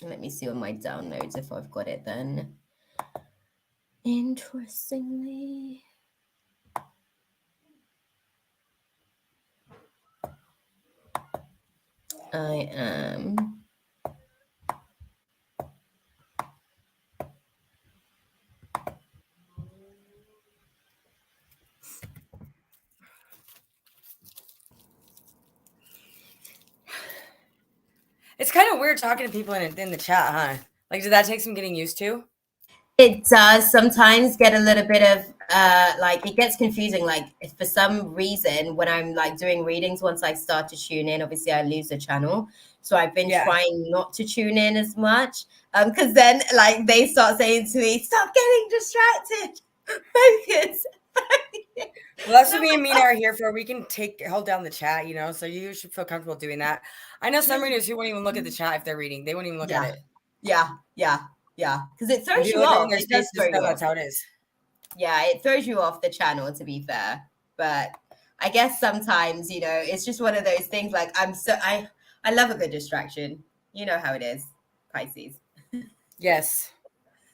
Let me see on my downloads if I've got it then. Interestingly. I am. It's kind of weird talking to people in the chat, huh? Like, did that take some getting used to? It does sometimes get a little bit of like it gets confusing. Like if for some reason when I'm like doing readings, once I start to tune in, obviously I lose the channel. So I've been trying not to tune in as much. Because then like they start saying to me, stop getting distracted. Focus. Well, that's what me and Mina are here for. We can hold down the chat, you know, so you should feel comfortable doing that. I know some readers who won't even look at the chat if they're reading. They won't even look at it. Yeah. Because it throws you look off. in their It does space, throw you that's off. how it is. Yeah, it throws you off the channel, to be fair. But I guess sometimes, you know, it's just one of those things. Like I love a good distraction. You know how it is, Pisces. Yes.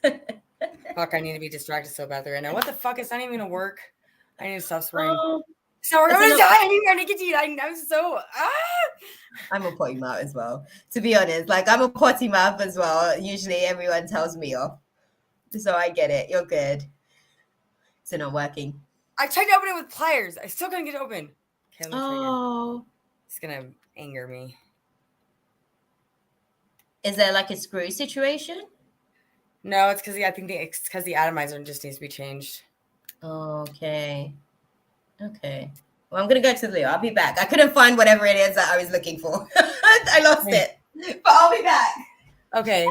Fuck, I need to be distracted so badly right now. What the fuck? It's not even gonna work. I need to stop swearing. So we're gonna die. I need our nicotine. I'm so I'm a potty mouth as well. To be honest, like I'm a potty mouth as well. Usually everyone tells me off. So I get it. You're good. It's not working. I tried to open it with pliers. I still couldn't get it open. Okay, let me try again. It's gonna anger me. Is there like a screw situation? No, it's because I think it's because the atomizer just needs to be changed. Okay. Well, I'm gonna go to the loo. I'll be back. I couldn't find whatever it is that I was looking for. I lost it, but I'll be back. Okay.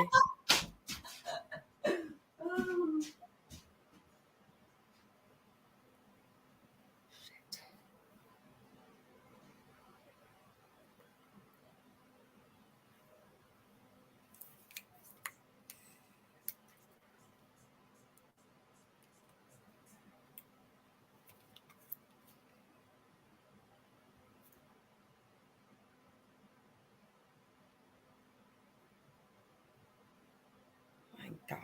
My God.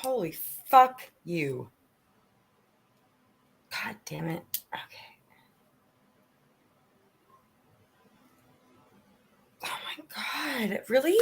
Holy fuck you. God damn it. Okay. Oh my God. Really?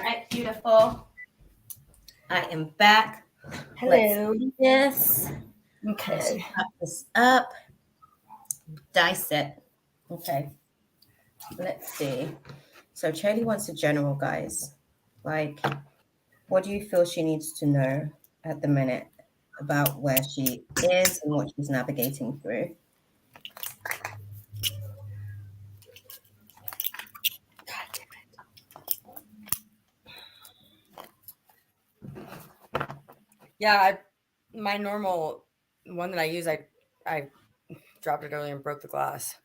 All right, beautiful. I am back. Hello. Let's do this. Okay. Let's wrap this up. Dice it. Okay. Let's see. So Charlie wants a general, guys. Like, what do you feel she needs to know at the minute about where she is and what she's navigating through? Yeah, my normal one that I use, I dropped it earlier and broke the glass.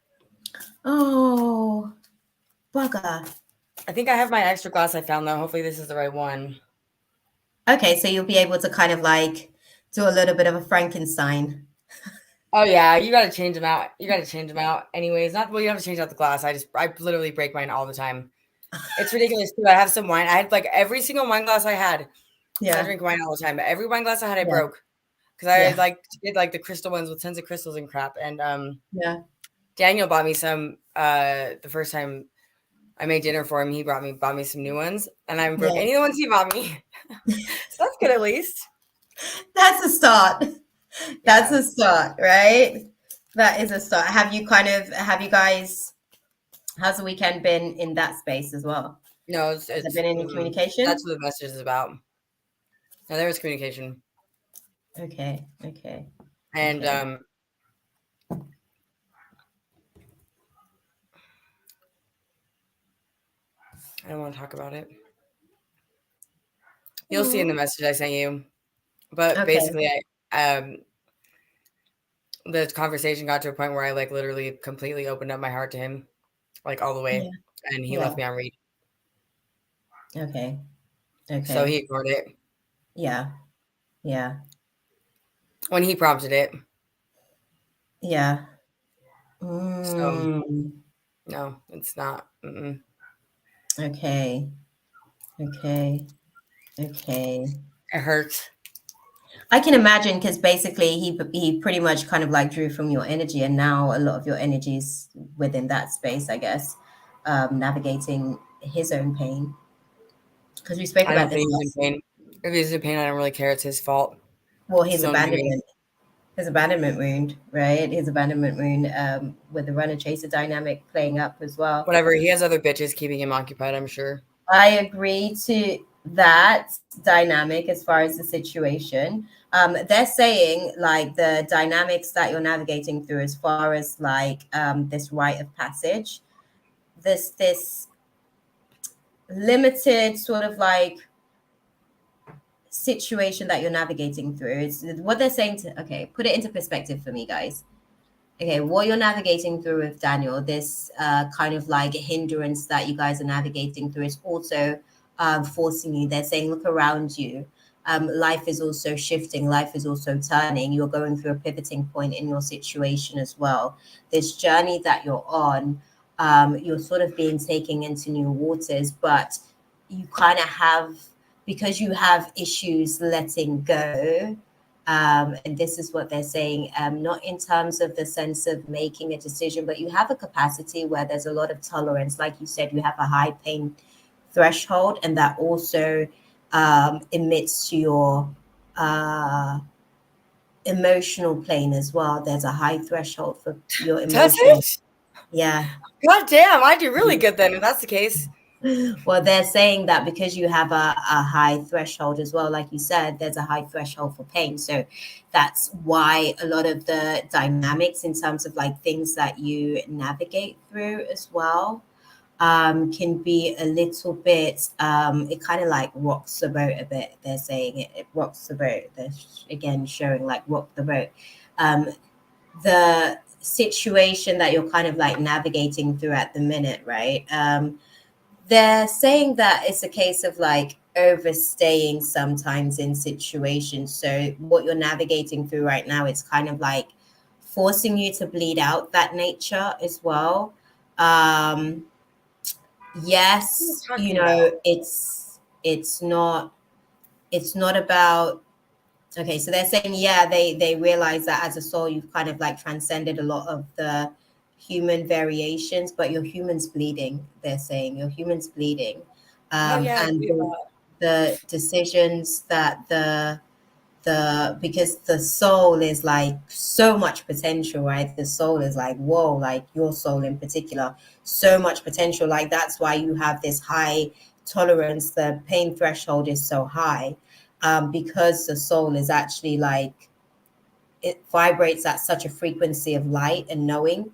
Oh, bugger. I think I have my extra glass I found though. Hopefully this is the right one. Okay, so you'll be able to kind of like do a little bit of a Frankenstein. Oh yeah, you gotta change them out. You gotta change them out. Anyways, not well. You don't have to change out the glass. I literally break mine all the time. It's ridiculous too. I have some wine. I had like every single wine glass I had. Yeah, I drink wine all the time. But every wine glass I had, I broke because I like did like the crystal ones with tons of crystals and crap. And Daniel bought me some. The first time I made dinner for him, he bought me some new ones, and I haven't broke any of the ones he bought me. So that's good at least. That's a start. That's a start, right? That is a start. Have you guys, how's the weekend been in that space as well? No, has there been any communication? That's what the message is about. No, there was communication. Okay. And I don't want to talk about it. You'll see in the message I sent you. But basically, the conversation got to a point where I like literally completely opened up my heart to him, like all the way, and he left me on read. Okay. So he ignored it. Yeah. When he prompted it. Yeah. So no, it's not. Okay. It hurts. I can imagine because basically he pretty much kind of like drew from your energy, and now a lot of your energy is within that space, I guess, navigating his own pain. Because we spoke about this. He's in pain. If he's in pain, I don't really care. It's his fault. Well, his abandonment wound, right? His abandonment wound with the runner chaser dynamic playing up as well. Whatever. He has other bitches keeping him occupied, I'm sure. I agree to that dynamic as far as the situation. They're saying like the dynamics that you're navigating through as far as like this rite of passage, this limited sort of like situation that you're navigating through. It's what they're saying to, put it into perspective for me, guys. Okay, what you're navigating through with Daniel, this kind of like hindrance that you guys are navigating through is also forcing you. They're saying, look around you. Life is also shifting. Life is also turning. You're going through a pivoting point in your situation as well. This journey that you're on, you're sort of being taken into new waters, but you kind of have, because you have issues letting go. And this is what they're saying, not in terms of the sense of making a decision, but you have a capacity where there's a lot of tolerance. Like you said, you have a high pain threshold, and that also emits to your emotional plane as well. There's a high threshold for your emotional. Does it? Yeah. God damn, I do really good then if that's the case. Well, they're saying that because you have a high threshold as well, like you said, there's a high threshold for pain. So that's why a lot of the dynamics in terms of like things that you navigate through as well can be a little bit, it kind of like rocks the boat a bit. They're saying it rocks the boat. They're again showing like rock the boat. The situation that you're kind of like navigating through at the minute, right? They're saying that it's a case of like overstaying sometimes in situations. So what you're navigating through right now, it's kind of like forcing you to bleed out that nature as well. Yes, you know, it's not about, okay, so they're saying, they realize that as a soul, you've kind of like transcended a lot of the human variations, but your human's bleeding. They're saying your human's bleeding. Oh yeah, I And believe that. the decisions that because the soul is like so much potential, right? The soul is like, whoa, like your soul in particular, so much potential. Like that's why you have this high tolerance. The pain threshold is so high, because the soul is actually like, it vibrates at such a frequency of light and knowing.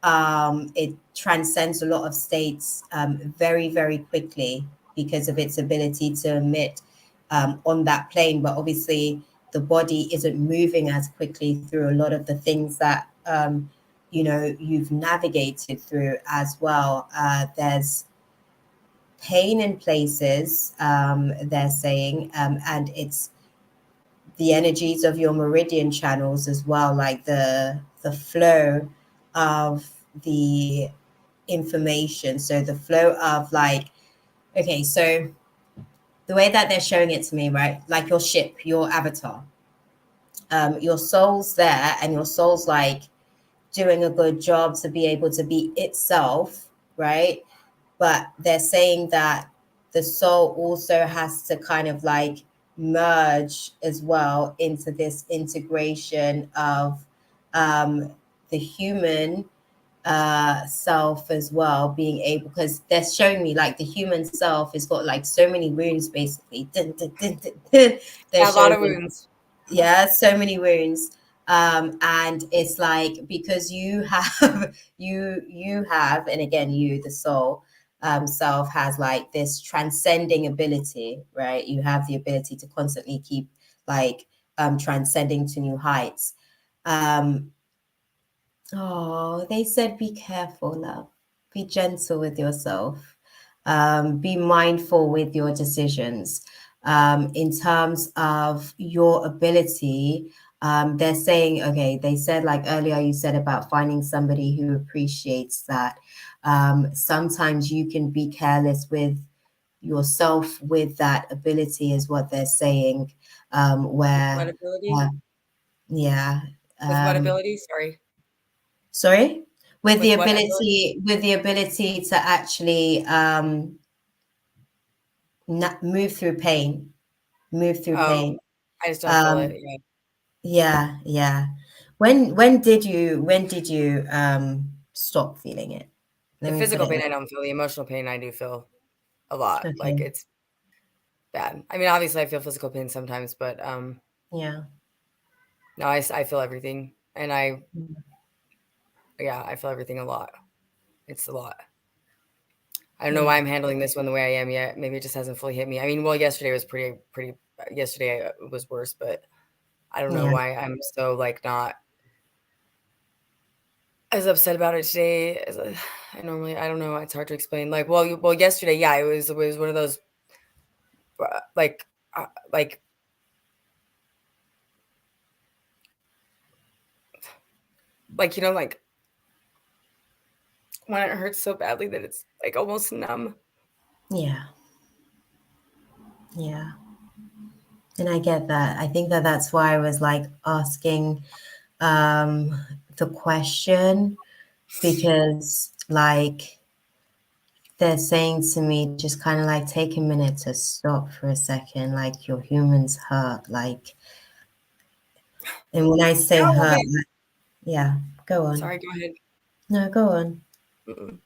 It transcends a lot of states very, very quickly because of its ability to emit on that plane. But obviously, the body isn't moving as quickly through a lot of the things that you've navigated through as well. There's pain in places, they're saying, and it's the energies of your meridian channels as well, like the flow of the information. So the flow of like, okay, so the way that they're showing it to me, right? Like your ship, your avatar, your soul's there, and your soul's like doing a good job to be able to be itself, right? But they're saying that the soul also has to kind of like merge as well into this integration of the human self as well, being able, because they're showing me like the human self has got like so many wounds basically. Dun, dun, dun, dun, dun. They're Yeah, a lot showing of me, wounds. yeah, so many wounds. And it's like, because you have you have, and again, you, the soul self, has like this transcending ability, right? You have the ability to constantly keep like transcending to new heights. um Oh, they said be careful, love. Be gentle with yourself. Be mindful with your decisions. In terms of your ability, they're saying, okay, they said, like earlier you said about finding somebody who appreciates that. Sometimes you can be careless with yourself with that ability, is what they're saying. What Where, ability? yeah. With what Um, ability? Sorry. Sorry? With what ability? With the ability to actually move through pain, move through Oh, pain. I just don't feel it. Um, Yeah. yeah, yeah. When did you stop feeling it? The Let me put physical it pain like, I don't feel. The emotional pain I do feel a lot. Like okay, it's bad. I mean, obviously I feel physical pain sometimes, but yeah. no, I feel everything, and yeah, I feel everything a lot. It's a lot. I don't know Yeah, why I'm handling this one the way I am yet. Maybe it just hasn't fully hit me. I mean, well, yesterday was pretty. Yesterday was worse, but I don't know yeah, why I'm so like not as upset about it today as I normally. I don't know. It's hard to explain. Like, well, yesterday, yeah, it was one of those uh, like uh, like like when it hurts so badly that it's like almost numb. yeah, yeah. And I get that. I think that that's why I was like asking um the question, because like they're saying to me, just kind of like take a minute to stop for a second, like your humans hurt, like, and when I say No, hurt, okay. yeah, go on. Sorry, go ahead. No, go on. Mm-mm.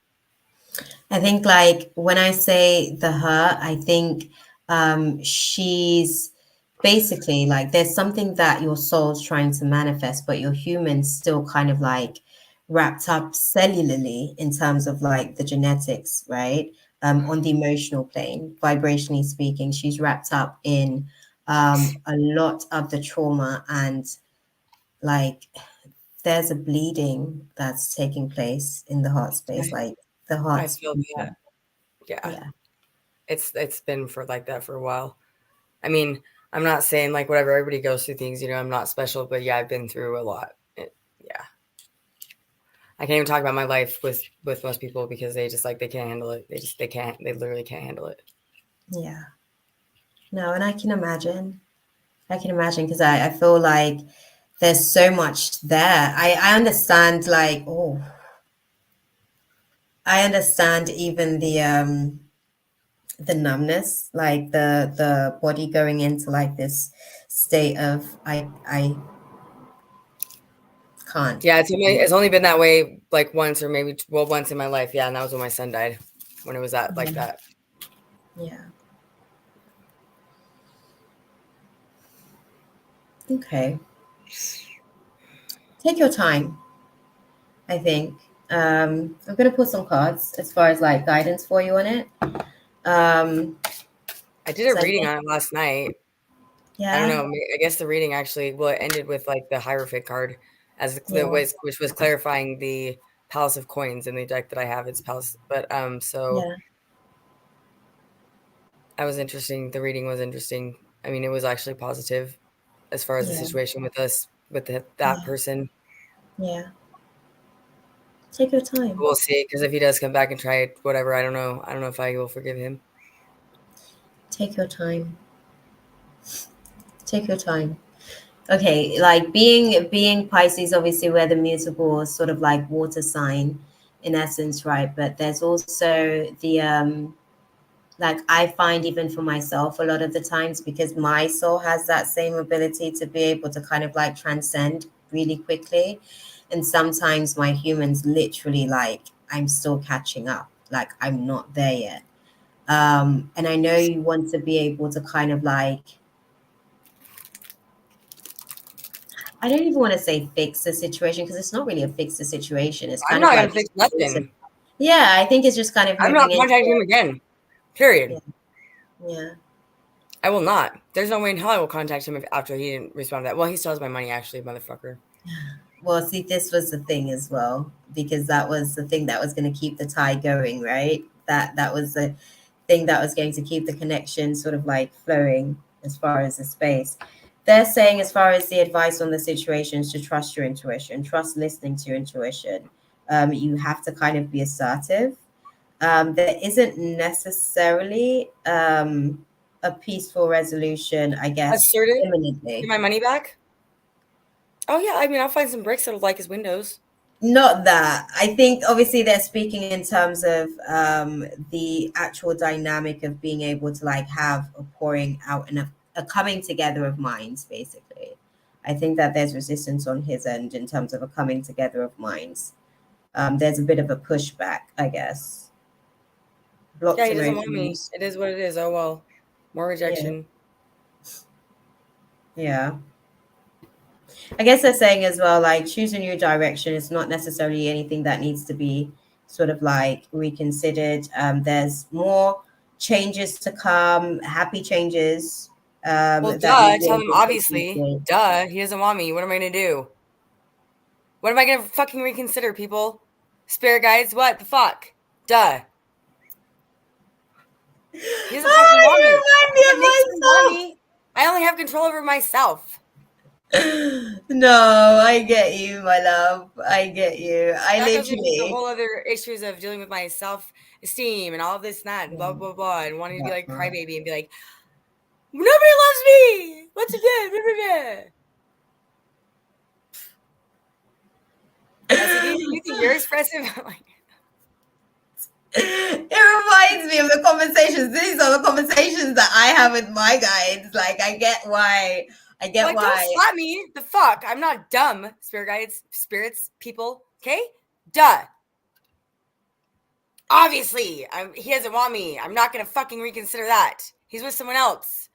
I think like when I say the hurt, I think she's basically like, there's something that your soul's trying to manifest, but your human's still kind of like wrapped up cellularly in terms of like the genetics, right? On the emotional plane, vibrationally speaking, she's wrapped up in a lot of the trauma, and like there's a bleeding that's taking place in the heart space, I, like the I heart's feel that. beating. Yeah, Yeah. it's been for like that for a while. I mean, I'm not saying like whatever, everybody goes through things, I'm not special, but yeah, I've been through a lot. Yeah. I can't even talk about my life with most people because they just like they can't handle it. They literally can't handle it. Yeah. No, and I can imagine. I can imagine, because I feel like there's so much there. I understand like, I understand even the numbness, like the body going into like this state of I can't. Yeah, it's only been that way like once or maybe once in my life. Yeah, and that was when my son died. When it was that like that. Yeah. Okay. Take your time, I think. I'm gonna put some cards as far as like guidance for you on it. I did a reading on it last night. Yeah. I don't know. I guess the reading actually, it ended with like the Hierophant card which was clarifying the Palace of Coins in the deck that I have. It's Palace, but so that was interesting. The reading was interesting. I mean, it was actually positive as far as the situation with us with that person. Yeah. Take your time. We'll see, because if he does come back and try it, whatever, I don't know. I don't know if I will forgive him. Take your time. Take your time. Okay, like being Pisces, obviously we're the mutable sort of like water sign in essence, right? But there's also the like I find even for myself a lot of the times, because my soul has that same ability to be able to kind of like transcend really quickly. And sometimes my humans literally like I'm still catching up, like I'm not there yet. And I know you want to be able to kind of like, I don't even want to say fix the situation, because it's not really a fix the situation. It's I'm kind of not going to like, fix nothing. yeah, I think it's just kind of I'm moving not into contacting him again. Period. yeah. I will not. There's no way in hell I will contact him after he didn't respond to that. Well, he still has my money, actually, motherfucker. Well, see, this was the thing as well, because that was the thing that was going to keep the tie going, right? That was the thing that was going to keep the connection sort of like flowing as far as the space. They're saying, as far as the advice on the situation, is to trust your intuition, trust listening to your intuition. You have to kind of be assertive. There isn't necessarily a peaceful resolution, I guess, Assertive? imminently. Get my money back? Oh, yeah. I mean, I'll find some bricks that'll like his windows. Not that. I think obviously they're speaking in terms of the actual dynamic of being able to like have a pouring out and a coming together of minds, basically. I think that there's resistance on his end in terms of a coming together of minds. There's a bit of a pushback, I guess. Yeah, Blocked he doesn't want me. emotions. It is what it is. Oh, well. More rejection. Yeah. I guess they're saying as well, like choose a new direction. It's not necessarily anything that needs to be sort of like reconsidered. There's more changes to come, happy changes. Well, That you'll duh. be Tell him, able to obviously. appreciate. Duh. He doesn't want me. What am I going to do? What am I going to fucking reconsider, people? Spirit guides? What the fuck? Duh. He doesn't fucking want me. If it makes him want me, I only have control over myself. No, I get you, my love. I get you. I That goes into the literally. whole other issues of dealing with my self-esteem and all this and that and blah, blah, blah, and wanting to be like crybaby and be like, nobody loves me. What's again? SED, you think you're expressive? It reminds me of the conversations. These are the conversations that I have with my guides. Like, I get why. Don't slap me. The fuck? I'm not dumb, spirit guides, spirits, people. Okay? Duh. Obviously, he doesn't want me. I'm not going to fucking reconsider that. He's with someone else.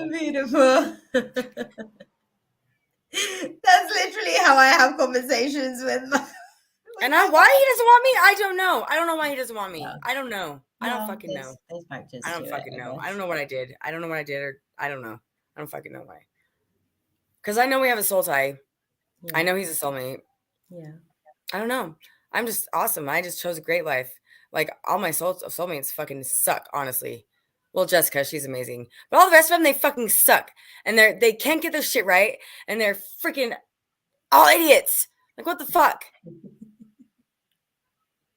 Beautiful. That's literally how I have conversations with my. And why he doesn't want me, I don't know. I don't know why he doesn't want me. I don't know. I don't fucking know. I don't fucking know. I don't know what I did. I don't know what I did, or I don't know. I don't fucking know why. Because I know we have a soul tie. Yeah. I know he's a soulmate. Yeah. I don't know. I'm just awesome. I just chose a great life. Like, all my soulmates fucking suck, honestly. Well, Jessica, she's amazing. But all the rest of them, they fucking suck. And they can't get their shit right. And they're freaking all idiots. Like, what the fuck?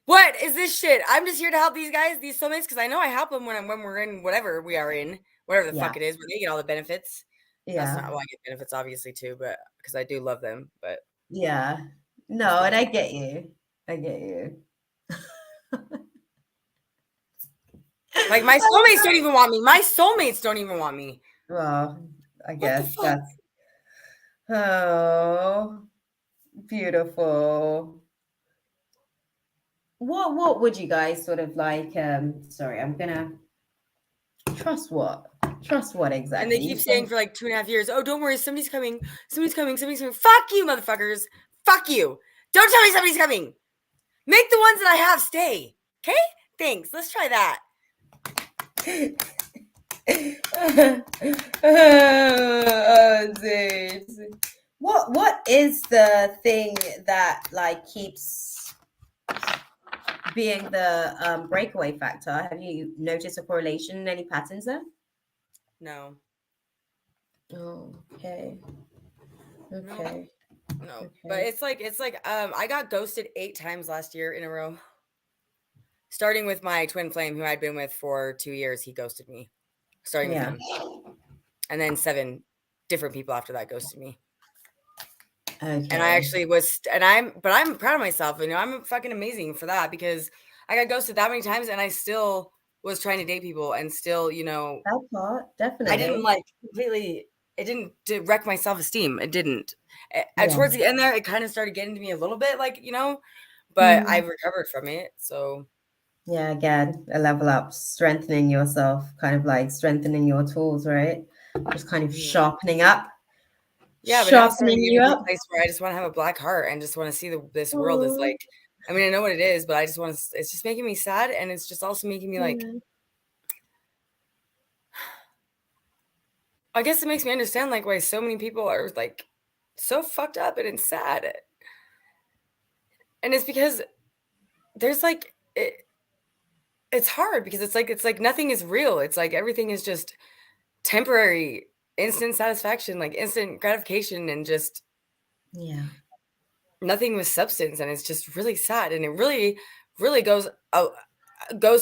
What is this shit? I'm just here to help these guys, these soulmates, because I know I help them when we're in whatever we are in, whatever the fuck it is, where they get all the benefits. Yeah. That's not, well, I get benefits, obviously, too, but because I do love them. But Yeah. No, and I get you. I get you. Like my soulmates don't even want me. My soulmates don't even want me. Well, I What the guess fuck? that's oh beautiful. What would you guys sort of like sorry, I'm gonna trust what? Trust what And they exactly? keep saying for like 2.5 years, oh, don't worry, somebody's coming. Somebody's coming. Somebody's coming. Fuck you, motherfuckers. Fuck you. Don't tell me somebody's coming. Make the ones that I have stay. Okay? Thanks. Let's try that. Oh, dude. What is the thing that like keeps being the breakaway factor? Have you noticed a correlation, any patterns there? No. Oh, okay. Okay. No. But Okay. it's like I got ghosted 8 times last year in a row. Starting with my twin flame who I'd been with for 2 years, he ghosted me. Starting with Yeah. him. And then 7 different people after that ghosted me. Okay. And I actually was, but I'm proud of myself. You know, I'm fucking amazing for that because I got ghosted that many times and I still was trying to date people and still, you know, That part, I didn't definitely. like completely, it didn't wreck my self esteem. It didn't. Yeah. Towards the end there, it kind of started getting to me a little bit, like, you know, but Mhm. I've recovered from it. So, Yeah, again, a level up, strengthening yourself, kind of like strengthening your tools, right? Just kind of yeah. sharpening up, Yeah, but now it's starting sharpening to get you me to a up. place where I just want to have a black heart and just want to see this world is Oh, like, I mean, I know what it is, but I just want to, it's just making me sad. And it's just also making me like, yeah. I guess it makes me understand like why so many people are like so fucked up and it's sad. And it's because there's like it's hard because it's like nothing is real. It's like everything is just temporary, instant satisfaction, like instant gratification and just Yeah. nothing with substance and it's just really sad and it really goes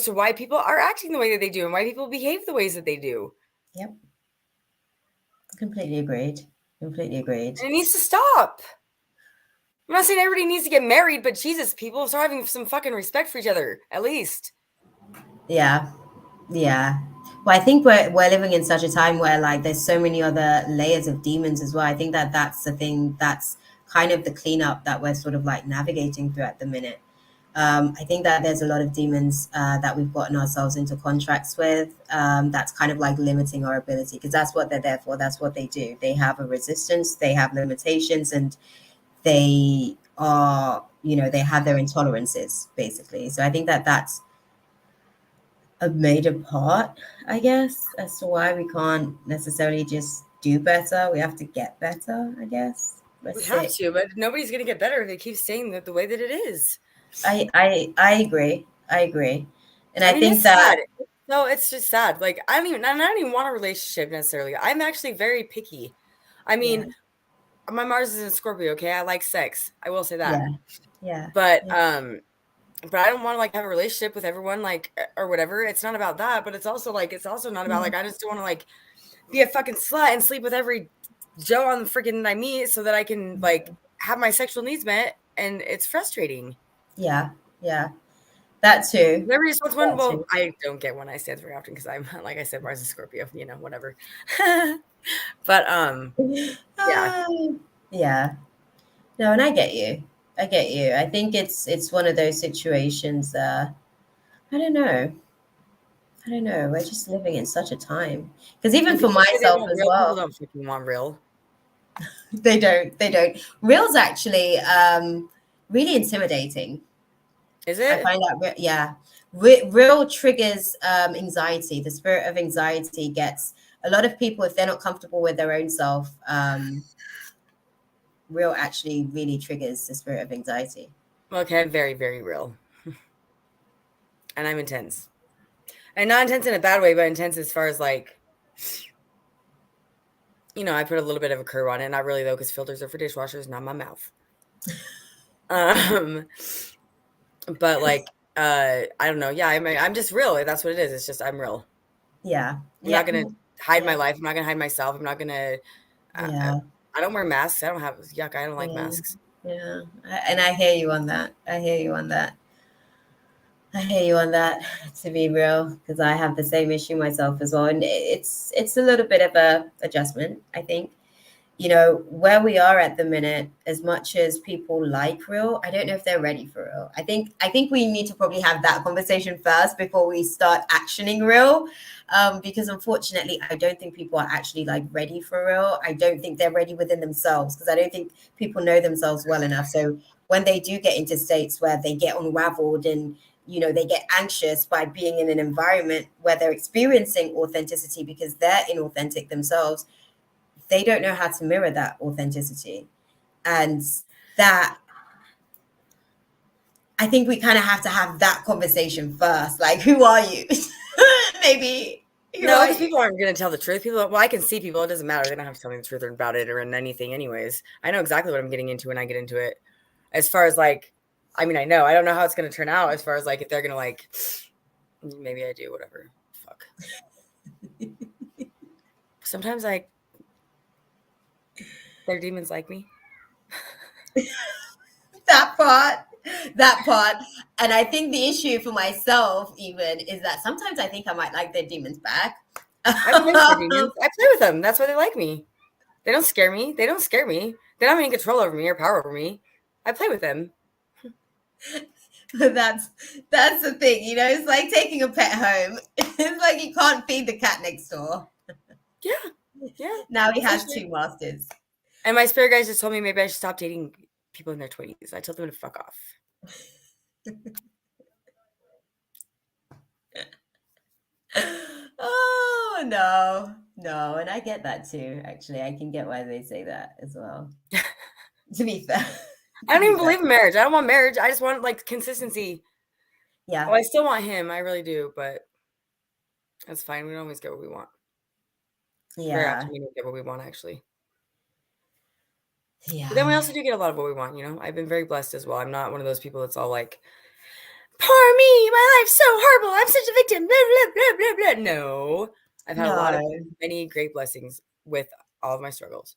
to why people are acting the way that they do and why people behave the ways that they do. Yep. Completely agreed. Completely agreed. And it needs to stop. I'm not saying everybody needs to get married, but Jesus, people start having some fucking respect for each other, at least. Yeah. Yeah. Well, I think we're living in such a time where like there's so many other layers of demons as well. I think that that's the thing that's kind of the cleanup that we're sort of like navigating through at the minute. I think that there's a lot of demons that we've gotten ourselves into contracts with that's kind of like limiting our ability because that's what they're there for. That's what they do. They have a resistance, they have limitations, and they are, you know, they have their intolerances basically. So I think that that's a major part, I guess, as to why we can't necessarily just do better. We have to get better, I guess. We Let's have say. to, but nobody's going to get better if they keep saying that the way that it is. I agree. I agree. And I I mean, think it's that sad. No, it's just sad. Like, I don't even want a relationship necessarily. I'm actually very picky. I yeah, mean, my Mars is in Scorpio, okay? I like sex. I will say that. yeah, yeah, But, yeah, but I don't want to like have a relationship with everyone, like, or whatever. It's not about that, but it's also like, it's also not about yeah, like, I just don't want to like be a fucking slut and sleep with every Joe on the freaking I meet so that I can like have my sexual needs met. And it's frustrating. yeah, yeah. That too. Never just wants one. That Well, too. I don't get one night stands very often because I'm like I said, Mars is Scorpio, you know, whatever. But yeah. Ah, yeah. No, and I get you. I get you. I think it's one of those situations. I don't know. I don't know. We're just living in such a time. Because even And for people say they myself want as real. People well, don't fucking want real. they don't. They don't. Real's actually really intimidating. Is I it? find that, yeah, real triggers anxiety. The spirit of anxiety gets a lot of people, if they're not comfortable with their own self, real actually really triggers the spirit of anxiety. Okay, I'm very, very real. And I'm intense. And not intense in a bad way, but intense as far as like, you know, I put a little bit of a curve on it. Not really though, because filters are for dishwashers, not my mouth. Um, but like, I don't know. Yeah, I'm just real. That's what it is. It's just I'm real. Yeah. I'm not Yeah. gonna hide my Yeah. life. I'm not gonna hide myself. I'm not gonna. Uh, Yeah. I don't wear masks. I don't have yuck. I don't like Yeah. masks. Yeah. And I hear you on that. I hear you on that. I hear you on that, to be real, because I have the same issue myself as well. And it's a little bit of a adjustment, I think. You know, where we are at the minute, as much as people like real, I don't know if they're ready for real. I think we need to probably have that conversation first before we start actioning real. Because unfortunately, I don't think people are actually like ready for real. I don't think they're ready within themselves, because I don't think people know themselves well enough. So when they do get into states where they get unraveled and they get anxious by being in an environment where they're experiencing authenticity because they're inauthentic themselves, they don't know how to mirror that authenticity. And that, I think we kind of have to have that conversation first. Like, who are you? Maybe. Who No, are because you? people aren't going to tell the truth. Well, I can see people. It doesn't matter. They don't have to tell me the truth about it or in anything anyways. I know exactly what I'm getting into when I get into it. As far as like, I mean, I don't know how it's going to turn out as far as like, if they're going to like, maybe I do, whatever. Fuck. Sometimes their demons like me. that part. And I think the issue for myself even is that sometimes I think I might like their demons back. I play with their demons. I play with them. That's why they like me. They don't scare me. They don't scare me. They don't have any control over me or power over me. I play with them. that's the thing, it's like taking a pet home. It's like you can't feed the cat next door. Yeah. Now he has Essentially. two masters. And my spirit guys just told me maybe I should stop dating people in their 20s. I told them to fuck off. Oh, no, and I get that too. Actually, I can get why they say that as well. To be fair. I don't even believe in marriage. I don't want marriage. I just want like consistency. Yeah. Well, I still want him. I really do, but that's fine. We don't always get what we want. Very Yeah. often we don't get what we want, actually. But then we Yeah. also do get a lot of what we want, I've been very blessed as well. I'm not one of those people that's all like, poor me, my life's so horrible. I'm such a victim. Blah, blah, blah, blah, blah. No. I've had a lot of many great blessings with all of my struggles.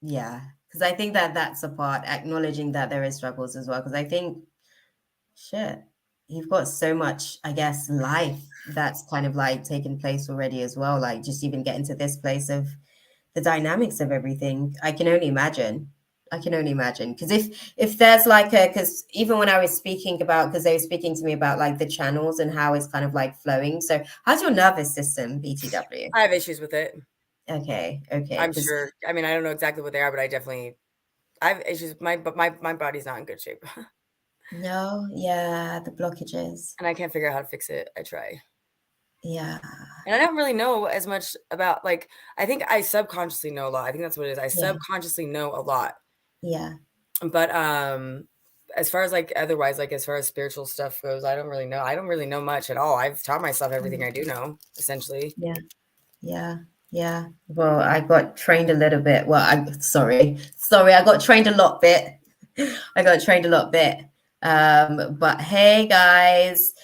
Yeah. Because I think that that's a part, acknowledging that there is struggles as well. Because I think, shit, you've got so much, I guess, life that's kind of like taken place already as well. Like just even getting to this place of the dynamics of everything. I can only imagine. Because if there's like because even when I was speaking about, because they were speaking to me about like the channels and how it's kind of like flowing. So how's your nervous system, BTW? I have issues with it. Okay. I'm sure. I mean, I don't know exactly what they are, but I have issues. My body's not in good shape. No, yeah, the blockages. And I can't figure out how to fix it. I try. Yeah. And I don't really know as much about, like, I think I subconsciously know a lot. I think that's what it is. I Yeah. subconsciously know a lot. Yeah. But as far as like otherwise, like as far as spiritual stuff goes, I don't really know. I don't really know much at all. I've taught myself everything I do know, essentially. Yeah. Yeah. Yeah. Well, I got trained a little bit. Well, sorry, I got trained a lot bit. But hey, guys,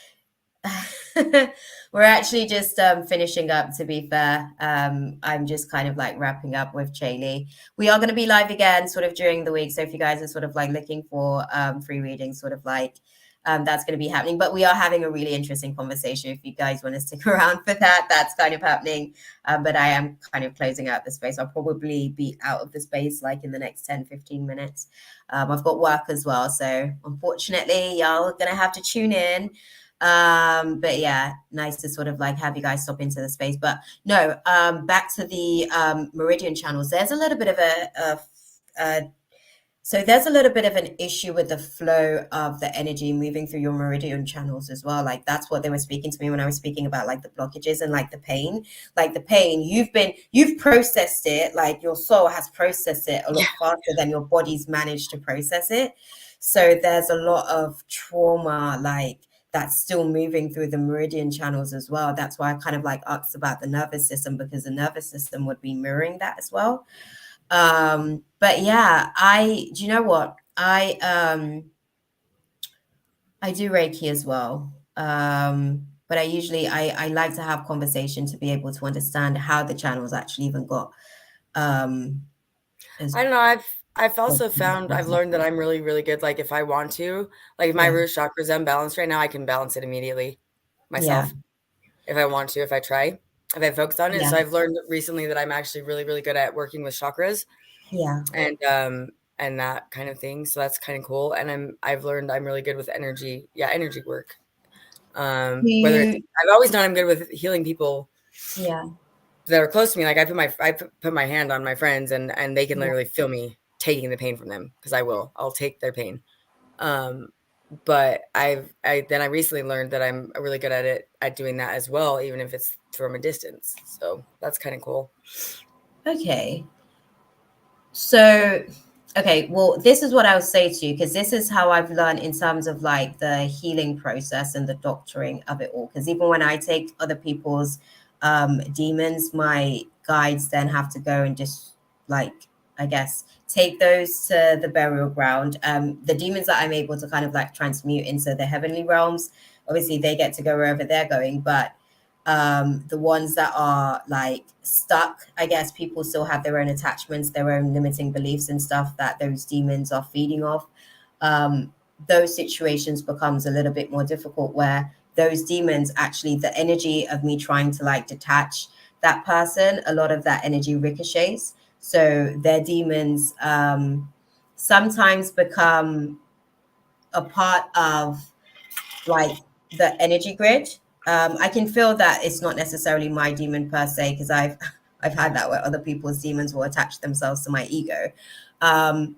we're actually just finishing up, to be fair. I'm just kind of like wrapping up with Chaley. We are going to be live again sort of during the week. So if you guys are sort of like looking for free reading, sort of like that's going to be happening. But we are having a really interesting conversation. If you guys want to stick around for that, that's kind of happening. But I am kind of closing out the space. I'll probably be out of the space like in the next 10-15 minutes. I've got work as well. So unfortunately, y'all are going to have to tune in. But yeah, nice to sort of like have you guys stop into the space. But no, back to the Meridian channels. There's a little bit of so there's a little bit of an issue with the flow of the energy moving through your meridian channels as well. Like that's what they were speaking to me when I was speaking about like the blockages and like the pain. Like the pain, you've processed it, like your soul has processed it a lot faster than your body's managed to process it. So there's a lot of trauma like that's still moving through the meridian channels as well. That's why I kind of like asked about the nervous system, because the nervous system would be mirroring that as well. But yeah, do you know what? I do Reiki as well. But I like to have conversation to be able to understand how the channels actually even got I don't know. I've also found I've learned that I'm really, really good. Like if I want to, like if my Yeah. root chakra is unbalanced right now, I can balance it immediately Yeah. myself if I want to, if I try, if I focus on it. Yeah. So I've learned recently that I'm actually really, really good at working with chakras Yeah. and that kind of thing. So that's kind of cool. And I've learned I'm really good with energy. Yeah, energy work. Whether it's You, I've always known I'm good with healing people yeah. that are close to me. Like I put my hand on my friends and they can Yeah. literally feel me taking the pain from them because I'll take their pain. Um, but I recently learned that I'm really good at doing that as well, even if it's from a distance. So that's kind of cool. Okay. So, okay, well, this is what I'll say to you because this is how I've learned in terms of like the healing process and the doctoring of it all. Because even when I take other people's demons, my guides then have to go and just like, I guess, take those to the burial ground. The demons that I'm able to kind of like transmute into the heavenly realms, obviously they get to go wherever they're going, but the ones that are like stuck, I guess people still have their own attachments, their own limiting beliefs and stuff that those demons are feeding off. Those situations becomes a little bit more difficult where those demons actually, the energy of me trying to like detach that person, a lot of that energy ricochets, so their demons sometimes become a part of like the energy grid. I can feel that it's not necessarily my demon per se because I've had that where other people's demons will attach themselves to my ego. Um,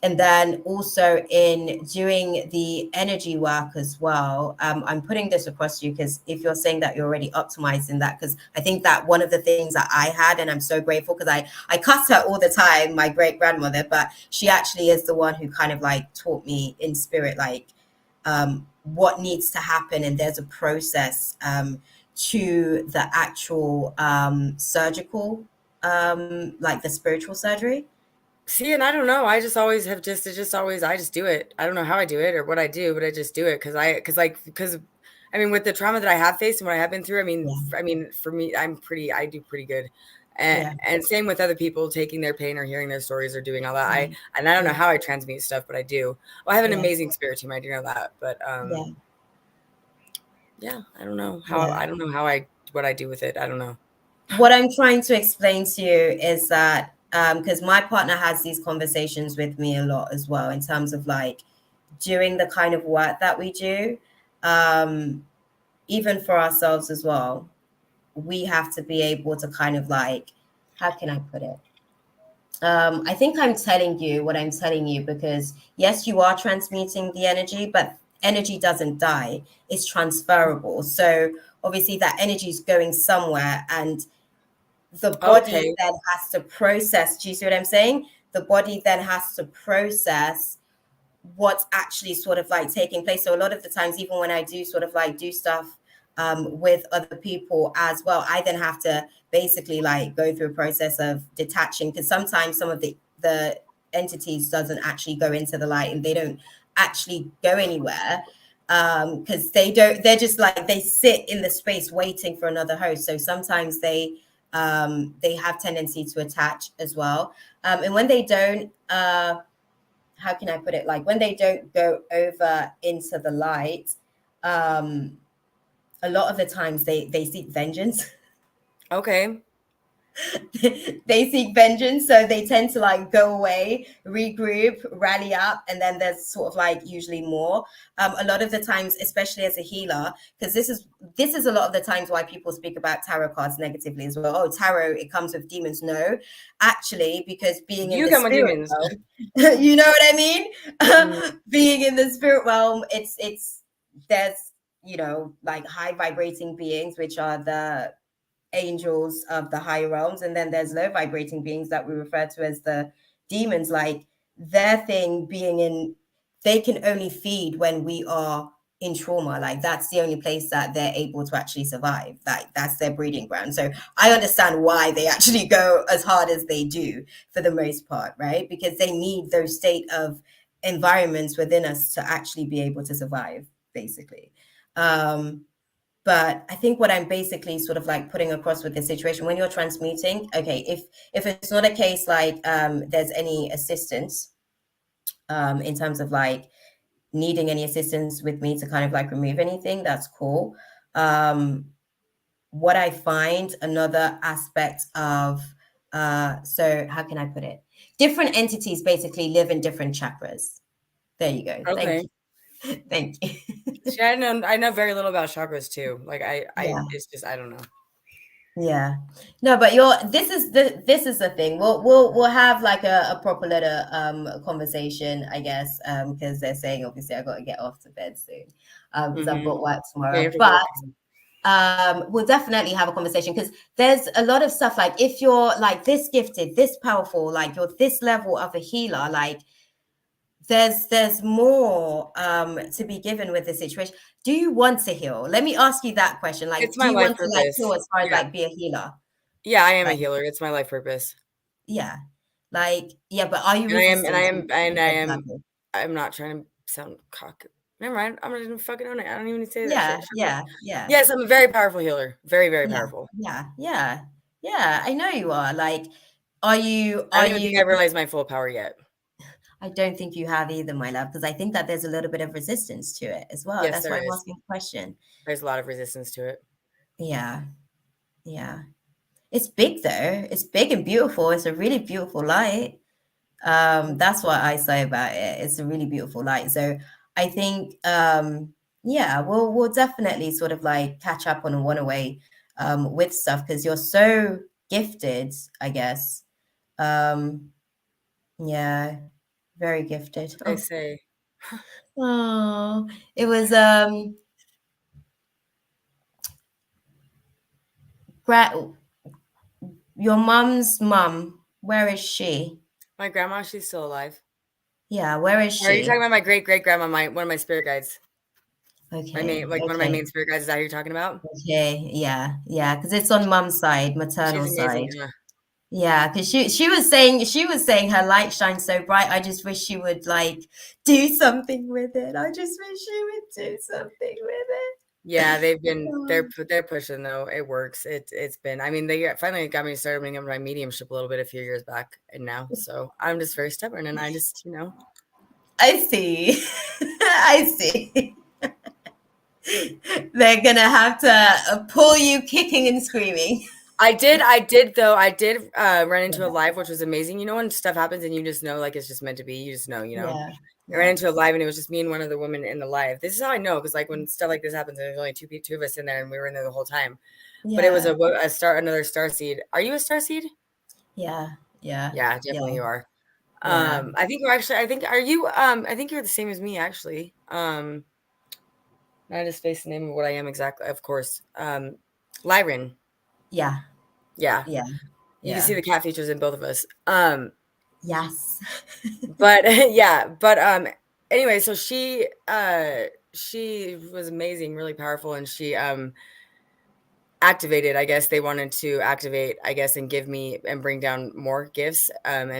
and then also in doing the energy work as well, I'm putting this across to you because if you're saying that you're already optimized in that, because I think that one of the things that I had, and I'm so grateful because I cuss her all the time, my great grandmother, but she actually is the one who kind of like taught me in spirit, like what needs to happen. And there's a process to the actual surgical, like the spiritual surgery. See, and I don't know. I just always have just it just always I just do it. I don't know how I do it or what I do, but I just do it because I mean with the trauma that I have faced and what I have been through, Yeah. I mean for me I do pretty good. Yeah. And same with other people taking their pain or hearing their stories or doing all that. Yeah. I don't know Yeah. how I transmute stuff, but I do. Well, I have an Yeah. amazing spirit team. I do know that, but Yeah. yeah, I don't know how Yeah. I don't know how I what I do with it. I don't know. What I'm trying to explain to you is that because my partner has these conversations with me a lot as well in terms of like doing the kind of work that we do, um, even for ourselves as well. We have to be able to kind of like, how can I put it? I think I'm telling you what I'm telling you because yes, you are transmuting the energy, but energy doesn't die, it's transferable. So obviously that energy is going somewhere and the body Okay. then has to process. Do you see what I'm saying? The body then has to process what's actually sort of like taking place. So a lot of the times, even when I do sort of like do stuff with other people as well, I then have to basically like go through a process of detaching because sometimes some of the entities doesn't actually go into the light and they don't actually go anywhere because they're just like they sit in the space waiting for another host. So sometimes they have tendency to attach as well, and when they don't how can I put it? Like when they don't go over into the light, um, a lot of the times they seek vengeance. Okay. They seek vengeance, so they tend to like go away, regroup, rally up, and then there's sort of like usually more. A lot of the times, especially as a healer, because this is a lot of the times why people speak about tarot cards negatively as well. Oh, tarot, it comes with demons. No, actually, because being in You the come with spirit demons. realm, you know what I mean? Mm, Being in the spirit realm, it's there's like high vibrating beings, which are the angels of the higher realms, and then there's low vibrating beings that we refer to as the demons. Like their thing being in, they can only feed when we are in trauma. Like that's the only place that they're able to actually survive. Like that's their breeding ground. So I understand why they actually go as hard as they do for the most part, right? Because they need those state of environments within us to actually be able to survive, basically. um But I think what I'm basically sort of like putting across with this situation, when you're transmuting, okay, if it's not a case like there's any assistance in terms of like needing any assistance with me to kind of like remove anything, that's cool. What I find another aspect of so how can I put it? Different entities basically live in different chakras. There you go. Thank Okay. you. Thank you. See, I know very little about chakras too. Like Yeah. it's just I don't know. Yeah. No, but this is the thing. We'll have like a proper little conversation, I guess, because they're saying obviously I got to get off to bed soon, because I've got work Yeah, you tomorrow. have to But work. we'll definitely have a conversation because there's a lot of stuff like if you're like this gifted, this powerful, like you're this level of a healer, like there's more to be given with this situation. Do you want to heal? Let me ask you that question. Like, It's do my you life want to like purpose. heal as far as Yeah. like be a healer? Yeah, I am a Like, healer. It's my life purpose. yeah. Like, yeah, but are you And I am and I resistant to am and I am exactly? I'm not trying to sound cocky. Never mind. I'm not even fucking own it. I don't even say that shit. Yeah, Shut up. yeah, yeah, Yes, I'm a very powerful healer. Very, very yeah, powerful. yeah, yeah, yeah. I know you are. Like, I are don't even think you I've realized my full power yet. I don't think you have either, my love, because I think that there's a little bit of resistance to it as well. Yes, That's there why I'm is. asking the question. There's a lot of resistance to it. Yeah, yeah. It's big though. It's big and beautiful. It's a really beautiful light. That's what I say about it. It's a really beautiful light. So I think yeah, we'll definitely sort of like catch up on a one away with stuff because you're so gifted, I guess. Yeah, very gifted. I say. Oh, it was your mom's mum. Where is she? My grandma, she's still alive. Yeah, where is Or are you talking she? about my great great grandma, one of my spirit guides? My Okay, main one of my okay, main spirit guides, is that who you're talking about? okay. Yeah, yeah, because it's on mum's side, maternal She's amazing. side. Yeah, because she was saying her light shines so bright. I just wish she would like do something with it. I just wish she would do something with it. Yeah, they're pushing though. It works. It's been. I mean, they finally got me started bringing up my mediumship a little bit a few years back, and now so I'm just very stubborn, and I just I see. I see. They're gonna have to pull you kicking and screaming. I did though. I did run into a live, which was amazing. You know when stuff happens and you just know like it's just meant to be. You just know. Yeah. I ran into a live and it was just me and one other woman in the live. This is how I know because like when stuff like this happens, there's only two of us in there and we were in there the whole time. Yeah. But it was another star seed. Are you a star seed? Yeah. Yeah. Yeah, definitely you are. Yeah. I think you're actually. I think are you? I think you're the same as me actually. Not just face the name of what I am exactly. Of course, Lyran. Yeah. Yeah. Yeah. You can Yeah. see the cat features in both of us. Yes. But yeah, but anyway, so she was amazing, really powerful, and she activated, I guess they wanted to activate, I guess, and give me and bring down more gifts and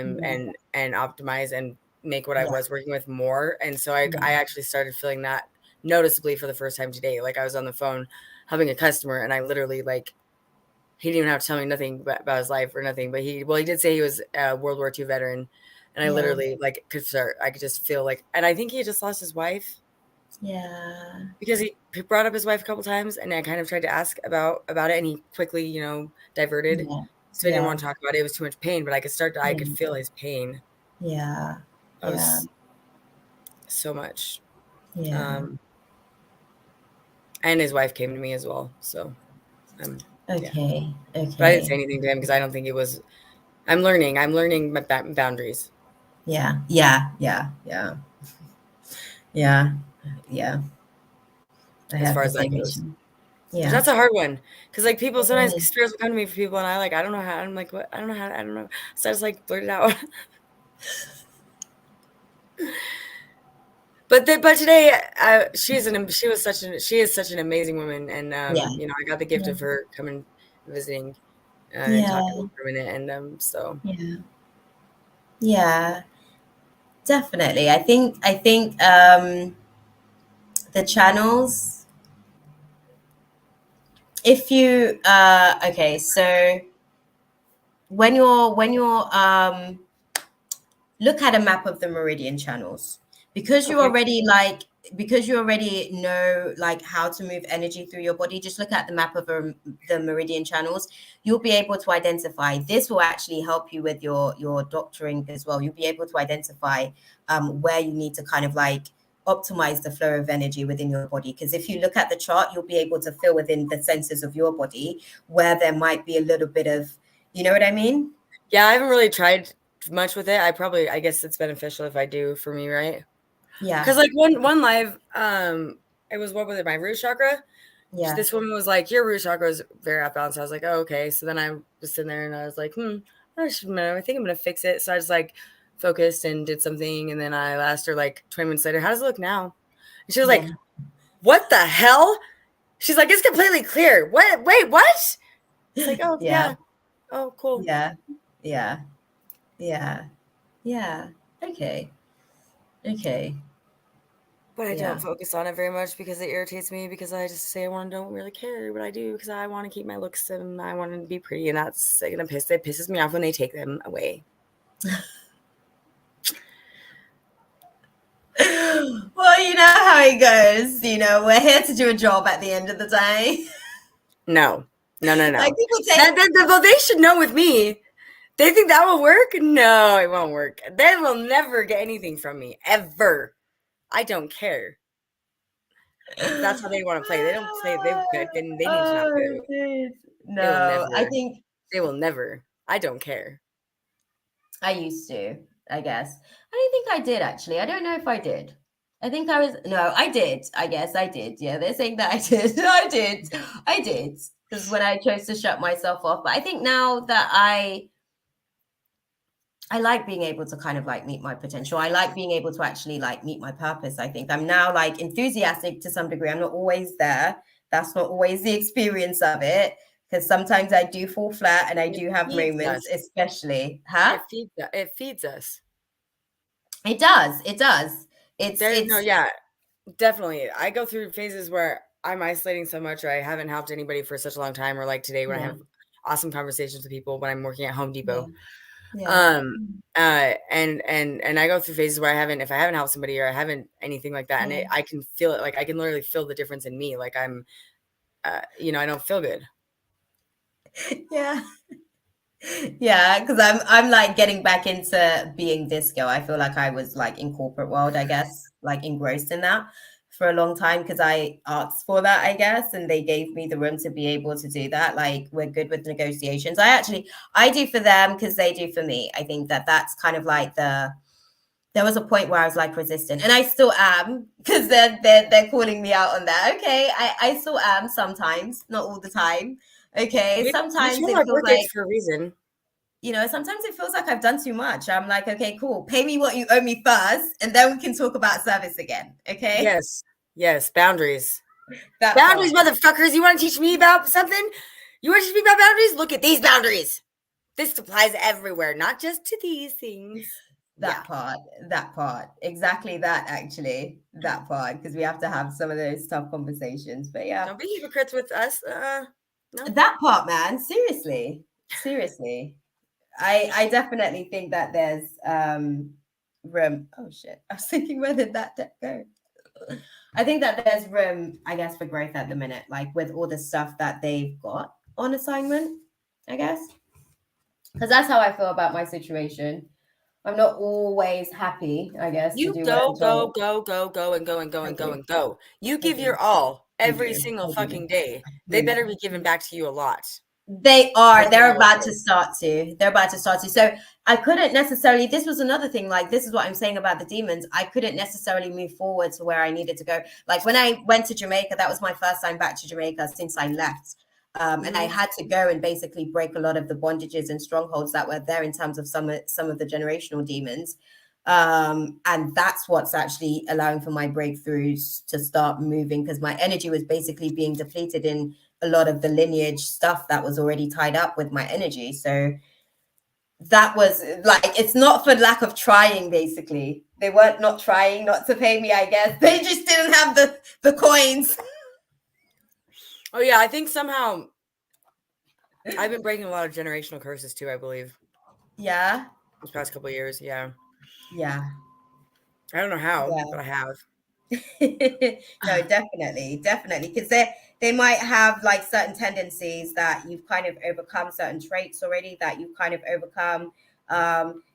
optimize and make what I Yeah. was working with more. And so I actually started feeling that noticeably for the first time today. Like I was on the phone helping a customer and I literally like he didn't even have to tell me nothing about his life or nothing, but he did say he was a World War II veteran, and I literally like I could just feel like, and I think he had just lost his wife. Yeah. Because he brought up his wife a couple times, and I kind of tried to ask about it, and he quickly, diverted. Yeah. So I didn't want to talk about it. It was too much pain, but I could feel his pain. Yeah. I was so much. Yeah. And his wife came to me as well. So, Okay. yeah. But I didn't say Okay. anything to him because I don't think it was. I'm learning my boundaries. Yeah. Yeah. Yeah. Yeah. Yeah. Yeah. I As have far the as that same goes. issue. But Yeah. that's a hard one because like people sometimes It is. spirits will come to me for people, and I don't know how. I'm like, what? I don't know how. I don't know. So I just like blurt it out. But today, she is such an amazing woman, and Yeah. I got the gift Yeah. of her coming visiting and Yeah. talking for a minute, and so Yeah. Yeah. Definitely. I think the channels if you okay, so when you're look at a map of the meridian channels, because you Okay. already know like how to move energy through your body. Just look at the map of the meridian channels. You'll be able to identify. This will actually help you with your doctoring as well. You'll be able to identify where you need to kind of like optimize the flow of energy within your body, because if you look at the chart, you'll be able to feel within the senses of your body where there might be a little bit of, you know what I mean? Yeah, I haven't really tried much with it. I guess it's beneficial if I do for me, right? Yeah. Because like one live, it was what was it, my root chakra? Yeah. This woman was like, your root chakra is very off balance. I was like, oh, okay. So then I was sitting there and I was like, I think I'm gonna fix it. So I just like focused and did something, and then I asked her like 20 minutes later, how does it look now? And she was like, Yeah. what the hell? She's like, it's completely clear. What? Wait, what? It's like, oh Yeah. yeah. Oh, cool. Yeah. Yeah. Yeah. Yeah. Okay. Okay. But I Yeah. don't focus on it very much because it irritates me, because I just say I don't really care, but I do because I want to keep my looks and I want to be pretty, and that's it pisses me off when they take them away. Well, you know how it goes. You know, we're here to do a job at the end of the day. No. Like people take Well, they should know with me. They think that will work? No, it won't work. They will never get anything from me, ever. I don't care. That's how they want to play. They don't play. They need to not play. Oh, dude. They will No, never. They will never. I don't care. I used to, I guess. I don't think I did actually. I don't know if I did. I think I was, no, I did. I guess I did. Yeah, they're saying that I did. I did. I did. Because when I chose to shut myself off. But I think now that I like being able to kind of like meet my potential. I like being able to actually like meet my purpose. I think I'm now like enthusiastic to some degree. I'm not always there. That's not always the experience of it, because sometimes I do fall flat and I do have moments, especially, huh? It feeds us. It does. It does. It's Yeah, definitely. I go through phases where I'm isolating so much, or I haven't helped anybody for such a long time, or like today when I have awesome conversations with people when I'm working at Home Depot. Yeah. And I go through phases where if I haven't helped somebody or I haven't anything like that, and I can feel it, like I can literally feel the difference in me. Like I'm, I don't feel good. Yeah. Yeah, because I'm like getting back into being disco. I feel like I was like in corporate world, I guess, like engrossed in that for a long time because I asked for that, I guess, and they gave me the room to be able to do that. Like we're good with negotiations. I do for them because they do for me. I think that that's kind of like there was a point where I was like resistant, and I still am because they're calling me out on that. Okay, I still am sometimes, not all the time. Okay, sometimes we it have feels work like, for a reason. sometimes it feels like I've done too much. I'm like, okay, cool. Pay me what you owe me first, and then we can talk about service again. Okay. Yes, boundaries. That Boundaries, part. motherfuckers. You want to teach me about something? You want to teach me about boundaries? Look at these boundaries. This applies everywhere, not just to these things. That part. Exactly that, actually. That part. Because we have to have some of those tough conversations. But yeah. Don't be hypocrites with us. No. That part, man. Seriously. Seriously. I definitely think that there's room. Oh shit. I was thinking, where did that go? I think that there's room, I guess, for growth at the minute, like with all the stuff that they've got on assignment, I guess. Because that's how I feel about my situation. I'm not always happy, I guess, You to do what go, I'm told. go. You give your all every single I do. fucking day. I They do. better be giving back to you a lot. They are. That's They're how it about to is. start to. They're about to start to. So I couldn't necessarily. This was another thing. Like this is what I'm saying about the demons. I couldn't necessarily move forward to where I needed to go. Like when I went to Jamaica, that was my first time back to Jamaica since I left. And I had to go and basically break a lot of the bondages and strongholds that were there in terms of some of the generational demons. And that's what's actually allowing for my breakthroughs to start moving, because my energy was basically being depleted in a lot of the lineage stuff that was already tied up with my energy. So that was like, it's not for lack of trying, basically. They weren't not trying not to pay me, I guess. They just didn't have the coins. Oh yeah, I think somehow I've been breaking a lot of generational curses too, I believe. Yeah. These past couple of years, yeah. Yeah. I don't know how, Yeah. but I have. No, definitely, definitely, because they might have like certain tendencies that you've kind of overcome, certain traits already that you've kind of overcome.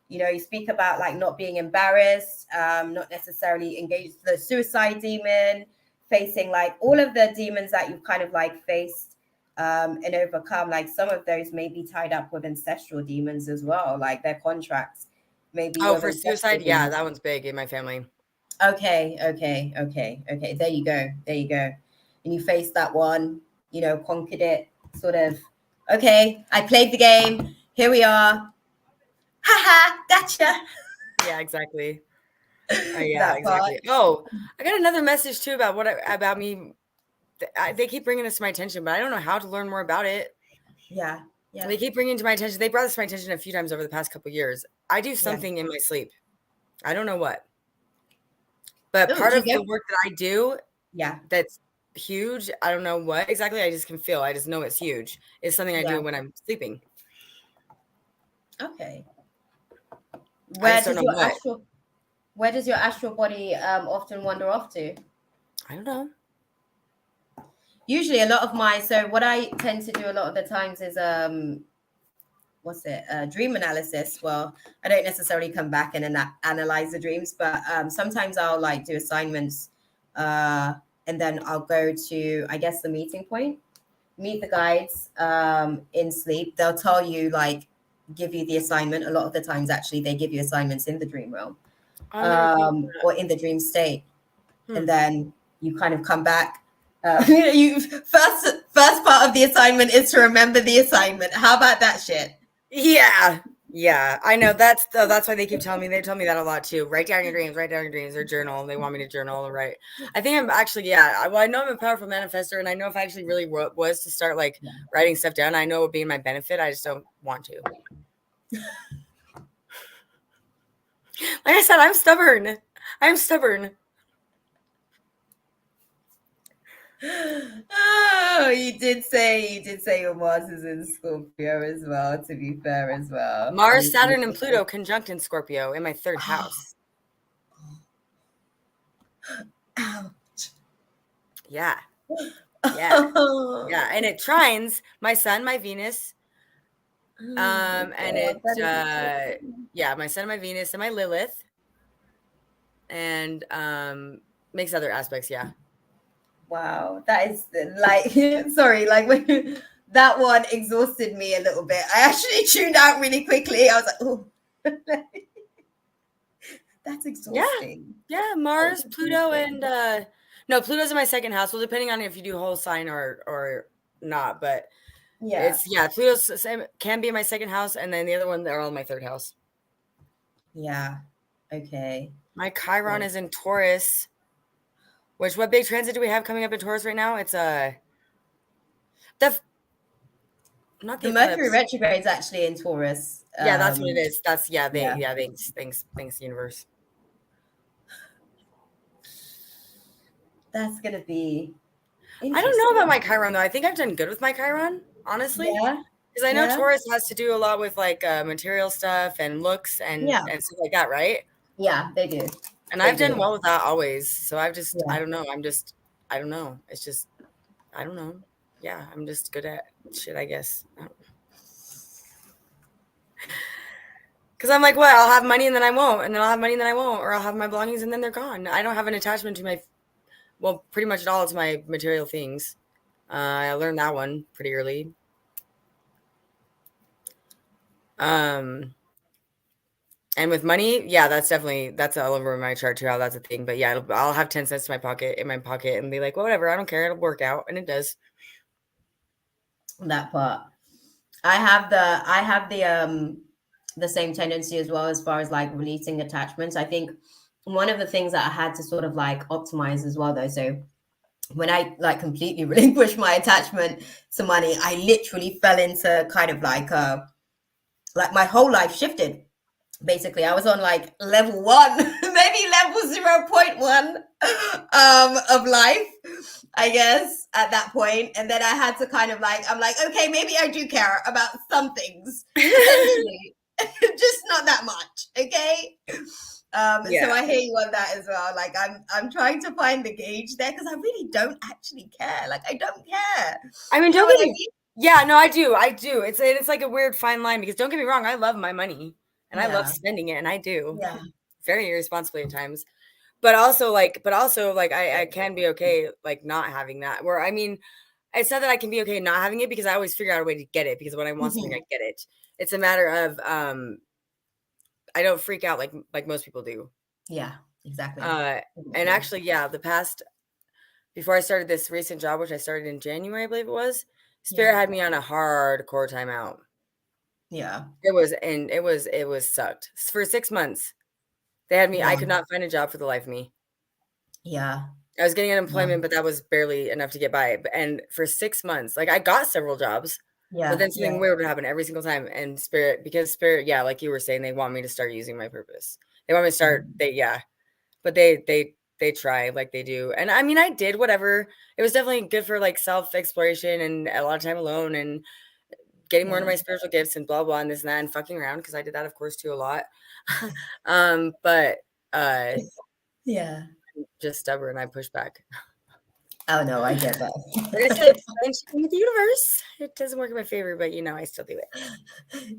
You speak about like not being embarrassed, not necessarily engaged the suicide demon, facing like all of the demons that you've kind of like faced and overcome. Like some of those may be tied up with ancestral demons as well, like their contracts maybe Oh, with for ancestral suicide, yeah, demons. that one's big in my family. Okay. There you go. There you go. And you faced that one, conquered it, sort of. Okay, I played the game. Here we are. Haha, gotcha. Yeah, exactly. Yeah, That part. exactly. Oh, I got another message too about me. They keep bringing this to my attention, but I don't know how to learn more about it. Yeah. Yeah. They keep bringing it to my attention. They brought this to my attention a few times over the past couple of years. I do Yeah. something in my sleep. I don't know what, but Oh, part do you of the get? work that I do Yeah. that's huge. I don't know what exactly. I just can feel. I just know it's huge. It's something I Yeah. do when I'm sleeping. Okay. I Where just don't does know your what. astral where does your astral body often wander off to? I don't know. Usually a lot of so what I tend to do a lot of the times is what's it, dream analysis. Well, I don't necessarily come back and analyze the dreams, but sometimes I'll like do assignments, and then I'll go to, I guess, the meeting point, meet the guides in sleep. They'll tell you, like, give you the assignment. A lot of the times actually they give you assignments in the dream realm, I've never thought of that. or in the dream state. And Hmm. then you kind of come back. You first part of the assignment is to remember the assignment. How about that shit? Yeah, I know. That's why they keep telling me. They tell me that a lot too. Write down your dreams. Write down your dreams. Or journal. They want me to journal and write. I think I'm actually, yeah. Well, I know I'm a powerful manifestor, and I know if I actually really was to start like writing stuff down, I know it would be in my benefit. I just don't want to. Like I said, I'm stubborn. I'm stubborn. Oh, you did say your Mars is in Scorpio as well, to be fair as well. Mars, Saturn, and Pluto conjunct in Scorpio in my third house. Ouch. Yeah. Yeah. And it trines my sun, my Venus. And it my sun, my Venus, and my Lilith. And makes other aspects, yeah. Wow, that is like sorry, like when that one exhausted me a little bit. I actually tuned out really quickly. I was like, oh, that's exhausting. Yeah, Mars, Pluto, and no, Pluto's in my second house. Well, depending on if you do whole sign or not, but it's Pluto's same, can be in my second house, and then the other one they're all in my third house. Yeah. Okay. My Chiron is in Taurus. Which, what big transit do we have coming up in Taurus right now? It's not the Mercury eclipse. retrograde is actually in Taurus. Yeah, that's what it is. That's thanks universe. That's gonna be. I don't know about my Chiron though. I think I've done good with my Chiron, honestly. Yeah. Because I know Taurus has to do a lot with like material stuff and looks and stuff like that, right? Yeah, they do. And I've done well with that always. So I've just Yeah. I don't know. I don't know. It's just I don't know. Yeah, I'm just good at shit, I guess. Because I'm like, what? I'll have money and then I won't, and then I'll have money and then I won't, or I'll have my belongings and then they're gone. I don't have an attachment to pretty much at all to my material things. I learned that one pretty early. And with money, yeah, that's all over my chart too, how that's a thing. But yeah, I'll have 10 cents in my pocket and be like, well, whatever, I don't care, it'll work out, and it does. That part. I have the same tendency as well, as far as like releasing attachments. I think one of the things that I had to sort of like optimize as well though, so when I like completely relinquished my attachment to money, I literally fell into kind of like my whole life shifted. Basically, I was on like level 1, maybe level 0.1 of life. I guess, at that point. And then I had to kind of like, I'm like, okay, maybe I do care about some things, potentially, just not that much. Okay. So I hear you on that as well. Like I'm trying to find the gauge there because I really don't actually care. Like I don't care. I mean, You know don't get what I me. mean? Yeah, no, I do. It's like a weird fine line because don't get me wrong, I love my money and I love Yeah. spending it, and I do Yeah. very irresponsibly at times. But also like I can be okay like not having that. Where I mean, it's not that I can be okay not having it because I always figure out a way to get it because when I want something, I get it. It's a matter of I don't freak out like most people do. Yeah, exactly. And actually, yeah, before I started this recent job, which I started in January, I believe it was, Spirit had me on a hardcore timeout. Yeah. It was sucked. For 6 months. They had me, I could not find a job for the life of me. Yeah. I was getting unemployment, but that was barely enough to get by. And for 6 months, like I got several jobs, but then something weird would happen every single time. And because Spirit, yeah, like you were saying, they want me to start using my purpose. They want me to start, but they try like they do. And I mean, I did whatever. It was definitely good for like self-exploration and a lot of time alone and getting more into my spiritual gifts and blah, blah, and this and that and fucking around because I did that, of course, too, a lot. But Yeah. just stubborn. I push back. Oh no, I get that. Like I said, friendship with the universe. It doesn't work in my favor, but I still do it.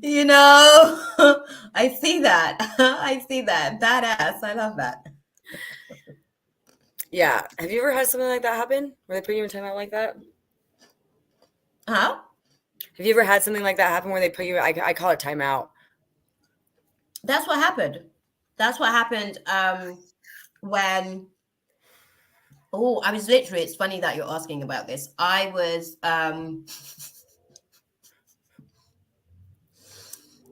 You know, I see that. I see that. Badass. I love that. Yeah. Have you ever had something like that happen? Where they put you in timeout like that? Huh? Have you ever had something like that happen where they put you? I call it timeout. That's what happened. That's what happened when I was literally, it's funny that you're asking about this. I was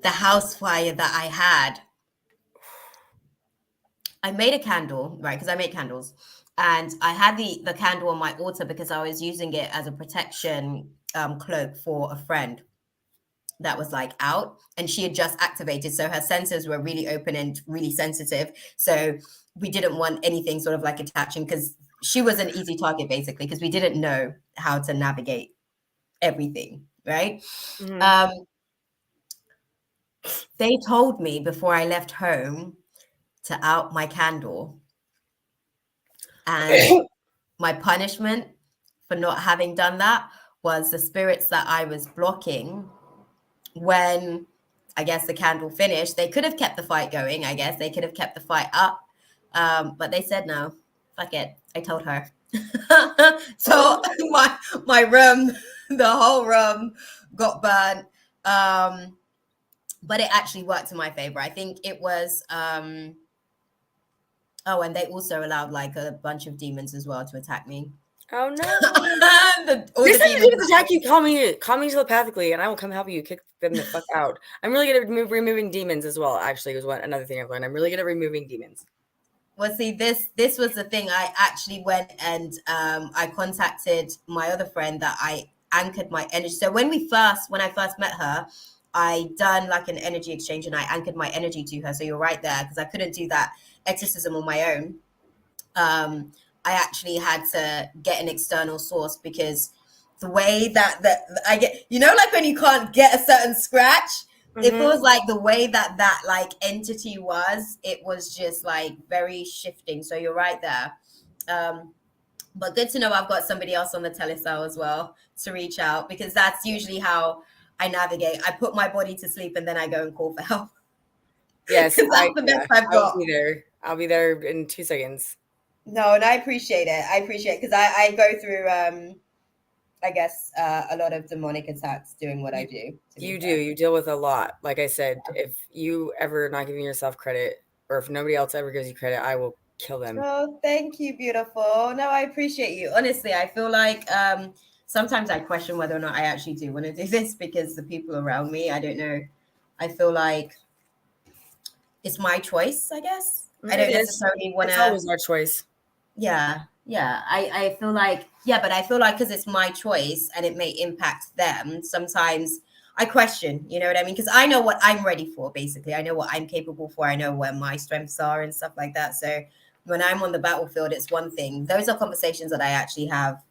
the house fire that I had. I made a candle, right? Because I make candles. And I had the candle on my altar because I was using it as a protection cloak for a friend that was like out, and she had just activated, so her senses were really open and really sensitive, so we didn't want anything sort of like attaching because she was an easy target basically because we didn't know how to navigate everything, right? They told me before I left home to out my candle, and my punishment for not having done that was the spirits that I was blocking. When I guess the candle finished, they could have kept the fight going. I guess they could have kept the fight up, but they said no. Fuck it. I told her. So my room, the whole room, got burnt. But it actually worked in my favor. I think it was. And they also allowed like a bunch of demons as well to attack me. Oh no! Next time demons attack you, call me telepathically, and I will come help you kick them the fuck out. I'm really good at removing demons as well. Actually, was another thing I've learned. I'm really good at removing demons. Well, see, this was the thing. I actually went and I contacted my other friend that I anchored my energy. So when I first met her, I done like an energy exchange and I anchored my energy to her. So you're right there because I couldn't do that exorcism on my own. I actually had to get an external source because the way that I get, like when you can't get a certain scratch, it feels like the way that like entity was, it was just like very shifting. So you're right there. But good to know I've got somebody else on the telecell as well to reach out because that's usually how I navigate. I put my body to sleep and then I go and call for help. Yes, that's the best I've got. I'll be there in 2 seconds. No, and I appreciate it because I go through I guess a lot of demonic attacks doing what I do. You deal with a lot. Like I said, if you ever not giving yourself credit or if nobody else ever gives you credit, I will kill them. Oh, thank you, beautiful. No, I appreciate you. Honestly, I feel like sometimes I question whether or not I actually do want to do this because the people around me, I don't know. I feel like it's my choice, I guess. I don't necessarily want to. It's always our choice. Yeah. I feel like, but I feel like because it's my choice and it may impact them, sometimes I question, you know what I mean? Because I know what I'm ready for, basically. I know what I'm capable for. I know where my strengths are and stuff like that. So when I'm on the battlefield, it's one thing. Those are conversations that I actually have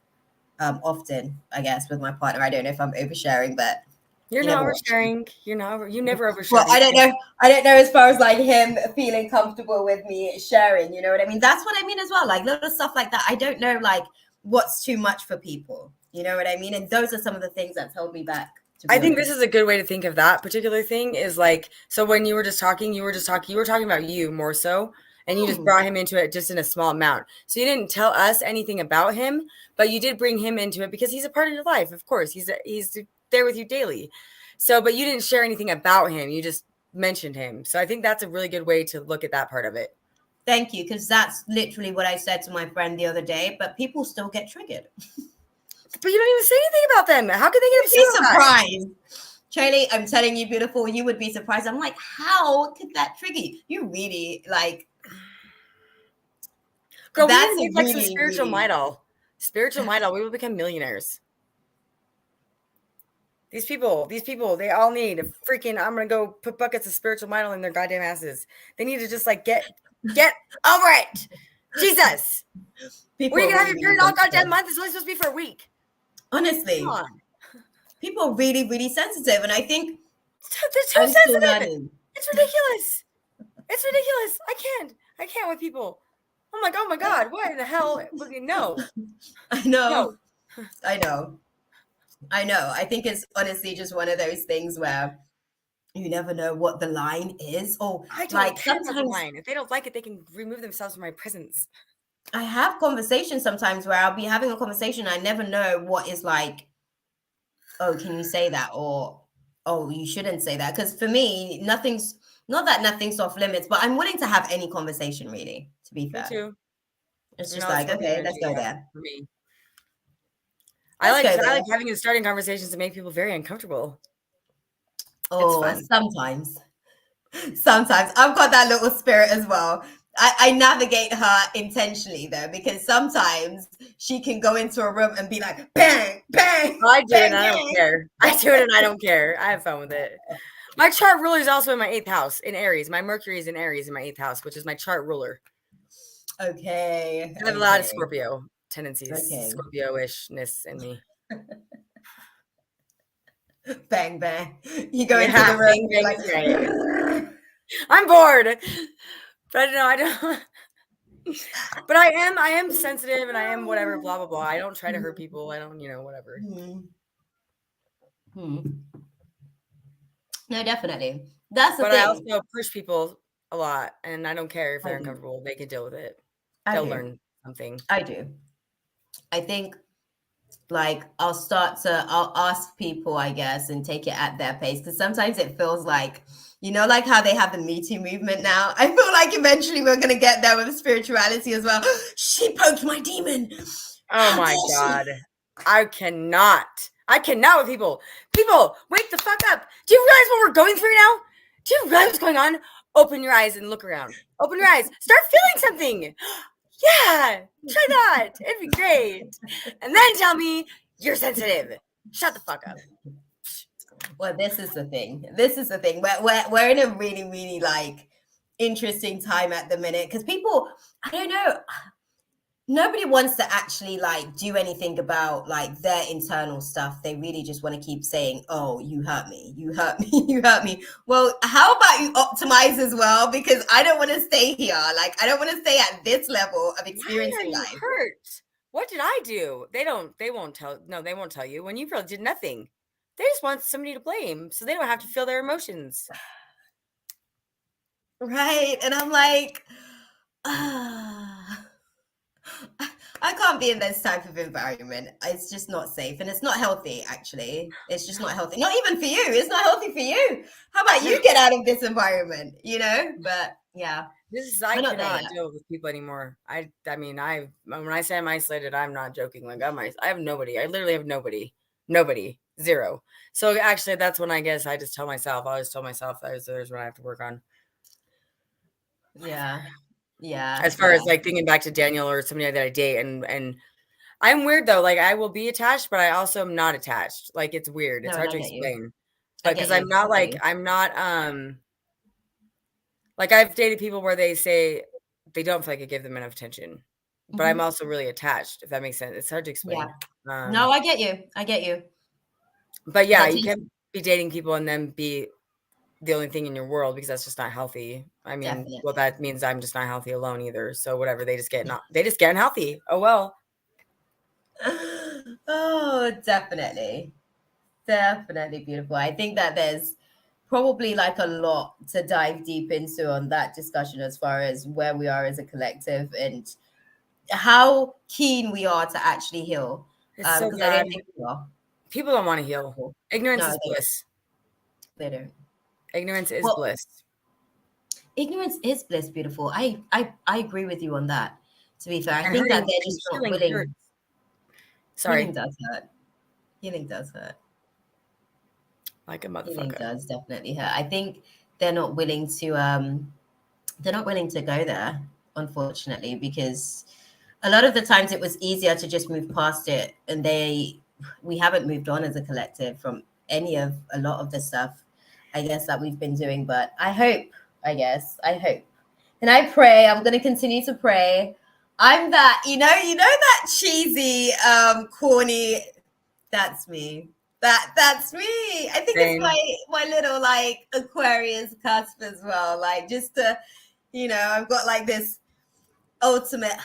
often, I guess, with my partner. I don't know if I'm oversharing, but You're you not never watch. oversharing. You never overshare. Well, I don't know. I don't know as far as like him feeling comfortable with me sharing. You know what I mean? That's what I mean as well. Like little stuff like that. I don't know like what's too much for people. You know what I mean? And those are some of the things that's held me back. I think this is a good way to think of that particular thing is like, so when you were talking about you more so, and you just brought him into it just in a small amount. So you didn't tell us anything about him, but you did bring him into it because he's a part of your life. Of course, he's there with you daily. So, but you didn't share anything about him. You just mentioned him. So I think that's a really good way to look at that part of it. Thank you, because that's literally what I said to my friend the other day, but people still get triggered. But you don't even say anything about them. How could they get upset? Be surprised. Charlie, I'm telling you, beautiful, you would be surprised. I'm like, how could that trigger you? You really like. Girl, that's we need like some spiritual midol. Spiritual midol. We will become millionaires. These people, they all need a freaking. I'm gonna go put buckets of spiritual midol in their goddamn asses. They need to just like get over it. Jesus, were you gonna have your period all goddamn month? It's only supposed to be for a week. Honestly, people are really, really sensitive, and I think they're too sensitive. It's ridiculous. It's ridiculous. I can't with people. I'm like, oh my god, what in the hell? No, I know. No. I know. I think it's honestly just one of those things where you never know what the line is. Or I don't like care sometimes about the line. If they don't like it, they can remove themselves from my presence. I have conversations sometimes where I'll be having a conversation. I never know what is like, oh, can you say that? Or, oh, you shouldn't say that. Because for me, nothing's off limits, but I'm willing to have any conversation, really, to be fair. Me too. It's just like, okay, let's go there. For me. I like having and starting conversations to make people very uncomfortable. Oh, sometimes. I've got that little spirit as well. I navigate her intentionally though, because sometimes she can go into a room and be like, bang, bang. I do bang, it and I don't care. I do it and I don't care. I have fun with it. My chart ruler is also in my 8th house in Aries. My Mercury is in Aries in my 8th house, which is my chart ruler. Okay. I have a lot of Scorpio tendencies, okay. Scorpio-ishness in me. Bang, bang. You go into the room. Bang, bang, like, I'm bored. But no, I don't. But I am sensitive and I am whatever, blah, blah, blah. I don't try to hurt people. I don't, whatever. No, definitely. That's the thing. But I also push people a lot and I don't care if they're uncomfortable. They can deal with it. They'll learn something. I do. I think like I'll ask people, I guess, and take it at their pace. Because sometimes it feels like, like how they have the Me Too movement now. I feel like eventually we're going to get there with spirituality as well. She poked my demon. Oh my God. I cannot with people. People, wake the fuck up. Do you realize what we're going through now? Do you realize what's going on? Open your eyes and look around. Open your eyes. Start feeling something. Yeah, try that. It'd be great. And then tell me you're sensitive. Shut the fuck up. Well, this is the thing. We're in a really, really like interesting time at the minute because people, I don't know, nobody wants to actually like do anything about like their internal stuff. They really just want to keep saying, oh, you hurt me, you hurt me, you hurt me. Well, how about you optimize as well? Because I don't want to stay here. Like, I don't want to stay at this level of experiencing life. Hurt? What did I do? They won't tell you when you really did nothing. They just want somebody to blame so they don't have to feel their emotions. Right. And I'm like, I can't be in this type of environment. It's just not safe and it's not healthy, actually. It's just not healthy. Not even for you. It's not healthy for you. How about you get out of this environment, But yeah. I cannot deal with people anymore. I mean, when I say I'm isolated, I'm not joking. Like I have nobody. I literally have nobody. Nobody. Zero. So actually that's when I guess I just tell myself, I always tell myself there's what I have to work on. Yeah. Yeah. As far as like thinking back to Daniel or somebody that I date and I'm weird though. Like I will be attached, but I also am not attached. Like it's weird. It's hard to explain. But because I'm not like like I've dated people where they say they don't feel like I give them enough attention. but I'm also really attached, if that makes sense. It's hard to explain. No, I get you. But yeah, you can't be dating people and then be the only thing in your world, because that's just not healthy. I mean, Definitely. well, that means I'm just not healthy alone either. So whatever, they just get unhealthy. Oh well. Oh, definitely beautiful. I think that there's probably like a lot to dive deep into on that discussion as far as where we are as a collective and how keen we are to actually heal. It's so Because I bad. don't think we are. People don't want to heal. Ignorance No, is bliss. they don't. Ignorance is Well, bliss. ignorance is bliss, beautiful. I agree with you on that. To be fair, I And think that hurting, they're and just not healing willing. hurts. Sorry. Healing does hurt. Healing does hurt. Like a motherfucker. Healing does definitely hurt. I think they're not willing to go there, unfortunately, because a lot of the times it was easier to just move past it, and we haven't moved on as a collective from a lot of the stuff, I guess, that we've been doing. But I hope, and I pray. I'm going to continue to pray. I'm that, that cheesy, corny. That's me. That's me. I think Same. it's my little like Aquarius cusp as well. Like just to, I've got like this ultimate.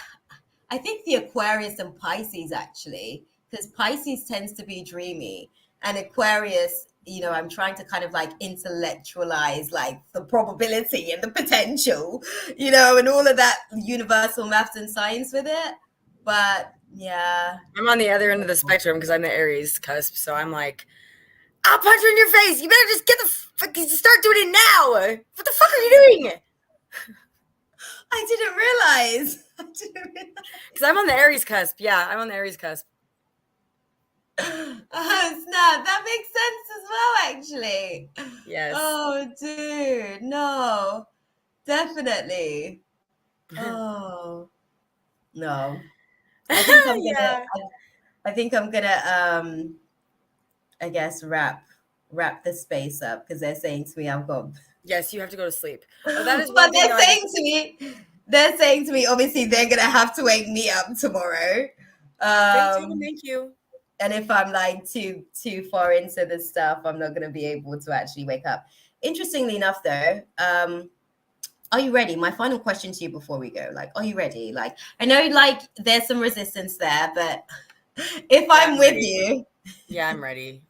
I think the Aquarius and Pisces actually, because Pisces tends to be dreamy, and Aquarius, I'm trying to kind of like intellectualize like the probability and the potential, and all of that universal maths and science with it. But yeah, I'm on the other end of the spectrum because I'm the Aries cusp. So I'm like, I'll punch her in your face. You better just start doing it now. What the fuck are you doing? I didn't realize. Because I'm on the Aries cusp. Yeah, I'm on the Aries cusp. Oh snap! That makes sense as well, actually. Yes. Oh, dude, no, definitely. Oh no, I think I'm gonna. Yeah. I think I'm gonna. I guess wrap this space up because they're saying to me I've got. Yes, you have to go to sleep. Oh, that is But one thing. they're saying to me, obviously they're gonna have to wake me up tomorrow. Thank you. And if I'm like too far into this stuff, I'm not gonna be able to actually wake up. Interestingly enough, though, are you ready? My final question to you before we go, like, are you ready? Like, I know like there's some resistance there, but if I'm with you. Yeah, I'm ready.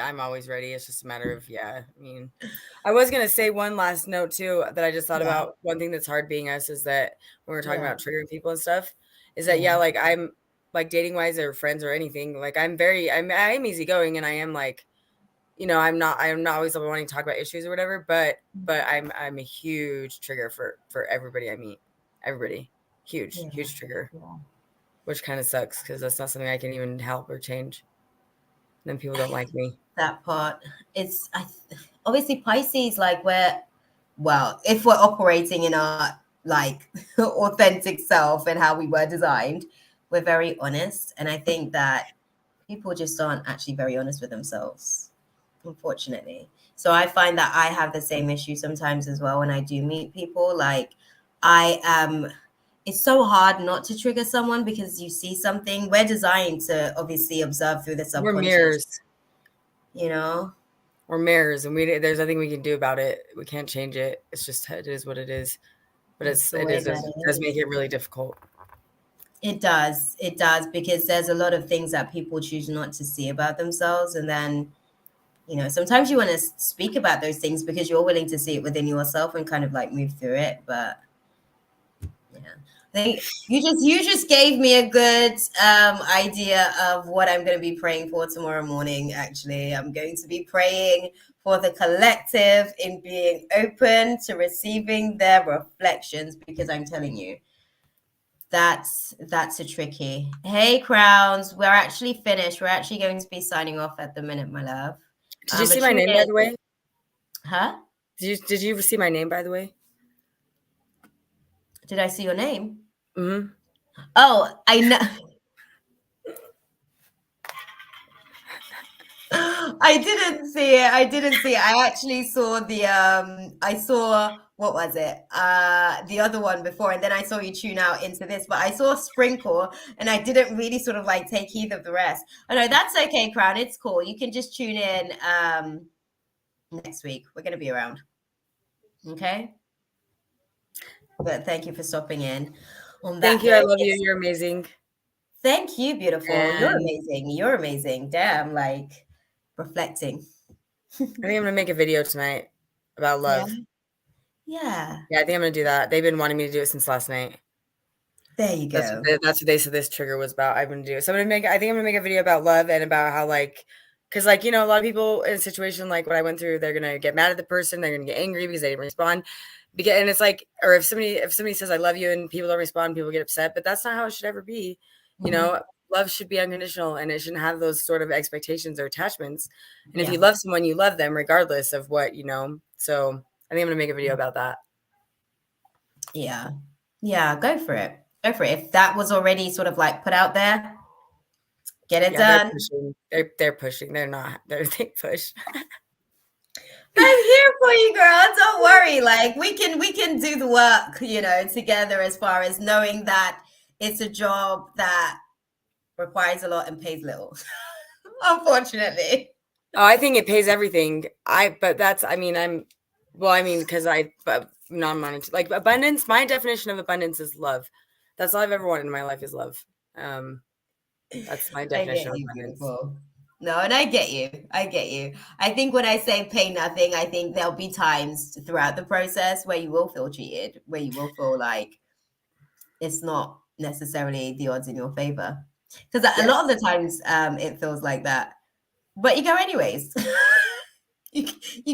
I'm always ready. It's just a matter of, I mean, I was going to say one last note too, that I just thought about. One thing that's hard being us is that when we're talking about triggering people and stuff, is that, like I'm like dating wise or friends or anything, like I'm easygoing, and I am like, I'm not always wanting to talk about issues or whatever, but I'm a huge trigger for everybody I meet. Everybody. Huge trigger. Yeah. Which kind of sucks because that's not something I can even help or change. Then people don't like me. That part. It's obviously Pisces, like if we're operating in our like authentic self and how we were designed, we're very honest. And I think that people just aren't actually very honest with themselves, unfortunately. So I find that I have the same issue sometimes as well when I do meet people. Like it's so hard not to trigger someone because you see something. We're designed to obviously observe through the subconscious. We're mirrors. We're mirrors, and there's nothing we can do about it. We can't change it. It's just, it is what it is. But it does make it really difficult. It does because there's a lot of things that people choose not to see about themselves, and then sometimes you want to speak about those things because you're willing to see it within yourself and kind of like move through it. But I think you just gave me a good idea of what I'm going to be praying for tomorrow morning. Actually, I'm going to be praying for the collective in being open to receiving their reflections, because I'm telling you, that's a tricky. Hey, Crowns, we're actually finished. We're actually going to be signing off at the minute, my love. Did you see my name, by the way? Huh? Did you see my name, by the way? Did I see your name? Mm-hmm. Oh, I know. I didn't see it. I didn't see it. I actually saw the I saw what was it? The other one before, and then I saw you tune out into this, but I saw Sprinkle and I didn't really sort of like take heed of the rest. Oh no, that's okay, Crown. It's cool. You can just tune in next week. We're gonna be around. Okay? But thank you for stopping in on Thank that you. I note. love you. You're amazing. Thank you, beautiful. You're And amazing. You're amazing. Damn, like reflecting. I think I'm gonna make a video tonight about Yeah. love. Yeah. Yeah, I think I'm gonna do that. They've been wanting me to do it since last night. There you go. That's what they said this trigger was about. I'm gonna do it. So I think I'm gonna make a video about love and about how because a lot of people in a situation like what I went through, they're gonna get mad at the person, they're gonna get angry because they didn't respond. And it's like, or if somebody says I love you and people don't respond, people get upset. But that's not how it should ever be. Love should be unconditional and it shouldn't have those sort of expectations or attachments. And if you love someone, you love them regardless of what. So I think I'm gonna make a video about that. Yeah. Yeah, go for it. Go for it. If that was already sort of like put out there, get it done. They're pushing. They push. I'm here for you, girl. Don't worry. Like we can do the work, together as far as knowing that it's a job that requires a lot and pays little. Unfortunately. Oh, I think it pays everything. Because non-monetary, like abundance. My definition of abundance is love. That's all I've ever wanted in my life is love. That's my definition of abundance. Beautiful. No, and I get you. I think when I say pay nothing, I think there'll be times throughout the process where you will feel cheated, where you will feel like it's not necessarily the odds in your favor. Because a lot of the times it feels like that. But you go anyways. you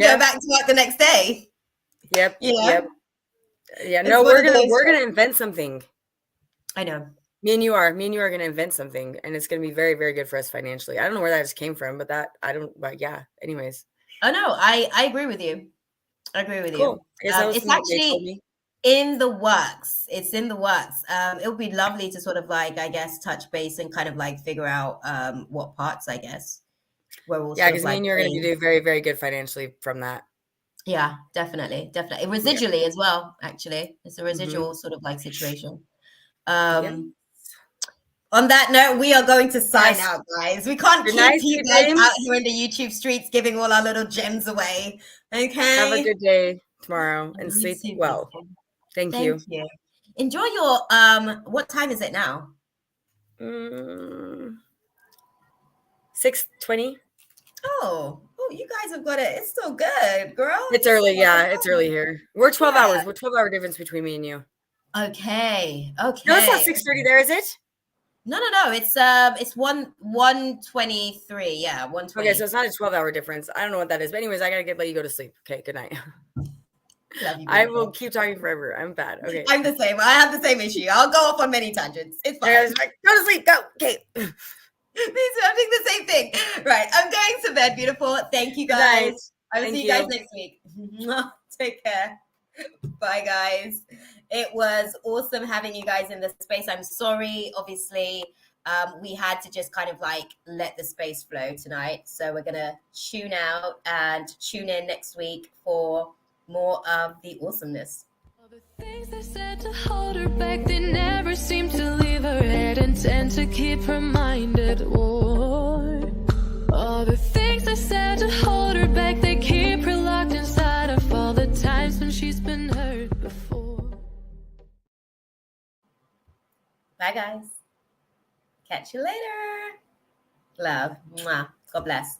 go back to work the next day. Yep. Yep. Yeah. It's No, we're gonna invent something. I know. Me and you are going to invent something, and it's going to be very, very good for us financially. I don't know where that just came from, but yeah. Anyways. Oh no, I agree with you. Cool. It's actually in the works. It's in the works. It would be lovely to sort of like, I guess, touch base and kind of like figure out what parts, I guess, where we'll because me and you are going to do very, very good financially from that. Yeah, definitely. Residually as well, actually. It's a residual sort of like situation. On that note, we are going to sign out, guys. We can't keep you guys out here in the YouTube streets giving all our little gems away. Okay. Have a good day tomorrow and sleep well. Thank you. Enjoy your what time is it now? 6:20. Oh, you guys have got it. It's so good, girl. It's early, yeah. It's early here. We're 12 hours. We're 12-hour difference between me and you. Okay. No, it's not 6:30 there, is it? No. It's 1:23. Yeah, 1:20. Okay, so it's not a 12-hour difference. I don't know what that is, but anyways, I gotta let you go to sleep. Okay, good night. Love you, I will keep talking forever. I'm bad. Okay. I'm the same. I have the same issue. I'll go off on many tangents. It's fine. Go to sleep. Go. Okay. Me too. I'm doing the same thing. Right. I'm going to bed, beautiful. Thank you, guys. I will see you guys next week. Take care. Bye, guys. It was awesome having you guys in the space. I'm sorry, obviously, we had to just kind of like let the space flow tonight. So we're going to tune out and tune in next week for more of the awesomeness. All the things they said to hold her back, they never seem to leave her head and tend to keep her mind at war. All the things they said to hold her back, they keep her locked inside of all the times when she's been hurt before. Bye, guys. Catch you later. Love. Mwah. God bless.